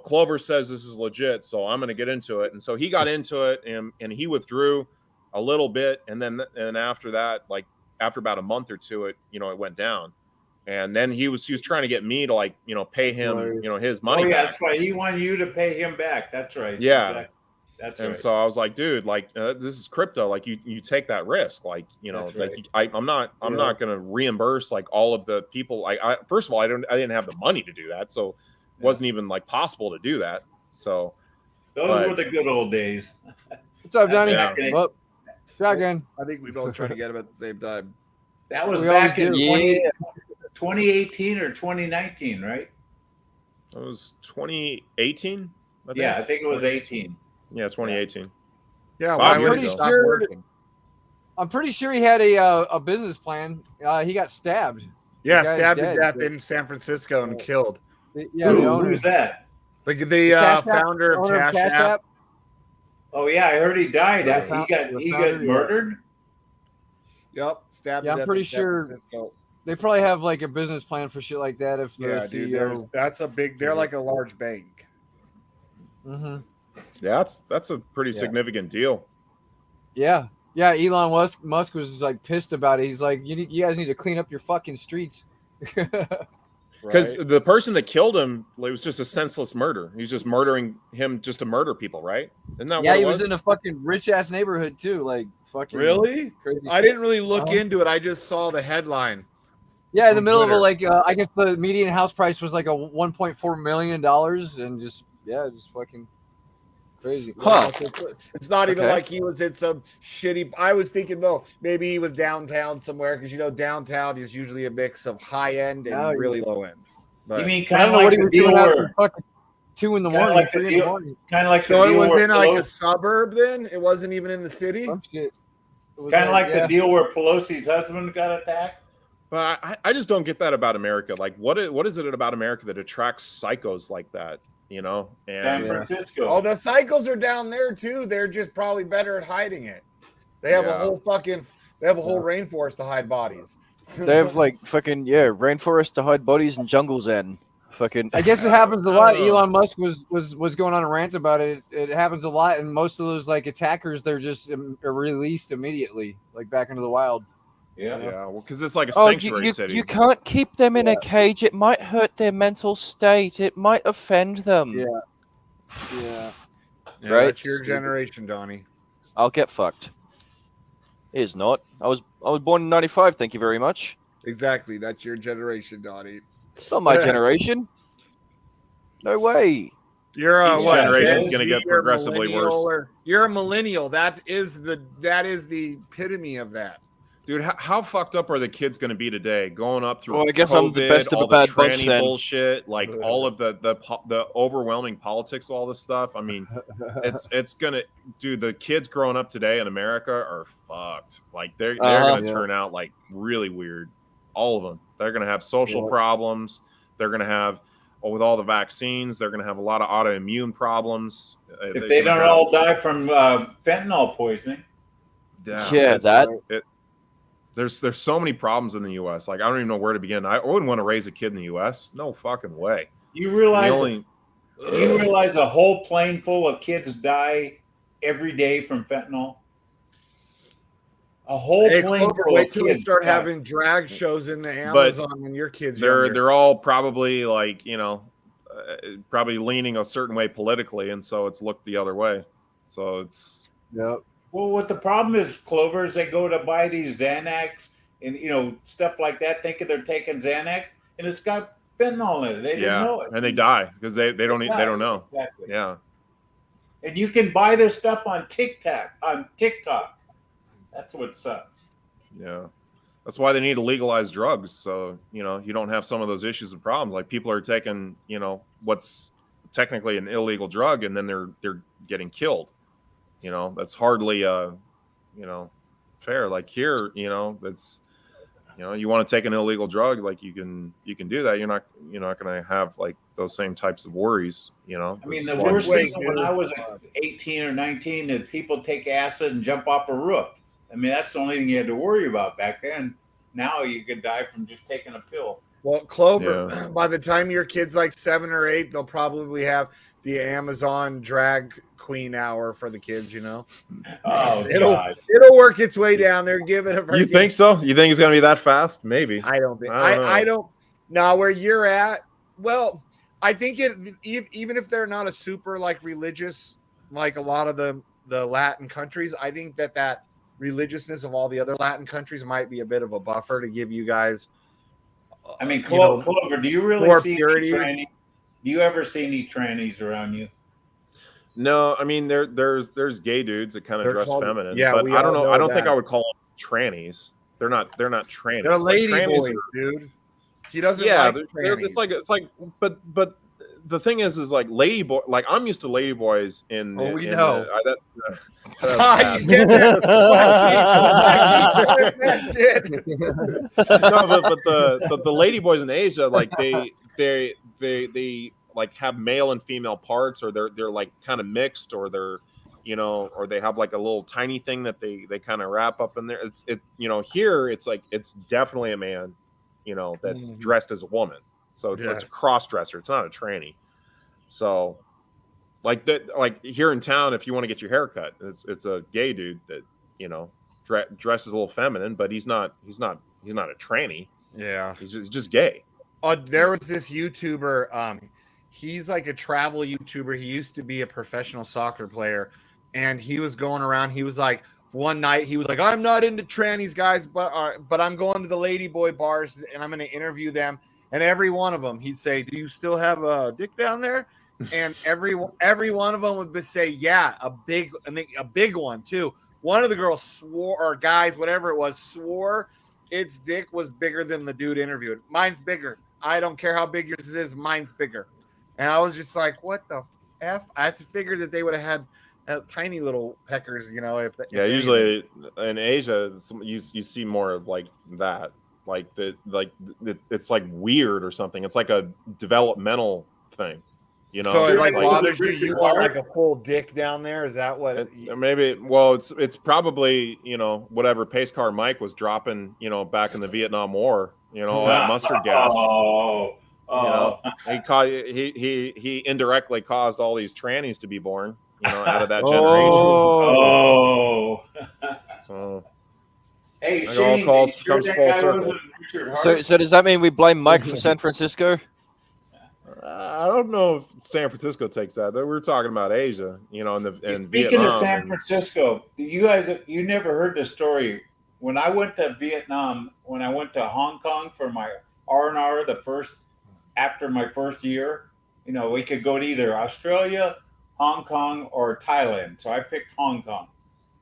Clover says this is legit, so I'm going to get into it, and so he got into it, and he withdrew a little bit, and after that, like after about a month or two, it went down. And then he was trying to get me to pay him his money back. That's right. He wanted you to pay him back. That's right. Yeah, exactly. That's right. And so I was like, dude, this is crypto. Like you take that risk. Like I'm not going to reimburse like all of the people. First of all, I didn't have the money to do that, so it wasn't even like possible to do that. So those were the good old days. What's up, Johnny? Well, shotgun. I think we both tried to get him at the same time. That was back in 2018 or 2019, right? It was 2018. I think it was 18. Yeah, 2018. Yeah, I'm pretty sure he had a business plan. He got stabbed. Yeah, stabbed to death in San Francisco and killed. Yeah, who's that? The founder of Cash App. Oh yeah, I heard he died. He got murdered. Yep, stabbed. Yeah, I'm pretty sure they probably have like a business plan for shit like that. If the CEO, that's a big. They're like a large bank. Mm-hmm. Yeah, that's a pretty significant deal. Yeah. Elon Musk was like pissed about it. He's like, you guys need to clean up your fucking streets. Because the person that killed him, it was just a senseless murder. He's just murdering him just to murder people, right? Isn't that what it he was? was in a fucking rich ass neighborhood too, like fucking. Really? Crazy. I didn't really look into it. I just saw the headline. Yeah, in the on middle Twitter. of a I guess the median house price was like a $1.4 million, and just fucking crazy. Huh. It's not even like he was in some shitty. I was thinking though, maybe he was downtown somewhere because downtown is usually a mix of high end and really low end. But You mean I kind don't of know like what he the was deal doing where after fucking 2 in the Kinda morning, like the 3 in deal- the morning. kind of like so the it deal was where in like a Pelosi- suburb. Then it wasn't even in the city. Some shit. kind of like the deal where Pelosi's husband got attacked. But I just don't get that about America. Like, what is it about America that attracts psychos like that? And San Francisco. Oh, the cycles are down there too. They're just probably better at hiding it. They have a whole rainforest to hide bodies. They have like fucking rainforest to hide bodies and jungles in. Fucking. I guess it happens a lot. Elon Musk was going on a rant about it. It happens a lot, and most of those like attackers, they're just released immediately, like back into the wild. Yeah. Well, because it's like a Oh, sanctuary city. you can't keep them in a cage. It might hurt their mental state. It might offend them. Yeah. Right? That's your generation, Donnie. I'll get fucked. It is not. I was born in 95. Thank you very much. Exactly. That's your generation, Donnie. Not my generation. No way. You're Each generation's going to get you're a progressively millennial worse. You're a millennial. That is the epitome of that. Dude, how fucked up are the kids going to be today? Going up through I guess COVID, I'm the best of all a bad the bunch tranny then. bullshit, like all of the overwhelming politics, all this stuff. I mean, it's gonna, dude. The kids growing up today in America are fucked. Like they're gonna turn out like really weird. All of them. They're gonna have social problems. They're gonna have, with all the vaccines, they're gonna have a lot of autoimmune problems. If they don't all die from fentanyl poisoning. There's so many problems in the U.S. Like I don't even know where to begin. I wouldn't want to raise a kid in the U.S. No fucking way. You realize a whole plane full of kids die every day from fentanyl? A whole plane full wait of till we kids start die. having drag shows in the Amazon when your kids. They're all probably like probably leaning a certain way politically, and so it's looked the other way. So it's Well, what the problem is, Clover, is they go to buy these Xanax and stuff like that, thinking they're taking Xanax, and it's got fentanyl in it. They didn't know it, and they die because they don't know. Exactly. Yeah, and you can buy this stuff on TikTok. That's what sucks. Yeah, that's why they need to legalize drugs. So you don't have some of those issues and problems. Like people are taking what's technically an illegal drug, and then they're getting killed. That's hardly fair. Like here, that's you want to take an illegal drug, like you can do that. You're not going to have like those same types of worries. I mean, the worst thing when I was 18 or 19 is people take acid and jump off a roof. I mean, that's the only thing you had to worry about back then. Now you could die from just taking a pill. Well, Clover, by the time your kid's like 7 or 8, they'll probably have the Amazon drag queen hour for the kids, Oh, it'll work its way down there. Give it a. You think so? You think it's going to be that fast? Maybe. I don't think. I don't. Now where you're at, well, I think even if they're not a super like religious, like a lot of the Latin countries, I think that religiousness of all the other Latin countries might be a bit of a buffer to give you guys. I mean, Clover, do you really see any trannies? Do you ever see any trannies around you? No, I mean there's gay dudes that kind of dress feminine. Yeah, but I don't know. I don't that. think I would call them trannies. They're not trannies. They're lady trannies boys, dude. He doesn't. Yeah, like it's like. But the thing is like lady boy. Like I'm used to lady boys in. Oh, we in know. No, but the lady boys in Asia, like they like have male and female parts, or they're like kind of mixed, or they're or they have like a little tiny thing that they kind of wrap up in there. Here it's like it's definitely a man, that's dressed as a woman. So it's a cross dresser. It's not a tranny. So like that, like here in town, if you want to get your hair cut, it's a gay dude that dresses a little feminine, but he's not a tranny. Yeah, he's just gay. There was this YouTuber. He's like a travel YouTuber. He used to be a professional soccer player, and he was going around. He was like, one night he was like, I'm not into trannies, guys, but I'm going to the ladyboy bars and I'm going to interview them. And every one of them, he'd say, "Do you still have a dick down there?" And every one of them would say, "Yeah, a big one too." One of the girls swore, or guys, whatever it was, swore its dick was bigger than the dude interviewed. Mine's bigger. I don't care how big yours is. Mine's bigger. And I was just like, what the F? I had to figure that they would have had tiny little peckers, you know. Usually in Asia, you see more of like that. It's like weird or something. It's like a developmental thing, you know. So it like like bothers you. You want like a full dick down there? Is that what? Maybe. Well, it's probably, you know, whatever Pace Car Mike was dropping, you know, back in the Vietnam War. You know, all that mustard gas. You know, he indirectly caused all these trannies to be born, you know, out of that generation. So, hey, it Shane, all comes full circle. So does that mean we blame Mike for San Francisco? I don't know if San Francisco takes that. We were talking about Asia, you know, and Speaking Vietnam. of San Francisco, you never heard the story. When I went to Vietnam, when I went to Hong Kong for my R&R, after my first year, you know, we could go to either Australia, Hong Kong, or Thailand. So I picked Hong Kong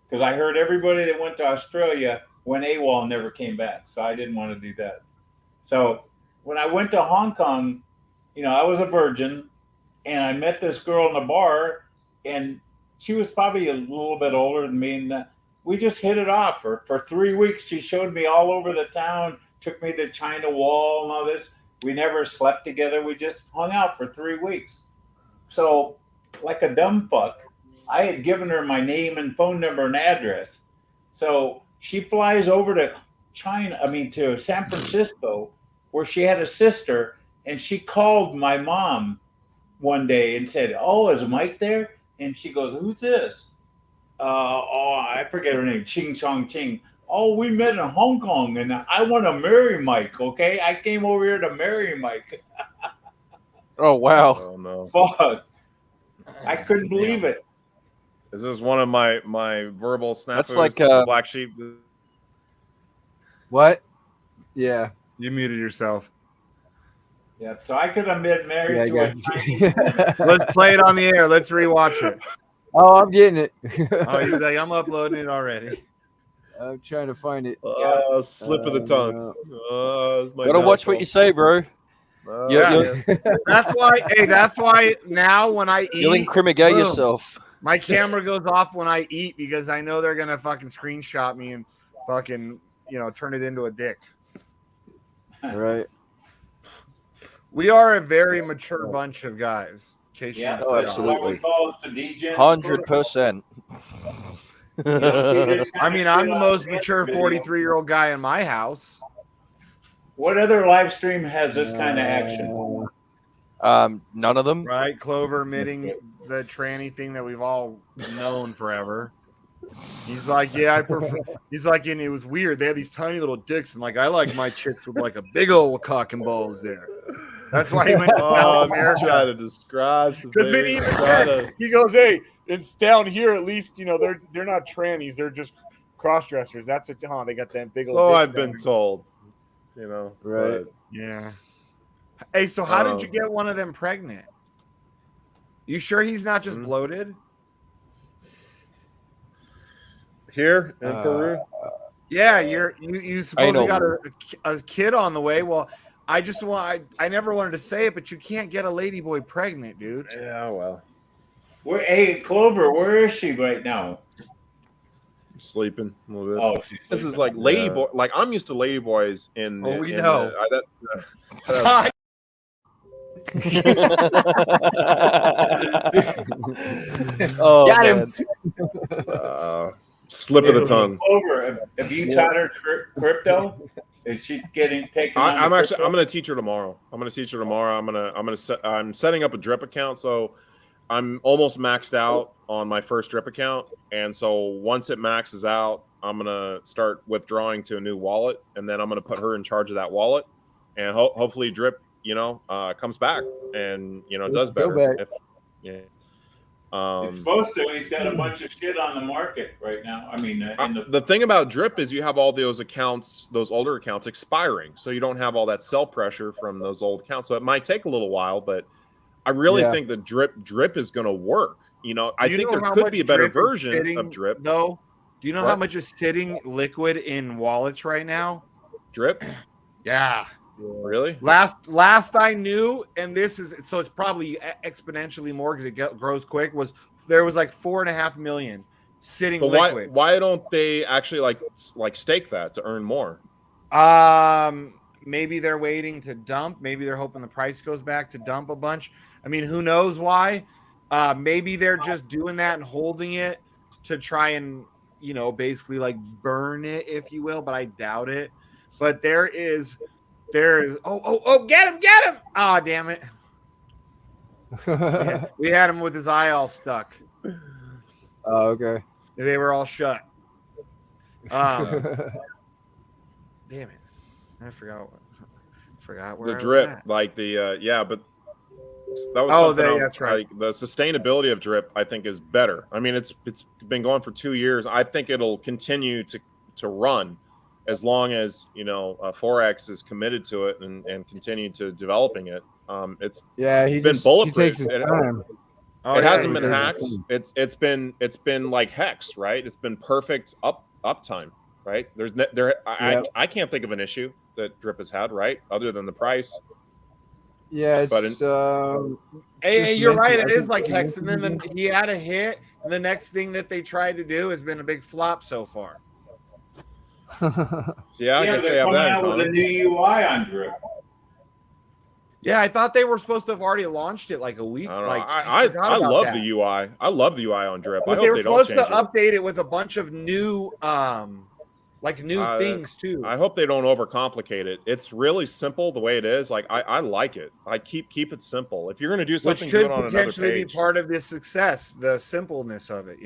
because I heard everybody that went to Australia went AWOL and never came back. So I didn't want to do that. So when I went to Hong Kong, you know, I was a virgin and I met this girl in a bar and she was probably a little bit older than me. And we just hit it off for 3 weeks. She showed me all over the town, took me to China Wall and all this. We never slept together. We just hung out for 3 weeks. So, like a dumb fuck, I had given her my name and phone number and address. So she flies over to to San Francisco, where she had a sister, and she called my mom one day and said, "Oh, is Mike there?" And she goes, "Who's this?" I forget her name. Ching Chong Ching. "Oh, we met in Hong Kong, and I want to marry Mike, okay? I came over here to marry Mike." Oh, wow. Oh, no. Fuck. I couldn't believe it. This is one of my verbal snafus. That's like Black Sheep. What? Yeah. You muted yourself. Yeah, so I could have been married to a Chinese. Let's play it on the air. Let's rewatch it. Oh, I'm getting it. Oh, he's like, I'm uploading it already. I'm trying to find it. Slip of the tongue. Gotta watch what you say, bro. That's why. Hey, that's why now when I eat, you'll incriminate yourself. My camera goes off when I eat because I know they're gonna fucking screenshot me and fucking, you know, turn it into a dick. Right. We are a very mature bunch of guys. In case Yeah, oh, absolutely. 100%. I mean, I'm the most mature 43-year-old guy in my house. What other live stream has this kind of action? None of them. Right, Clover admitting the tranny thing that we've all known forever. He's like, yeah, I prefer. He's like, and it was weird. They had these tiny little dicks, and like, I like my chicks with like a big old cock and balls there. That's why he went to South America. Trying to describe. Because then he goes, hey, it's down here. At least, you know, they're not trannies. They're just cross dressers. That's what. They got that big. So I've been told. You know, right? Yeah. Hey, so how did you get one of them pregnant? You sure he's not just bloated? Here in Peru? Yeah, you supposedly got a kid on the way. Well, I never wanted to say it, but you can't get a ladyboy pregnant, dude. Yeah, well. Hey, Clover, where is she right now? Sleeping a little bit. Oh, she's this is like ladyboy. Like I'm used to ladyboys in. Oh, we know. Oh, got him. Slip of the tongue. Clover, have you taught her crypto? Is she getting taken? I'm going to teach her tomorrow. I'm setting up a drip account, so I'm almost maxed out on my first drip account, and so once it maxes out, I'm gonna start withdrawing to a new wallet, and then I'm gonna put her in charge of that wallet, and hopefully drip comes back and Let's does go better. back. It's supposed to. He's got a bunch of shit on the market right now. I mean, the thing about drip is you have all those accounts, those older accounts expiring, so you don't have all that sell pressure from those old accounts. So it might take a little while, but I really think the drip is going to work. I think there could be a better version of drip. Though, do you know how much is sitting liquid in wallets right now? Drip? Yeah. Really? Last I knew, and this is so it's probably exponentially more because it grows quick. There was like 4.5 million sitting liquid. Why don't they actually like stake that to earn more? Maybe they're waiting to dump. Maybe they're hoping the price goes back to dump a bunch. I mean, who knows why? Maybe they're just doing that and holding it to try and basically like burn it, if you will. But I doubt it. But there's get him! Oh, damn it. We had him with his eye all stuck. Oh, okay. They were all shut. Damn it. I forgot where the I drip, was at. like but that was that's right. Like the sustainability of drip, I think, is better. I mean, it's been going for 2 years. I think it'll continue to run as long as Forex is committed to it and continue to developing it. It's been bulletproof. It hasn't been hacked. It's been like Hex, right? It's been perfect uptime, right? I can't think of an issue that drip has had, right, other than the price. Yeah, but you're right. It is like Hex, and then he had a hit, and the next thing that they tried to do has been a big flop so far. Yeah, I guess they have that. With a new UI on drip. Yeah, I thought they were supposed to have already launched it like a week. I love the UI. I love the UI on drip. But I they hope were they don't supposed to change update it with a bunch of new things too. I hope they don't overcomplicate it. It's really simple the way it is. Like I like it. I keep it simple. If you're going to do something, which could do it on potentially another be page. part of the success, the simpleness of it.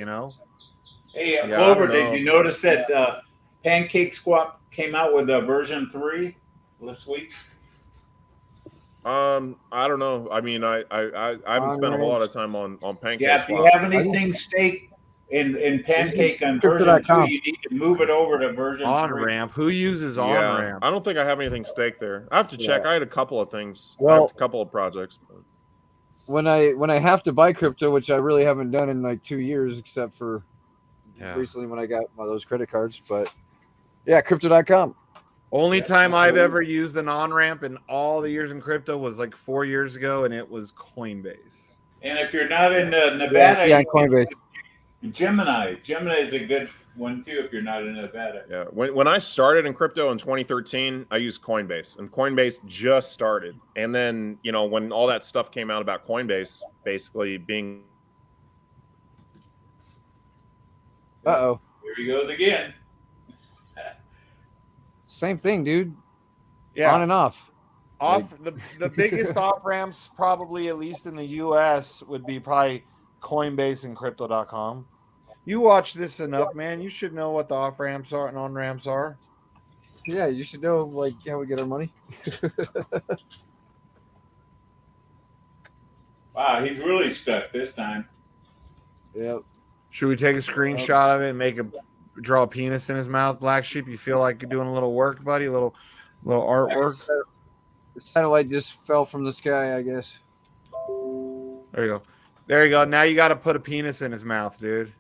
Hey, Clover, did you notice that Pancake Swap came out with a version 3 this week? I don't know. I mean, I haven't spent a whole lot of time on Pancake. Yeah, if you have anything staked in Pancake on version 2, you need to move it over to version 3. On-ramp. Who uses on-ramp? I don't think I have anything staked there. I have to check. I had a couple of things. Well, I have a couple of projects. When I have to buy crypto, which I really haven't done in like 2 years, except for recently when I got those credit cards. But yeah, crypto.com. Only time I've ever used an on-ramp in all the years in crypto was like 4 years ago, and it was Coinbase. And if you're not in Nevada, Coinbase. Gemini is a good one too if you're not in Nevada. Yeah, when I started in crypto in 2013, I used Coinbase, and Coinbase just started. And then when all that stuff came out about Coinbase basically being, Here he goes again. Same thing, dude. Yeah, on and off. The biggest off ramps, probably at least in the U.S., would be probably Coinbase and Crypto.com. You watch this enough, man. You should know what the off ramps are and on ramps are. Yeah, you should know how we get our money. Wow, he's really stuck this time. Yep. Should we take a screenshot of it and draw a penis in his mouth, BlackSheep? You feel like you're doing a little work, buddy? A little artwork? The satellite just fell from the sky, I guess. There you go. Now you got to put a penis in his mouth, dude.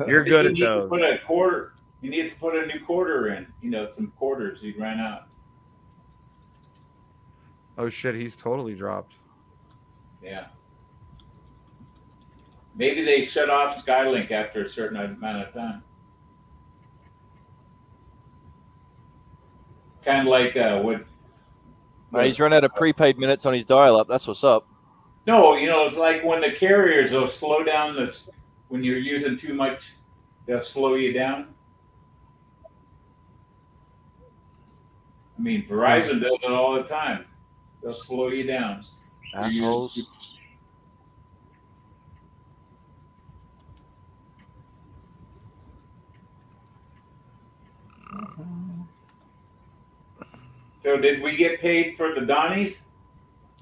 You're good at those. You need to put a new quarter in. Some quarters. He ran out. Oh shit, he's totally dropped. Yeah. Maybe they shut off Skylink after a certain amount of time. Kind of like he's run out of prepaid minutes on his dial-up. That's what's up. No, it's like when the carriers will slow down this when you're using too much, they'll slow you down. I mean, Verizon does it all the time. They'll slow you down. Assholes. So did we get paid for the Donnies?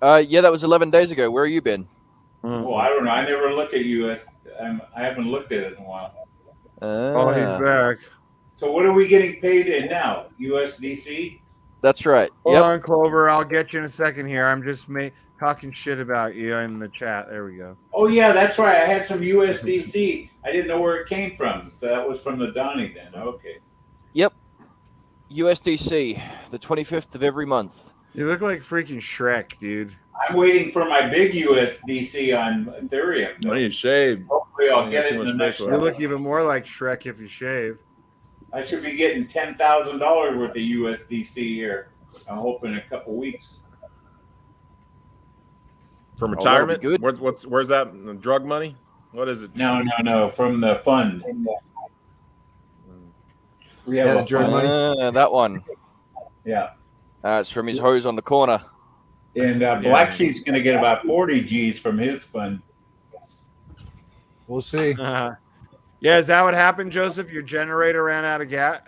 Yeah, that was 11 days ago. Where have you been? Well, I don't know. I never look at US. I haven't looked at it in a while. Oh, he's back. So what are we getting paid in now? USDC? That's right. Hold Yep. on, Clover. I'll get you in a second here. I'm just talking shit about you in the chat. There we go. Oh yeah, that's right. I had some USDC. I didn't know where it came from. So that was from the Donnie then. Okay. Yep. USDC, the 25th of every month. You look like freaking Shrek, dude. I'm waiting for my big USDC on Ethereum. When you shave, hopefully I'll get it in the next You look even more like Shrek if you shave. I should be getting $10,000 worth of USDC here. I'm hoping in a couple weeks. from that'll be retirement. good. Where's that drug money? What is it? No, from the fund. We have Yeah, a drug fund. money. That one. Yeah. It's from his hose on the corner. And BlackSheep's going to get about 40 G's from his fund. We'll see. Yeah, is that what happened, Joseph? Your generator ran out of gas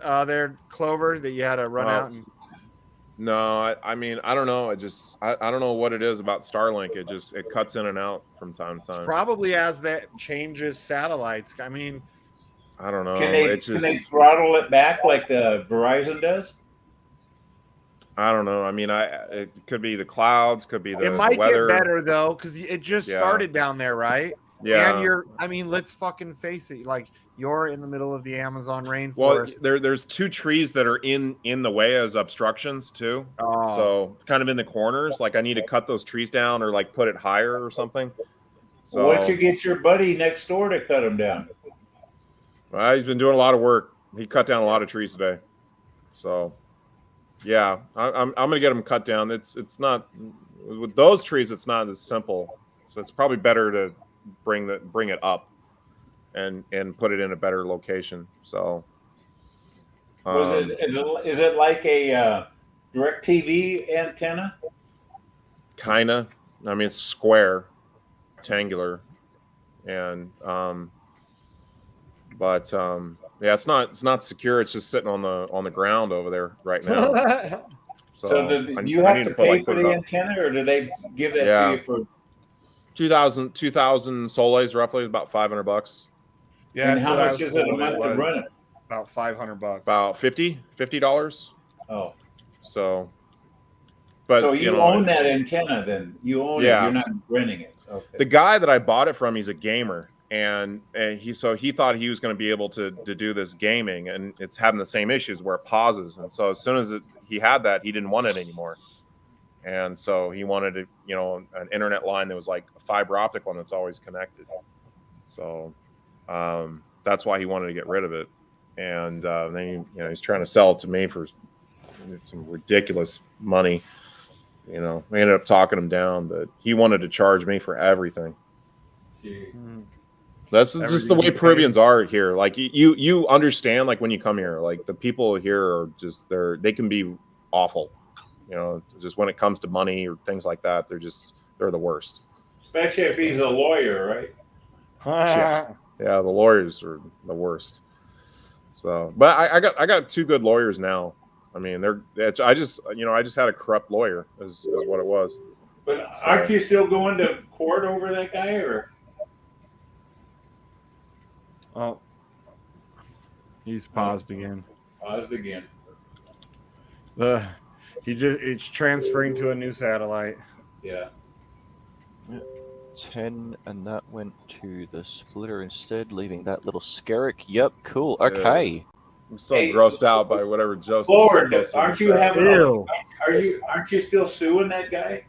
there, Clover, that you had to run out? No, I mean, I don't know. I don't know what it is about Starlink. It cuts in and out from time to time. Probably as that changes satellites. I mean, I don't know. Can they throttle it back like the Verizon does? I don't know. I mean, it could be the clouds, could be the might weather. get better though, because it just started down there, right? Yeah. And let's fucking face it. Like, you're in the middle of the Amazon rainforest. Well, there's two trees that are in the way as obstructions too. Oh. So kind of in the corners. Like I need to cut those trees down or like put it higher or something. So Why don't you get your buddy next door to cut them down? Well, he's been doing a lot of work. He cut down a lot of trees today. So yeah, I'm gonna get them cut down. It's not with those trees. It's not as simple. So it's probably better to bring it up and put it in a better location. So is it like a DirecTV antenna? Kinda. I mean, it's square, rectangular, and yeah, it's not secure. It's just sitting on the ground over there right now. So do you have to pay for the antenna, or do they give that to you for 2,000 soles, roughly about $500? Yeah. And how much is it a month to run it? About $500. About $50. Oh, so. But so you own that antenna, then you own it. You're not renting it. Okay. The guy that I bought it from, he's a gamer, and he thought he was going to be able to do this gaming, and it's having the same issues where it pauses. And so as soon as he had that, he didn't want it anymore. And so he wanted an internet line that was like a fiber optic one that's always connected. So that's why he wanted to get rid of it. And then he's trying to sell it to me for some ridiculous money. We ended up talking him down, but he wanted to charge me for everything. That's just the way Peruvians are here. Like you understand, like when you come here, like the people here are just they can be awful. Just when it comes to money or things like that, they're the worst. Especially if he's a lawyer, right? Yeah, the lawyers are the worst. So, but I got two good lawyers now. I mean, I just had a corrupt lawyer is what it was. But aren't you still going to court over that guy, or? Oh, he's paused again. Paused again. It's transferring to a new satellite. Yeah. 10, and that went to the splitter instead, leaving that little skerrick. Yep, cool. Okay. I'm so grossed out by whatever Joseph. Lord, aren't you aren't you still suing that guy?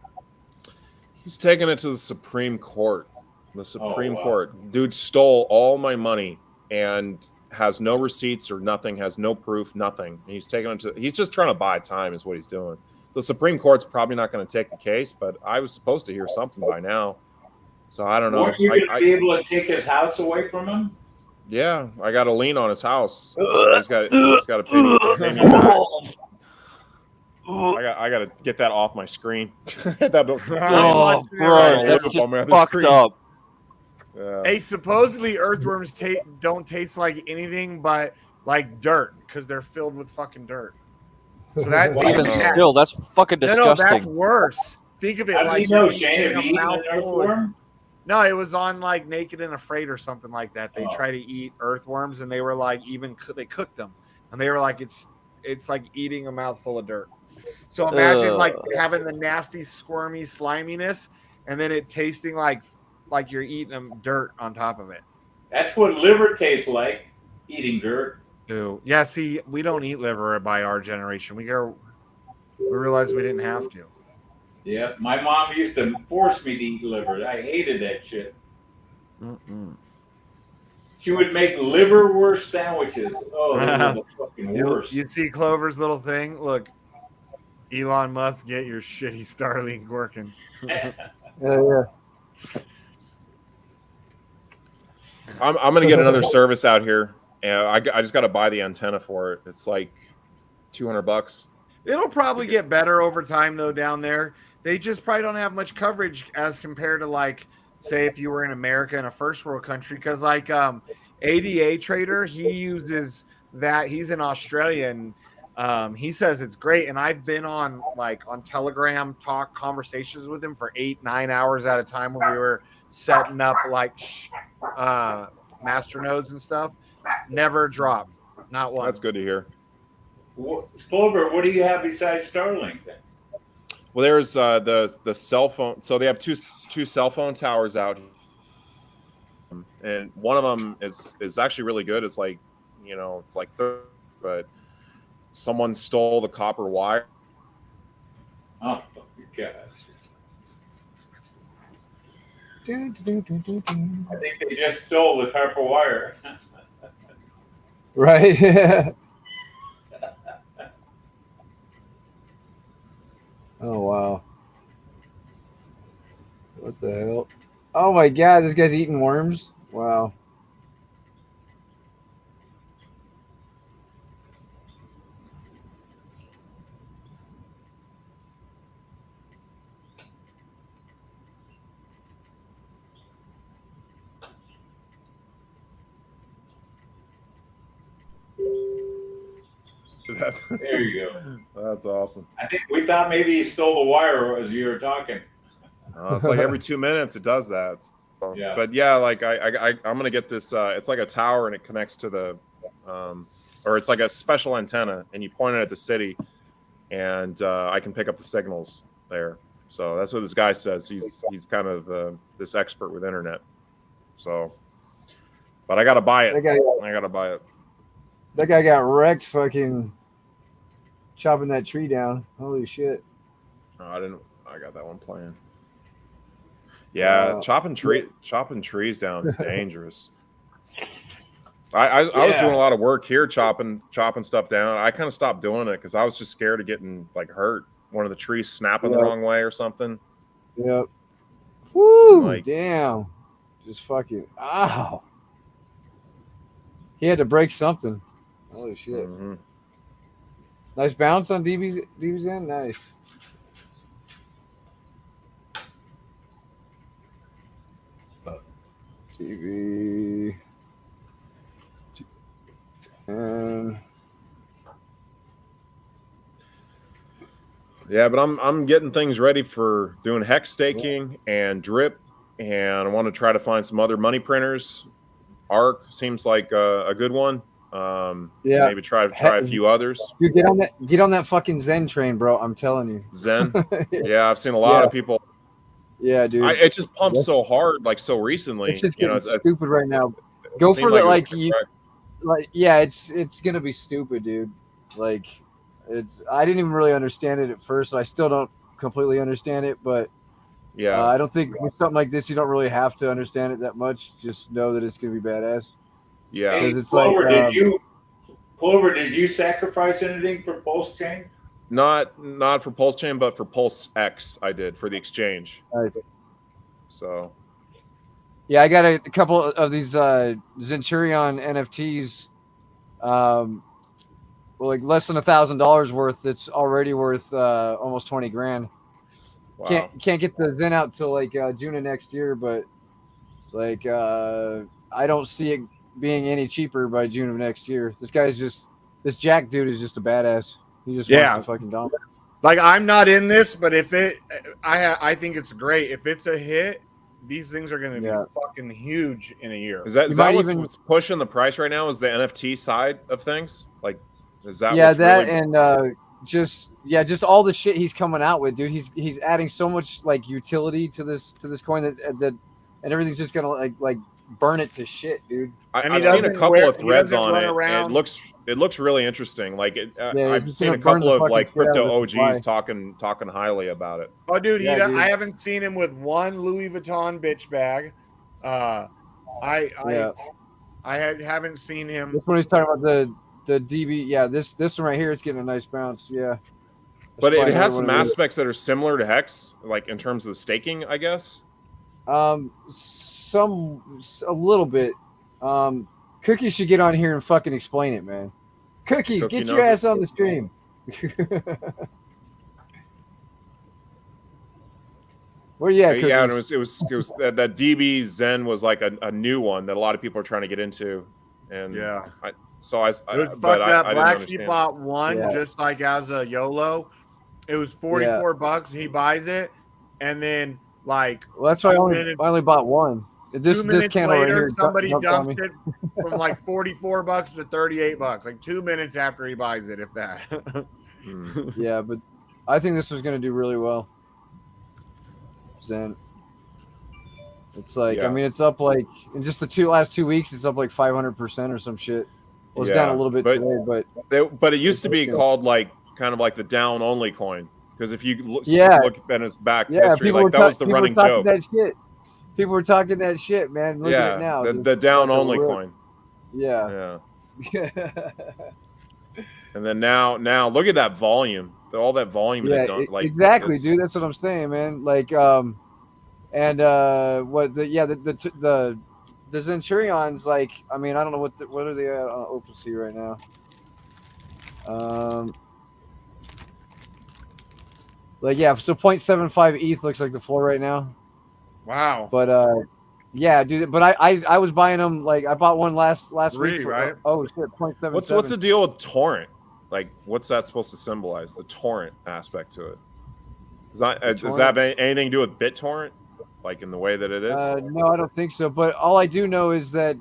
He's taking it to the Supreme Court. The Supreme Court. Dude stole all my money and has no receipts or nothing, has no proof, nothing. And he's just trying to buy time is what he's doing. The Supreme Court's probably not going to take the case, but I was supposed to hear something by now. So I don't know. Weren't you going to be able to take his house away from him? Yeah, I got a lien on his house. He's got to pay me back. I got to get that off my screen. Bro, that's just fucked up. Yeah. Hey, supposedly earthworms don't taste like anything but like dirt because they're filled with fucking dirt. So that Even still, that's fucking disgusting. No, that's worse. Think of it How do like you know, you're Shane? Have eating you a eaten an mouthful of- earthworm? No, it was on like Naked and Afraid or something like that. They try to eat earthworms, and they were like they cooked them, and they were like it's like eating a mouthful of dirt. So imagine like having the nasty, squirmy sliminess, and then it tasting like you're eating dirt on top of it. That's what liver tastes like, eating dirt. Ew. Yeah, see, we don't eat liver by our generation. We realized we didn't have to. Yeah, my mom used to force me to eat liver. I hated that shit. She would make liverwurst sandwiches. Oh, they were the fucking worst. You see Clover's little thing? Look, Elon Musk, get your shitty Starlink working. Yeah. I'm gonna get another service out here, and I just got to buy the antenna for it. It's like $200. It'll probably get better over time, though. Down there, they just probably don't have much coverage as compared to, like, say, if you were in America in a first world country. Because, like, ADA Trader, he uses that. He's in Australia, and he says it's great. And I've been on Telegram talk conversations with him for 8-9 hours at a time when we were setting up master nodes and stuff. Never drop, not one. That's good to hear. Clover, what do you have besides Starlink then? Well, there's the cell phone. So they have two cell phone towers out, and one of them is actually really good. It's like, it's like but someone stole the copper wire. Oh gosh. I think they just stole the copper wire. Right. Oh wow. What the hell? Oh my god, this guy's eating worms? Wow. There you go. That's awesome. I think we thought maybe he stole the wire as you were talking. It's like every 2 minutes it does that. So, Yeah. But yeah, like I'm gonna get this. It's like a tower and it connects to the, or it's like a special antenna, and you point it at the city, and I can pick up the signals there. So that's what this guy says. He's kind of this expert with internet. So, but I gotta buy it. I gotta buy it. That guy got wrecked fucking chopping that tree down. Holy shit. Oh, I got that one playing. Yeah, chopping trees down is dangerous. I was doing a lot of work here chopping stuff down. I kind of stopped doing it because I was just scared of getting hurt. One of the trees snapping the wrong way or something. Yep. Woo! Damn. Just fucking ow. He had to break something. Holy shit. Mm-hmm. Nice bounce on DB's end. Nice. DB. And yeah, but I'm getting things ready for doing hex staking and drip, and I want to try to find some other money printers. ARC seems like a good one. Yeah, maybe try a few others. Dude, get on that fucking Zen train, bro. I'm telling you. Zen. Yeah, I've seen a lot of people. Yeah, dude. It just pumps so hard, so recently. It's just getting stupid right now. Go for the it's gonna be stupid, dude. I didn't even really understand it at first. I still don't completely understand it, but yeah, I don't think with something like this you don't really have to understand it that much. Just know that it's gonna be badass. Yeah, hey, it's Clover, did you sacrifice anything for Pulse Chain? Not for Pulse Chain, but for Pulse X, I did for the exchange. So, yeah, I got a couple of these Centurion NFTs, less than $1,000 worth. That's already worth almost 20 grand. Wow. Can't get the Zen out till June of next year, but I don't see it being any cheaper by June of next year. This Jack dude is just a badass. He just wants to fucking dominate. Like, I'm not in this, but if I think it's great. If it's a hit, these things are going to be fucking huge in a year. Is that what's pushing the price right now? Is the NFT side of things? Like, is that what's really... and just all the shit he's coming out with, dude. He's adding so much like utility to this coin that and everything's just gonna like burn it to shit, dude. I've seen a couple of threads on it. And it looks really interesting. Like I've seen a couple of like crypto OGs talking highly about it. Oh, dude, dude, I haven't seen him with one Louis Vuitton bitch bag. I haven't seen him. This one he's talking about the DB. Yeah, this one right here is getting a nice bounce. Yeah, but it has some aspects that are similar to Hex, like in terms of the staking, I guess. A little bit. Cookie should get on here and fucking explain it, man. Cookies, get your ass on the stream. Where you at, Cookies? Yeah, and it was that DB Zen was like a new one that a lot of people are trying to get into, and that BlackSheep bought one just like as a YOLO. It was $44. He buys it, and then like that's why I only bought one. This candle later, right here, somebody dumps it from like $44 to $38, like 2 minutes after he buys it, if that. Yeah, but I think this was going to do really well. Zen. It's like I mean, it's up like in just the last 2 weeks, it's up like 500% or some shit. Well, it's down a little bit today, but it used to be called like kind of like the down only coin, because if you look at its back history, like that was the running joke. People were talking that shit, man. Look at it now. The down only coin. Yeah. And then now look at that volume. All that volume. Exactly, dude. That's what I'm saying, man. Like, what the Centurions, like, I mean, I don't know what are they at on OpenSea right now. Like, yeah, so 0.75 ETH looks like the floor right now. Wow. But yeah, dude. But I was buying them, like, I bought one last week. Right? Oh shit, 0.77. What's the deal with torrent? Like, what's that supposed to symbolize? The torrent aspect to it. Does that have anything to do with BitTorrent? Like in the way that it is? No, I don't think so. But all I do know is that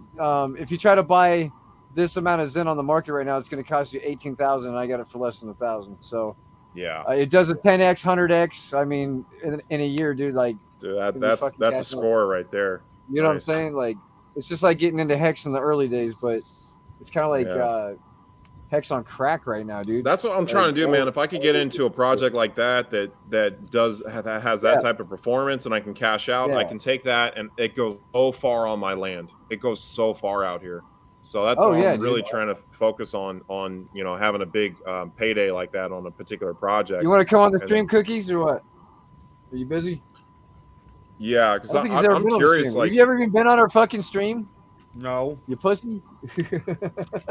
if you try to buy this amount of Zen on the market right now, it's going to cost you 18,000. I got it for less than 1,000. So yeah, it does a 10x, 100x. I mean, in a year, dude. Like, dude, that's a score right there. You know what I'm saying? Like, it's just like getting into Hex in the early days, but it's kind of like Hex on crack right now, dude. That's what I'm trying to do, man. If I could get into a project like that has that type of performance, and I can cash out, I can take that, and it goes so far on my land. It goes so far out here. So that's what I'm really trying to focus on having a big payday like that on a particular project. You want to come on the stream, Cookies, or what? Are you busy? Yeah, because I'm curious. Like, have you ever even been on our fucking stream? No. You pussy?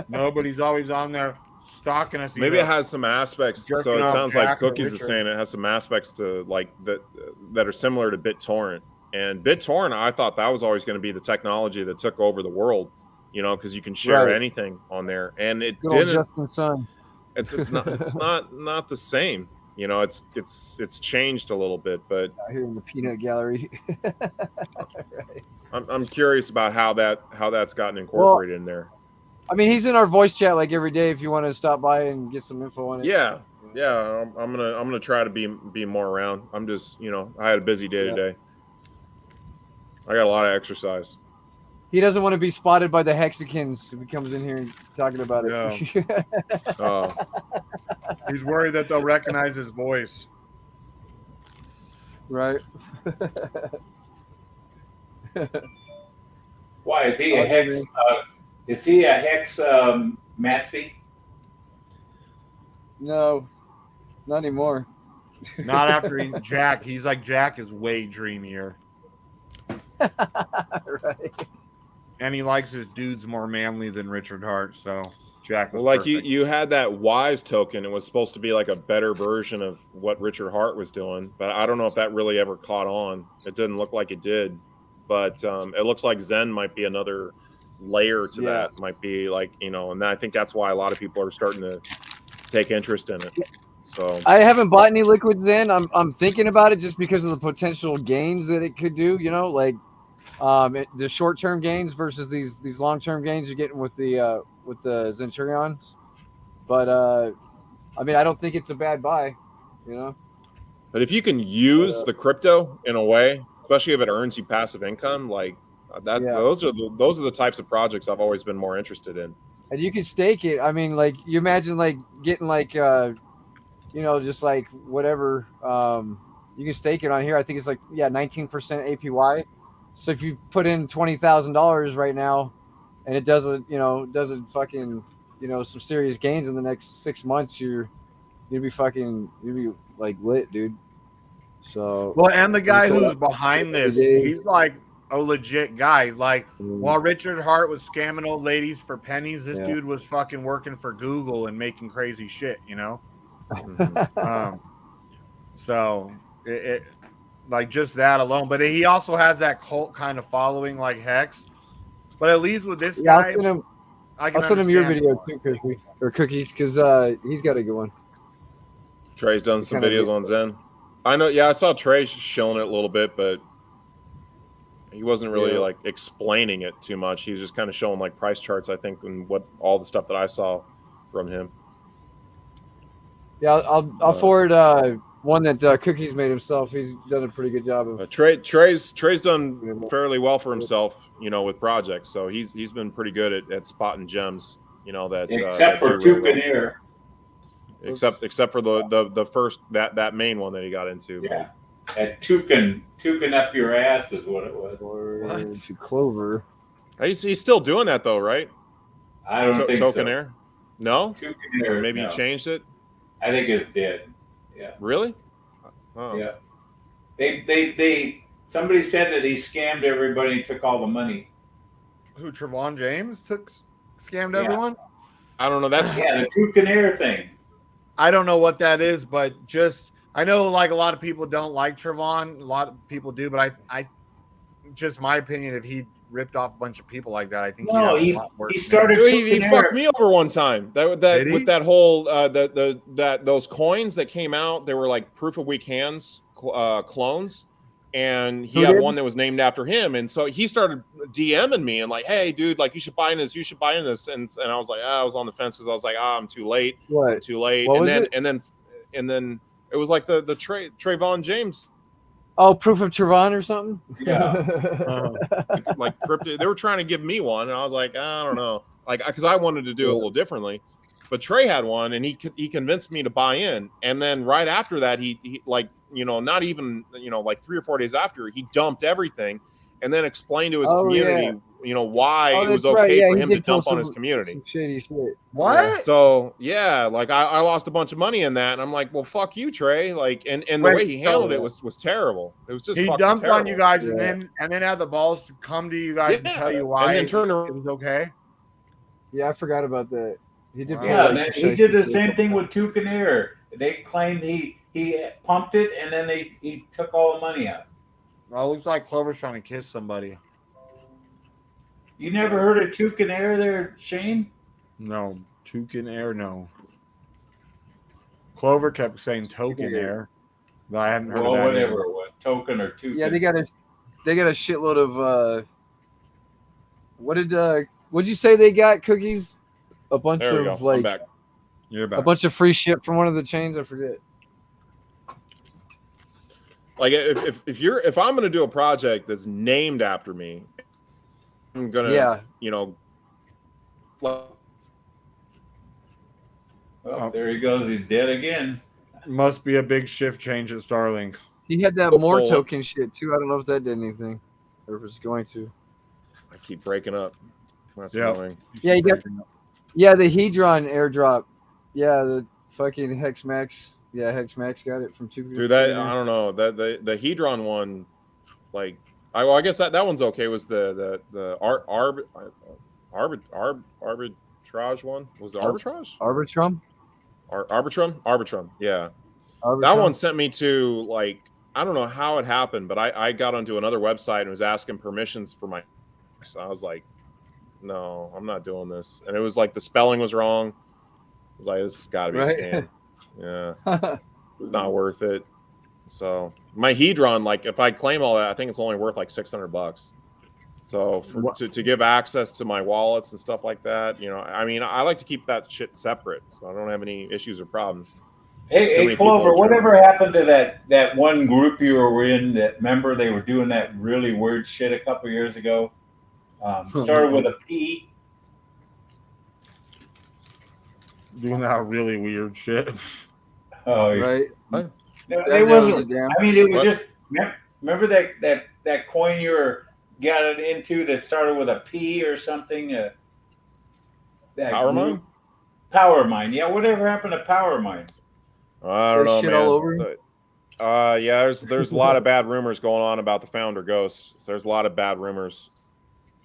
No, but he's always on there stalking us. Maybe it has some aspects. So it sounds like Cookies is saying it has some aspects to like that are similar to BitTorrent. And BitTorrent, I thought that was always going to be the technology that took over the world, because you can share anything on there. And it didn't. It's not the same. It's changed a little bit, but out here in the peanut gallery. Right. I'm curious about how that's gotten incorporated in there. I mean, he's in our voice chat like every day. If you want to stop by and get some info on it. Yeah. I'm gonna try to be more around. I'm just I had a busy day today. I got a lot of exercise. He doesn't want to be spotted by the Hexicans if he comes in here and talking about it. Yeah. He's worried that they'll recognize his voice. Right. Why is he a hex? Is he a hex maxi? No, not anymore. Not after Jack. He's like, Jack is way dreamier. Right. And he likes his dudes more manly than Richard Hart. So Jack was like perfect. you had that Wise token. It was supposed to be like a better version of what Richard Hart was doing, but I don't know if that really ever caught on. It didn't look like it did. But it looks like Zen might be another layer to that. Might be like, and I think that's why a lot of people are starting to take interest in it. So I haven't bought any liquids in. I'm thinking about it just because of the potential gains that it could do. You know, like the short term gains versus these long term gains you're getting with the Centurions. But I mean, I don't think it's a bad buy. You know. but if you can use the crypto in a way, especially if it earns you passive income, like that, those are the types of projects I've always been more interested in. And you can stake it. I mean, like you imagine like getting like you know, just like whatever. You can stake it on here. I think it's like 19% APY. So if you put in $20,000 right now, and it doesn't fucking some serious gains in the next 6 months, you'd be like lit, dude. So well, and the guy who's behind this, he's like a legit guy. Like while Richard Hart was scamming old ladies for pennies, this dude was fucking working for Google and making crazy shit, you know. So it like just that alone, but he also has that cult kind of following like Hex. But at least with this guy, I'll send him your video too, Cookies, because he's got a good one. Trey's done some videos on Zen. I know. Yeah, I saw Trey showing it a little bit, but he wasn't really like explaining it too much. He was just kind of showing like price charts, I think, and what all the stuff that I saw from him. Yeah, I'll forward one that Cookies made himself. He's done a pretty good job of. Trey's done fairly well for himself, you know, with projects. So he's been pretty good at spotting gems, you know, that except for Toucan except for the first that main one that he got into. Yeah, at Toucan up your ass is what it was. What? To Clover. He's still doing that though, right? I don't think Toucan so. Air? No? Toucan Air, maybe no. he changed it? I think it's dead. Yeah. Really? Oh. Yeah. They somebody said that he scammed everybody and took all the money. Who, Trevon James scammed everyone? I don't know. That's the Toucan Air thing. I don't know what that is, but just I know like a lot of people don't like Trevon. A lot of people do, but I just my opinion, if he ripped off a bunch of people like that, I think he started. He fucked me over one time. With that whole those coins that came out, they were like proof of weak hands clones, and he had one that was named after him, and so he started DMing me and like, hey dude, like you should buy in this, and I was like, I was on the fence because I was like, I'm too late. What? I'm too late. What and then it was like the Trayvon James. Oh, proof of Trevon or something? Yeah. Like crypto, they were trying to give me one, and I was like, I don't know, like because I wanted to do it a little differently. But Trey had one, and he convinced me to buy in. And then right after that, he like, you know, not even, you know, like 3 or 4 days after, he dumped everything, and then explained to his community, you know, why it was okay for him to dump on his community. Some shady shit. What? So yeah, like I lost a bunch of money in that, and I'm like, well, fuck you, Trey. Like, and the way he handled it was terrible. It was just he fucking dumped terrible. on you guys, and then had the balls to come to you guys and tell you why, and then turn around. It was okay. Yeah, I forgot about that. He did. Yeah, man, he did the same thing with Toucan Air. They claimed he pumped it, and then he took all the money out. Well, it looks like Clover's trying to kiss somebody. You never heard of Toucan Air there, Shane? No, Toucan Air, no. Clover kept saying Token Air, but I haven't heard of that. Whatever it was, Token or Toucan. Yeah, they got a shitload of what'd you say they got, Cookies? A bunch of like a bunch of free shit from one of the chains. I forget. Like if I'm gonna do a project that's named after me, I'm gonna you know. Oh, there he goes. He's dead again. Must be a big shift change at Starlink. He had that more token shit too. I don't know if that did anything, or if it's going to. I keep breaking up. That's annoying. Yeah, you got. Yeah, the Hedron airdrop. Yeah, the fucking Hex Max. Yeah, Hex Max got it from 2. Dude, that I don't know. That the Hedron one, like, I guess that one's okay. Was the arbitrage one? Was it arbitrage? Arbitrum. Arbitrum. Yeah. Arbitrum? That one sent me to like I don't know how it happened, but I got onto another website and was asking permissions for my. So I was like, no, I'm not doing this. And it was like the spelling was wrong. was like, this has got to be Right. a scam. Yeah, it's not worth it. So my Hedron, like if I claim all that, I think it's only worth like $600. So to give access to my wallets and stuff like that, you know, I mean, I like to keep that shit separate, so I don't have any issues or problems. Hey, Clover, whatever happened to that one group you were in? That remember they were doing that really weird shit a couple years ago. Started with a P. Doing that really weird shit. Oh, right. No, it wasn't. I mean, it was just. Remember that coin you got it into that started with a P or something. That Power Mine. Power Mine. Yeah. Whatever happened to Power Mine? I don't know, shit man. all over Yeah, there's a lot of bad rumors going on about the founder Ghost. So there's a lot of bad rumors.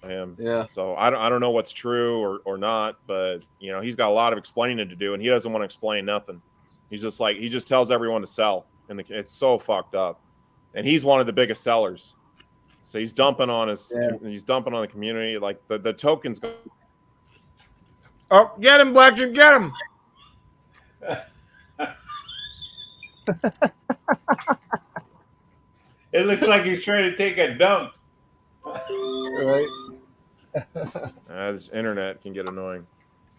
Yeah. So I don't know what's true or not, but you know he's got a lot of explaining to do, and he doesn't want to explain nothing. He's just like he just tells everyone to sell, and it's so fucked up. And he's one of the biggest sellers, so he's dumping on he's dumping on the community. Like the tokens go. Oh, get him, BlackSheep, get him! It looks like he's trying to take a dump. Right. This internet can get annoying.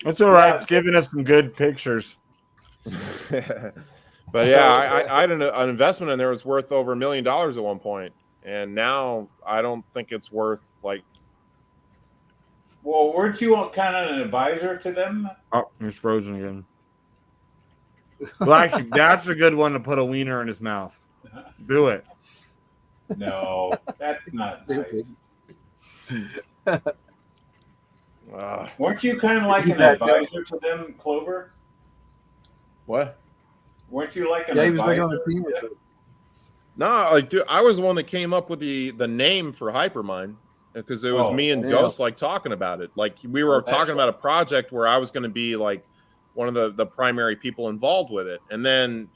That's all right. It's giving us some good pictures. But yeah, I had an investment in there was worth over $1 million at one point, and now I don't think it's worth like. Well, weren't you kind of an advisor to them? Oh, he's frozen again. BlackSheep, that's a good one to put a wiener in his mouth. Do it. No, that's not nice. Weren't you kind of like an advisor to them, Clover? What? Weren't you like an he was advisor? like on the team or something. No, like dude, I was the one that came up with the name for Hypermine because it was me and Ghost like talking about it. Like we were talking about a project where I was going to be like one of the primary people involved with it, and then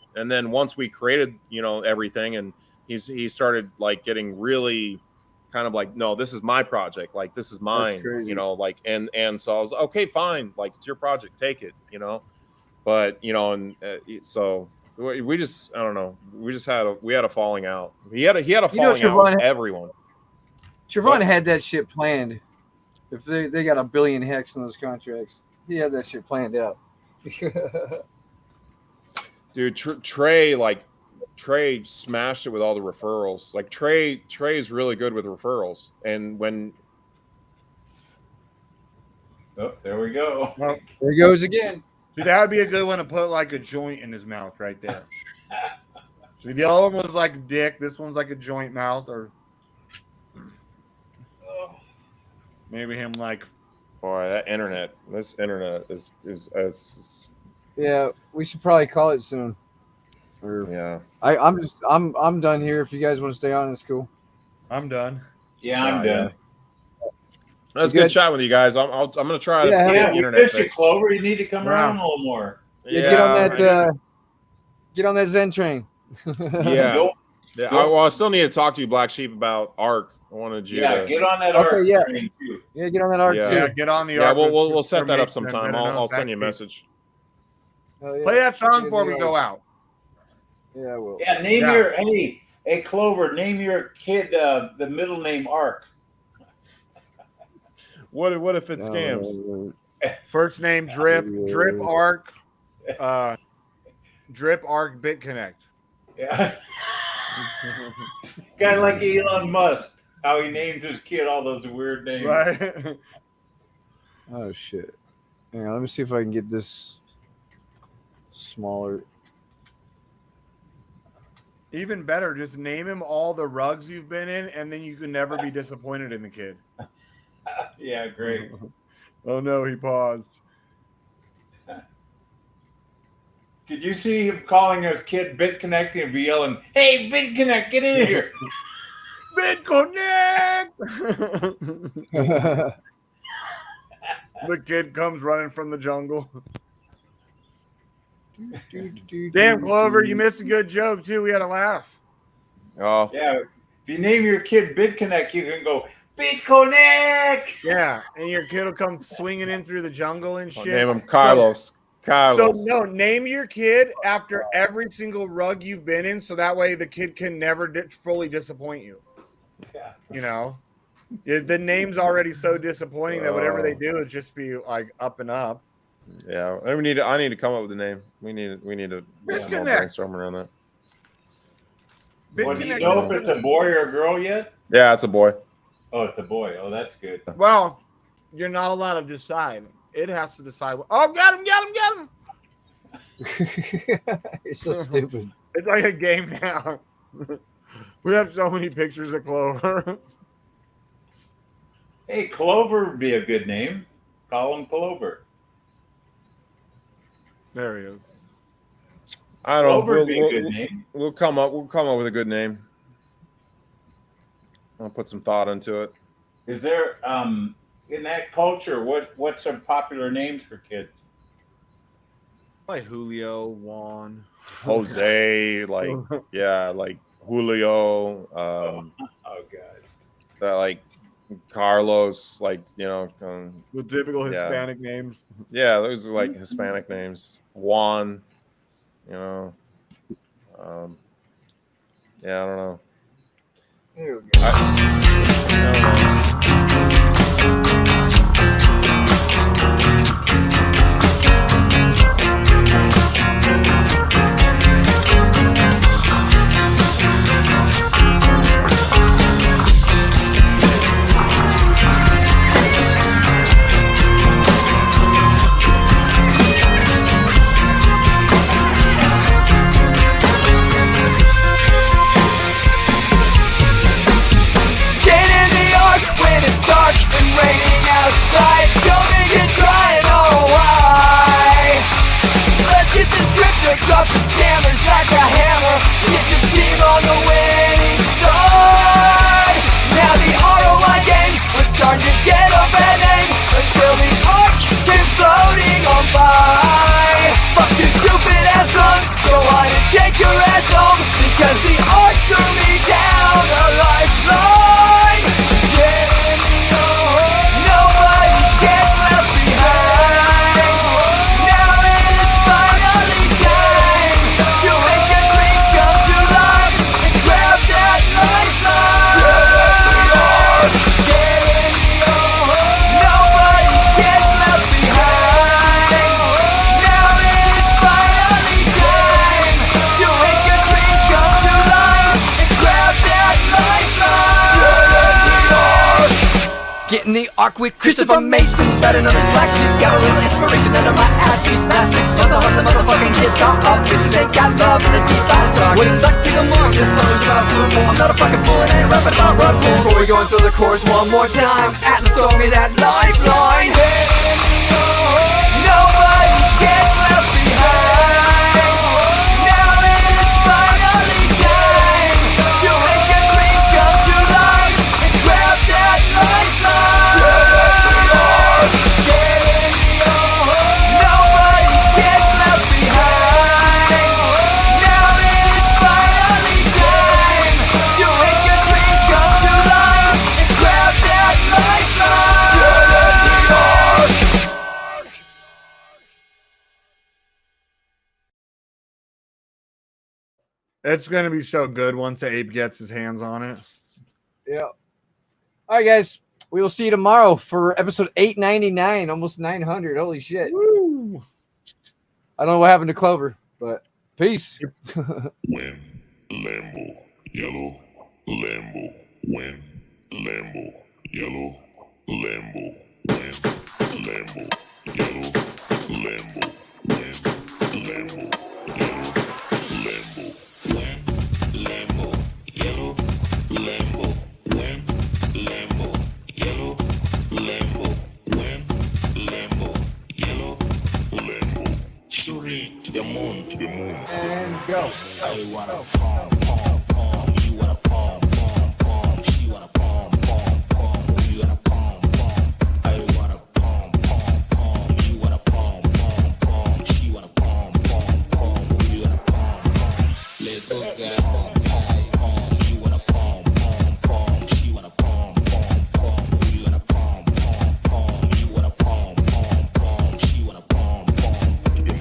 once we created everything, and he started like getting really kind of like, no, this is my project, like this is mine, like and so I was okay, fine, like it's your project, take it, but so we just I don't know, we had a falling out. He had a falling out with everyone. Trevon had that shit planned. If they got $1 billion hex in those contracts, he had that shit planned out. Dude, Trey smashed it with all the referrals. Like Trey is really good with referrals. And when there we go. Well, there he goes again. See, that would be a good one to put like a joint in his mouth right there. See, the other one was like a dick. This one's like a joint mouth, or maybe him like. Boy, this internet is yeah, we should probably call it soon. Or yeah, I'm done here. If you guys want to stay on, it's cool. I'm done. Yeah, I'm done. That was good chat with you guys. I'm gonna try to get the internet fixed. Clover, you need to come around a little more. Yeah, get on that Zen train. Yeah. I still need to talk to you, BlackSheep, about ARC. I wanted you to get on that ARC train too. Yeah, get on that ARC too. Yeah, get on the ARC. Yeah, we'll set that up sometime. I'll send you a message. Play that song before we go out. Yeah, I will. Yeah, name your hey Clover, name your kid the middle name ARC. What if it scams? First name Drip ARC, Drip ARC BitConnect. Yeah. Guy like Elon Musk, how he names his kid all those weird names. Right. Oh shit. Hang on, let me see if I can get this smaller. Even better, just name him all the rugs you've been in, and then you can never be disappointed in the kid. Yeah, great. Oh no, he paused. Could you see him calling his kid BitConnect and be yelling, "Hey, BitConnect, get in here!" BitConnect! The kid comes running from the jungle. Damn, Clover, you missed a good joke too. We had a laugh. Oh yeah. If you name your kid BitConnect, you can go BitConnect. Yeah, and your kid will come swinging in through the jungle and shit. Name him Carlos. Carlos. So no, name your kid after every single rug you've been in, so that way the kid can never fully disappoint you. Yeah. You know, the name's already so disappointing that whatever they do is just be like up and up. Yeah, I need to come up with a name. We need to do some more brainstorming around that. Well, do you know if it's a boy or a girl yet? Yeah, it's a boy. Oh, it's a boy. Oh, that's good. Well, you're not allowed to decide. It has to decide. Oh, got him! You're so stupid. It's like a game now. We have so many pictures of Clover. Hey, Clover would be a good name. Call him Clover. There he is. I don't Clover know. would be a good name. We'll come up with a good name. I'll put some thought into it. Is there in that culture what's some popular names for kids? Like Julio, Juan, Jose, like Julio. Oh God. That like Carlos, like the typical Hispanic names. Yeah, those are like Hispanic names. Juan, Yeah, I don't know. There we go. I don't know. Dark and raining outside, don't make it dry and oh why? Let's get the drifter, drop the scammers like a hammer, get your team on the winning side. Now the ROI game was starting to get a bad name until the arch came floating on by. Fuck your stupid ass drunks, go on and take your ass home, because the arch threw me down a lifeline. Yeah. Getting the arc with Christopher Mason, better known as BlackSheep. Got a little inspiration under my ass cheek. Last 6 months I hope the motherfucking kids come up. Bitches ain't got love in the deep ice suck. What is suck to the mark? This song is about football. I'm not a fucking fool and ain't rapping about rug pulls. Before we go through the chorus one more time, Atlas told me that lifeline. Nobody gets left behind. Now it is finally time to make your dreams come to life and grab that lifeline. It's going to be so good once Abe gets his hands on it. Yeah. All right, guys. We will see you tomorrow for episode 899, almost 900. Holy shit. Woo. I don't know what happened to Clover, but peace. Win, Lambo, yellow, Lambo, win, Lambo, yellow, Lambo, win, Lambo, yellow, Lambo, win, Lambo, yellow, Lambo. Lambo, yellow, Lambo, win, Lambo, yellow, Lambo, win, Lambo, yellow, Lambo. Shooting to the moon, And go. I wanna palm, palm, palm. You wanna palm, palm, palm. She wanna palm, palm, palm. You wanna palm, palm. I wanna palm, palm, palm. You wanna palm, palm, palm. She wanna palm, palm, palm. You wanna palm, palm. Let's go, guys. Palm, palm, palm. You wanna palm, palm, palm. She wanna palm, palm, palm. You wanna palm, palm, palm. You wanna palm, palm, palm. She wanna palm, palm.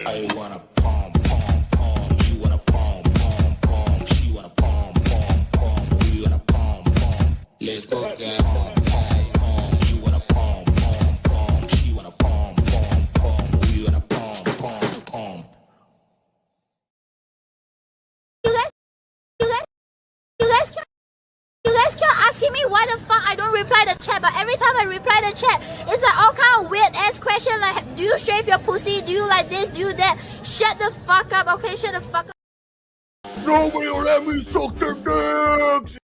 I wanna pom pom pom. You wanna pom pom pom. She wanna pom pom pom. We wanna pom pom. Let's go get pom pom pom. You wanna pom pom pom. She wanna pom pom pom. We wanna pom pom pom. You guys keep asking me why the fuck I don't reply the chat, but every time I reply the chat, it's like all kind of weird ass question like, do you shave your pussy? Do you like this? Do you that? Shut the fuck up, okay? Shut the fuck up. Nobody will let me suck their dicks.